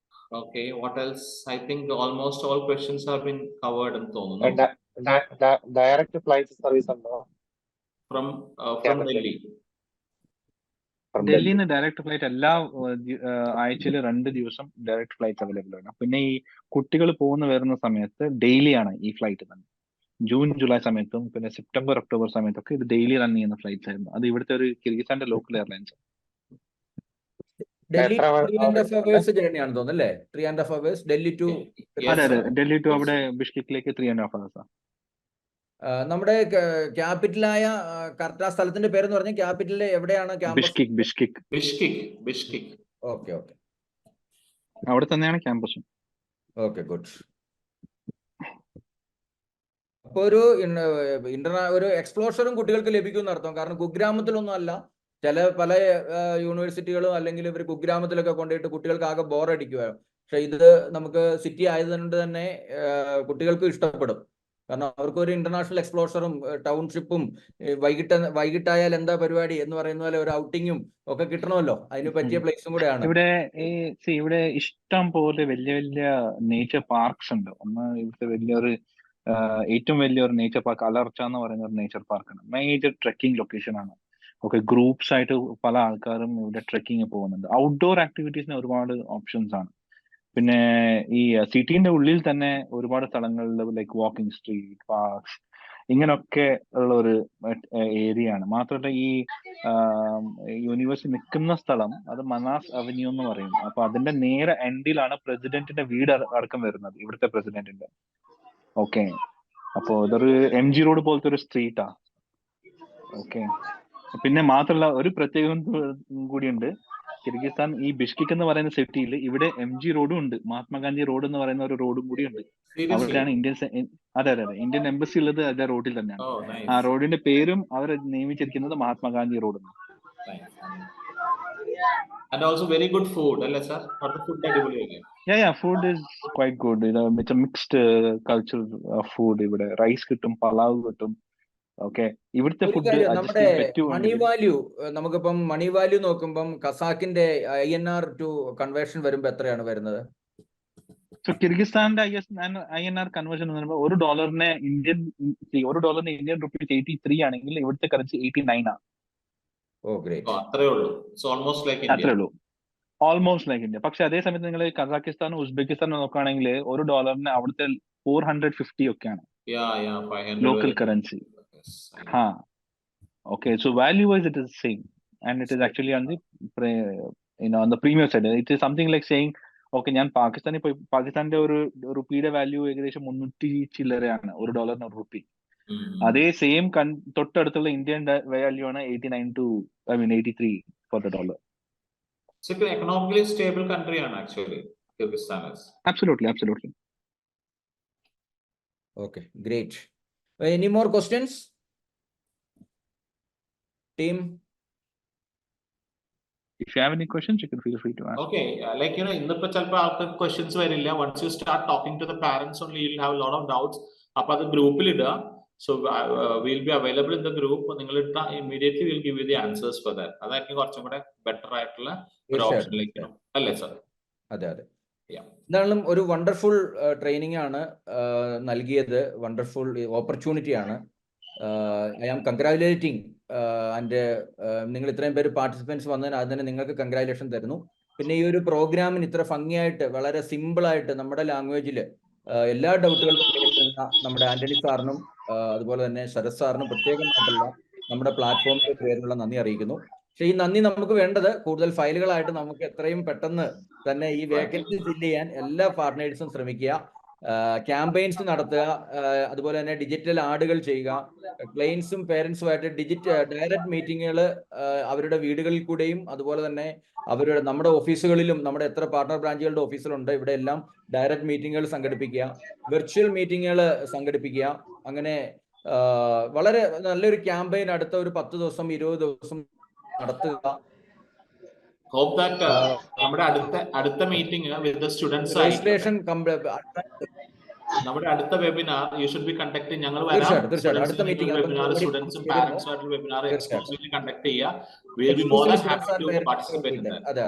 Okay, what else? I think almost all questions have been covered and തോന്നുന്നു. Direct flight service ഉണ്ടോ from Delhi? ഡൽഹിയിൽ നിന്ന് ഡയറക്റ്റ് ഫ്ലൈറ്റ് എല്ലാ ആഴ്ചയിൽ 2 ദിവസം ഡയറക്റ്റ് ഫ്ലൈറ്റ് അവൈലബിൾ ആണ്. പിന്നെ ഈ കുട്ടികൾ വരുന്ന സമയത്ത് ഡെയിലി ആണ് ഈ ഫ്ലൈറ്റ് തന്നെ. ജൂൺ ജൂലൈ സമയത്തും പിന്നെ സെപ്റ്റംബർ ഒക്ടോബർ സമയത്തൊക്കെ ഇത് ഡെയിലി റൺ ചെയ്യുന്ന ഫ്ലൈറ്റ്സ് ആയിരുന്നു. അത് ഇവിടുത്തെ ഒരു കിർഗിസ്ഥാന്റെ ലോക്കൽ എയർലൈൻസ്. ഡൽഹി 3.5 hours ജേർണിയാണ് തോന്നുന്നു അല്ലേ? 3.5 hours ഡൽഹി ടു. അതെ അതെ, ഡൽഹി ടു അവിടെ ബിഷ്കെക്കിലേക്ക് 3.5 hours. നമ്മുടെ ക്യാപിറ്റലായ കറക്റ്റ് ആ സ്ഥലത്തിന്റെ പേരെന്ന് പറഞ്ഞാൽ ക്യാപിറ്റലിലെ എവിടെയാണ് ക്യാമ്പസ്? ബിഷ്കെക്. ഓക്കെ ഓക്കെ, അവിടെ തന്നെയാണ് ക്യാമ്പസും. Okay, good. അപ്പൊ ഒരു എക്സ്പ്ലോഷറും കുട്ടികൾക്ക് ലഭിക്കും എന്നർത്ഥം. കാരണം കുഗ്രാമത്തിലൊന്നും അല്ല, പല യൂണിവേഴ്സിറ്റികളും അല്ലെങ്കിൽ ഇവർ കുഗ്രാമത്തിലൊക്കെ കൊണ്ടുപോയിട്ട് കുട്ടികൾക്ക് ആകെ ബോറടിക്കുക. പക്ഷെ ഇത് നമുക്ക് സിറ്റി ആയതുകൊണ്ട് തന്നെ കുട്ടികൾക്കും ഇഷ്ടപ്പെടും. കാരണം അവർക്ക് ഒരു ഇന്റർനാഷണൽ എക്സ്പ്ലോഷറും ടൗൺഷിപ്പും വൈകിട്ടായാൽ എന്താ പരിപാടി എന്ന് പറയുന്ന പോലെ ഒരു ഔട്ടിങ്ങും ഒക്കെ കിട്ടണമല്ലോ. അതിന് പറ്റിയ പ്ലേസും കൂടെയാണ്. ഇവിടെ ഇഷ്ടം പോലെ വലിയ വലിയ നേച്ചർ പാർക്സ് ഉണ്ട്. ഒന്ന് ഇവിടുത്തെ ഏറ്റവും വലിയൊരു നേച്ചർ പാർക്ക് അലർച്ച എന്ന് പറയുന്ന ഒരു നേച്ചർ പാർക്കാണ്. മേജർ ട്രെക്കിംഗ് ലൊക്കേഷൻ ആണ്. ഗ്രൂപ്പ്സ് ആയിട്ട് പല ആൾക്കാരും ഇവിടെ ട്രെക്കിങ് പോകുന്നുണ്ട്. ഔട്ട്ഡോർ ആക്ടിവിറ്റീസിന് ഒരുപാട് ഓപ്ഷൻസ് ആണ്. പിന്നെ ഈ സിറ്റിന്റെ ഉള്ളിൽ തന്നെ ഒരുപാട് സ്ഥലങ്ങളിൽ ലൈക്ക് വാക്കിംഗ് സ്ട്രീറ്റ്, പാർക്സ്, ഇങ്ങനൊക്കെ ഉള്ള ഒരു ഏരിയ ആണ്. മാത്രമല്ല ഈ യൂണിവേഴ്സിറ്റി നിൽക്കുന്ന സ്ഥലം അത് മനാസ് അവന്യൂ എന്ന് പറയും. അപ്പൊ അതിന്റെ നേരെ എൻഡിലാണ് പ്രസിഡന്റിന്റെ വീട് അടക്കം വരുന്നത്, ഇവിടുത്തെ പ്രസിഡന്റിന്റെ. ഓക്കെ, അപ്പോ ഇതൊരു MG റോഡ് പോലത്തെ ഒരു സ്ട്രീറ്റാ. ഓക്കെ, പിന്നെ മാത്രമല്ല ഒരു പ്രത്യേകത കൂടിയുണ്ട്. കിർഗിസ്ഥാൻ ഈ ബിഷ്കിക് എന്ന് പറയുന്ന സിറ്റിയിൽ ഇവിടെ MG റോഡും ഉണ്ട്, മഹാത്മാഗാന്ധി റോഡ് എന്ന് പറയുന്ന ഒരു റോഡും കൂടി ഉണ്ട്. അവിടെയാണ് അതെ ഇന്ത്യൻ എംബസി ഉള്ളത് അതേ റോഡിൽ തന്നെയാണ്. ആ റോഡിന്റെ പേരും അവർ നിയമിച്ചിരിക്കുന്നത് Mahatma Gandhi road. And also very good food, അല്ലേ sir? അവിടുത്തെ food അടിപൊളിയായിരിക്കും. Yeah, food is quite good. It's a mixed culture of food. ഇവിടെ റൈസ് കിട്ടും, പലാവ് കിട്ടും. ഓക്കെ, ഇവിടുത്തെ ഫുഡ് നമ്മുടെ മണി വാല്യൂ, നമുക്കിപ്പം മണി വാല്യൂ നോക്കുമ്പം കസാക്കിന്റെ INR ടു കൺവേർഷൻ വരുമ്പോ എത്രയാണ് വരുന്നത്? കിർഗിസ്ഥാന്റെ INR കൺവേർഷൻ എന്ന് പറയുമ്പോൾ $1 ഇന്ത്യൻ റുപ്പീസ് 83 ആണെങ്കിൽ ഇവിടുത്തെ കറൻസി 89 ആണ്. അത്രേ ഉള്ളൂ, ഓൾമോസ്റ്റ് ലൈക്ക് ഇന്ത്യ. പക്ഷെ അതേ സമയത്ത് നിങ്ങൾ കസാക്കിസ്ഥാനും ഉസ്ബെക്കിസ്ഥാനും നോക്കുകയാണെങ്കിൽ $1 അവിടുത്തെ 450 ഒക്കെയാണ് local currency. Okay, so value-wise it is the same, and it is actually on the on the premium side. It is something like saying, okay, ഞാൻ പാകിസ്ഥാന്റെ ഒരു റുപ്പിയുടെ വാല്യൂ ഏകദേശം 300 ചില്ലറയാണ് $1 ഒരു റുപ്പി. അതേ സെയിം തൊട്ടടുത്തുള്ള ഇന്ത്യൻ വാല്യൂ ആണ് 83 for the dollar. It's an economically stable country ആണ് actually Kyrgyzstan is. Absolutely. Okay, great. Any more questions? Team? If you have any questions, you can feel free to ask. Okay, like ഇന്നിപ്പോ ചിലപ്പോൾ ആൾക്കാർക്ക് questions വരില്ല. Once you start talking to the parents only, you'll have a lot of doubts. അപ്പൊ അത് ഗ്രൂപ്പിൽ ഇടുക. So we'll be available in the group. നിങ്ങൾ ഇട്ടാ immediately we'll give you the answers for that. അതായിരിക്കും കുറച്ചും കൂടെ ബെറ്റർ ആയിട്ടുള്ള ഒരു ഓപ്ഷനിലേക്ക്, അല്ലേ സർ? അതെ. എന്തായാലും ഒരു വണ്ടർഫുൾ ട്രെയിനിങ് ആണ് നൽകിയത്, വണ്ടർഫുൾ ഓപ്പർച്യൂണിറ്റി ആണ്. ഐ ആം കൺഗ്രാജുലേറ്റിംഗ് ആൻഡ് നിങ്ങൾ ഇത്രയും പേര് പാർട്ടിസിപ്പൻസ് വന്നതിന് അത് തന്നെ നിങ്ങൾക്ക് കൺഗ്രാജുലേഷൻ തരുന്നു. പിന്നെ ഈ ഒരു പ്രോഗ്രാമിന് ഇത്ര ഭംഗിയായിട്ട് വളരെ സിമ്പിളായിട്ട് നമ്മുടെ ലാംഗ്വേജിൽ എല്ലാ ഡൗട്ടുകൾക്കും നമ്മുടെ ആന്റണി സാറിനും അതുപോലെ തന്നെ ശരത് സാറിനും പ്രത്യേകമായിട്ടുള്ള നമ്മുടെ പ്ലാറ്റ്ഫോമിന്റെ പേരിലുള്ള നന്ദി അറിയിക്കുന്നു. പക്ഷെ ഈ നന്ദി നമുക്ക് വേണ്ടത് കൂടുതൽ ഫയലുകളായിട്ട് നമുക്ക് എത്രയും പെട്ടെന്ന് തന്നെ ഈ വേക്കൻസി ഫില്ല് ചെയ്യാൻ എല്ലാ പാർട്ട്നേഴ്സും ശ്രമിക്കുക. ക്യാമ്പയിൻസ് നടത്തുക, അതുപോലെ തന്നെ ഡിജിറ്റൽ ആഡുകൾ ചെയ്യുക, ക്ലയൻസും പേരൻസുമായിട്ട് ഡയറക്റ്റ് മീറ്റിങ്ങുകൾ അവരുടെ വീടുകളിൽ കൂടെയും അതുപോലെ തന്നെ നമ്മുടെ ഓഫീസുകളിലും, നമ്മുടെ എത്ര പാർട്ണർ ബ്രാഞ്ചുകളുടെ ഓഫീസുകളുണ്ട് ഇവിടെ എല്ലാം ഡയറക്റ്റ് മീറ്റിങ്ങുകൾ സംഘടിപ്പിക്കുക, വെർച്വൽ മീറ്റിങ്ങുകൾ സംഘടിപ്പിക്കുക. അങ്ങനെ വളരെ നല്ലൊരു ക്യാമ്പയിൻ അടുത്ത ഒരു 10 ദിവസം 20 ദിവസം നടത്തുക. Hope that നമ്മുടെ അടുത്ത meeting with the students registration നമ്മുടെ അടുത്ത webinar you should be conducting. ഞങ്ങൾ തീർച്ചയായിട്ടും അടുത്ത മീറ്റിംഗ് വെബിനാർ സ്റ്റുഡൻസും പാരന്റ്സും ആയിട്ടുള്ള വെബിനാർ എക്സ്ക്ലൂസീവ്ലി കണ്ടക്ട് ചെയ്യുക. We will be more than happy to participate in that. അതെ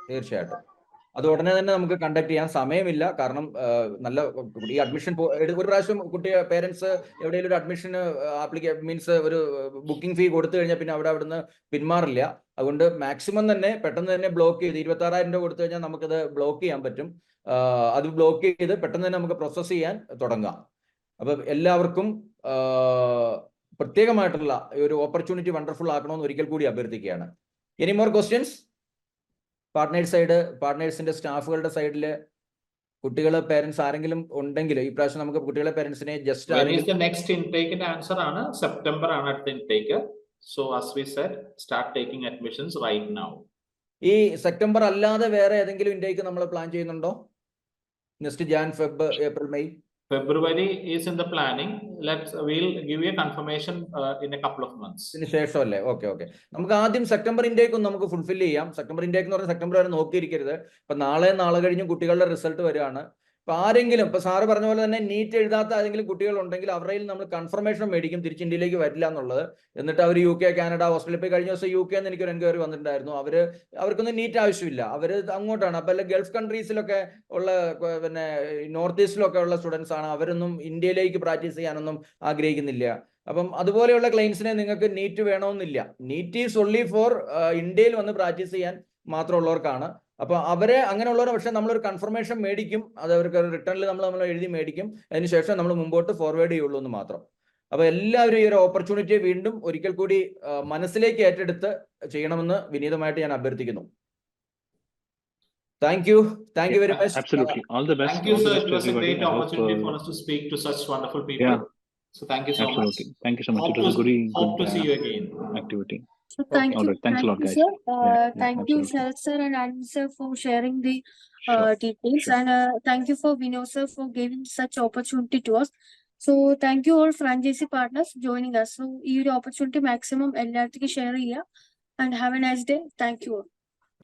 തീർച്ചയായിട്ടും അത് ഉടനെ തന്നെ നമുക്ക് കണ്ടക്ട് ചെയ്യാൻ സമയമില്ല. കാരണം നല്ല ഈ അഡ്മിഷൻ ഒരു പ്രാവശ്യം പേരൻസ് എവിടെയെങ്കിലും ഒരു അഡ്മിഷന് മീൻസ് ഒരു ബുക്കിംഗ് ഫീ കൊടുത്തു കഴിഞ്ഞാൽ പിന്നെ അവിടുന്ന് പിന്മാറില്ല. അതുകൊണ്ട് മാക്സിമം തന്നെ പെട്ടെന്ന് തന്നെ ബ്ലോക്ക് ചെയ്ത് 26,000 രൂപ കൊടുത്തു കഴിഞ്ഞാൽ നമുക്കത് ബ്ലോക്ക് ചെയ്യാൻ പറ്റും. അത് ബ്ലോക്ക് ചെയ്ത് പെട്ടെന്ന് തന്നെ നമുക്ക് പ്രോസസ്സ് ചെയ്യാൻ തുടങ്ങാം. അപ്പൊ എല്ലാവർക്കും പ്രത്യേകമായിട്ടുള്ള ഒരു ഓപ്പർച്യൂണിറ്റി വണ്ടർഫുൾ ആക്കണമെന്ന് ഒരിക്കൽ കൂടി അഭ്യർത്ഥിക്കുകയാണ്. Any more questions? പാർട്ട്നേഴ്സിന്റെ സ്റ്റാഫുകളുടെ സൈഡില് കുട്ടികളെ പേരൻസ് ആരെങ്കിലും ഉണ്ടെങ്കിൽ ഈ പ്രാവശ്യം നമുക്ക് കുട്ടികളെ പേരൻസിനെ ജസ്റ്റ് നെക്സ്റ്റ് ഇൻടേക്കിന്റെ ആൻസർ ആണ് സെപ്റ്റംബർ ആണ് അടുത്ത intake. So as we said start taking admissions right now. ഈ സെപ്റ്റംബർ അല്ലാതെ വേറെ ഏതെങ്കിലും ഇൻടേക്ക് നമ്മൾ പ്ലാൻ ചെയ്യുന്നുണ്ടോ? Next Jan Feb April May February is in the planning. We'll give you a confirmation in a couple of months. ശേഷമല്ലേ? Okay. നമുക്ക് ആദ്യം September intake ഒന്ന് നമുക്ക് ഫുൾഫിൽ ചെയ്യാം. സെപ്റ്റംബർ ഇൻടേക്ക് എന്ന് പറഞ്ഞാൽ സെപ്റ്റംബർ വരെ നോക്കിയിരിക്കരുത്. ഇപ്പൊ നാളെ കഴിഞ്ഞും കുട്ടികളുടെ റിസൾട്ട് വരികയാണ്. ഇപ്പൊ ആരെങ്കിലും ഇപ്പൊ സാറ് പറഞ്ഞ പോലെ തന്നെ നീറ്റ് എഴുതാത്ത ഏതെങ്കിലും കുട്ടികളുണ്ടെങ്കിൽ അവരിൽ നമ്മൾ കൺഫർമേഷൻ മേടിക്കും തിരിച്ച് ഇന്ത്യയിലേക്ക് വരില്ല എന്നുള്ളത്. എന്നിട്ട് അവർ UK, കാനഡ, ഓസ്ട്രേലിയ. ഇപ്പൊ കഴിഞ്ഞ ദിവസം UK എന്ന് എനിക്കൊരു എൻക്വയറി വന്നിട്ടുണ്ടായിരുന്നു. അവർക്കൊന്നും നീറ്റ് ആവശ്യമില്ല, അവര് അങ്ങോട്ടാണ്. അപ്പൊ ഗൾഫ് കൺട്രീസിലൊക്കെ ഉള്ള പിന്നെ നോർത്ത് ഈസ്റ്റിലൊക്കെ ഉള്ള സ്റ്റുഡൻസ് ആണ്. അവരൊന്നും ഇന്ത്യയിലേക്ക് പ്രാക്ടീസ് ചെയ്യാനൊന്നും ആഗ്രഹിക്കുന്നില്ല. അപ്പം അതുപോലെയുള്ള ക്ലൈൻസിനെ നിങ്ങൾക്ക് നീറ്റ് വേണമെന്നില്ല. നീറ്റ് ഈസ് ഓൺലി ഫോർ ഇന്ത്യയിൽ വന്ന് പ്രാക്ടീസ് ചെയ്യാൻ മാത്രമുള്ളവർക്കാണ്. അപ്പൊ അവരെ അങ്ങനെയുള്ളവരെ പക്ഷെ നമ്മളൊരു കൺഫർമേഷൻ മേടിക്കും. അത് അവർക്ക് റിട്ടേണിൽ നമ്മൾ എഴുതി മേടിക്കും. അതിനുശേഷം നമ്മൾ മുമ്പോട്ട് ഫോർവേഡ് ചെയ്യുള്ളൂ എന്ന് മാത്രം. അപ്പൊ എല്ലാവരും ഈ ഒരു ഓപ്പർച്യൂണിറ്റിയെ വീണ്ടും ഒരിക്കൽ കൂടി മനസ്സിലേക്ക് ഏറ്റെടുത്ത് ചെയ്യണമെന്ന് വിനീതമായിട്ട് ഞാൻ അഭ്യർത്ഥിക്കുന്നു. Thank you very much. Absolutely. All the best. Thank you, sir. It was a everybody. great opportunity for us to speak to such wonderful people. Yeah. So thank you so Absolutely. much. Thank you so much. It was a Hope to see you good again. activity. So thank All you, right. Thanks a lot, guys. sir. Thank you, absolutely. Sharat sir and Anand sir, for sharing the Sure. details, Sure. and thank you for Vinod sir for giving such opportunity to us. So thank you all franchisee partners joining us. So ഈ ഒരു opportunity maximum എല്ലാവർക്കും share ചെയ്യുക, and have a nice day. Thank you all.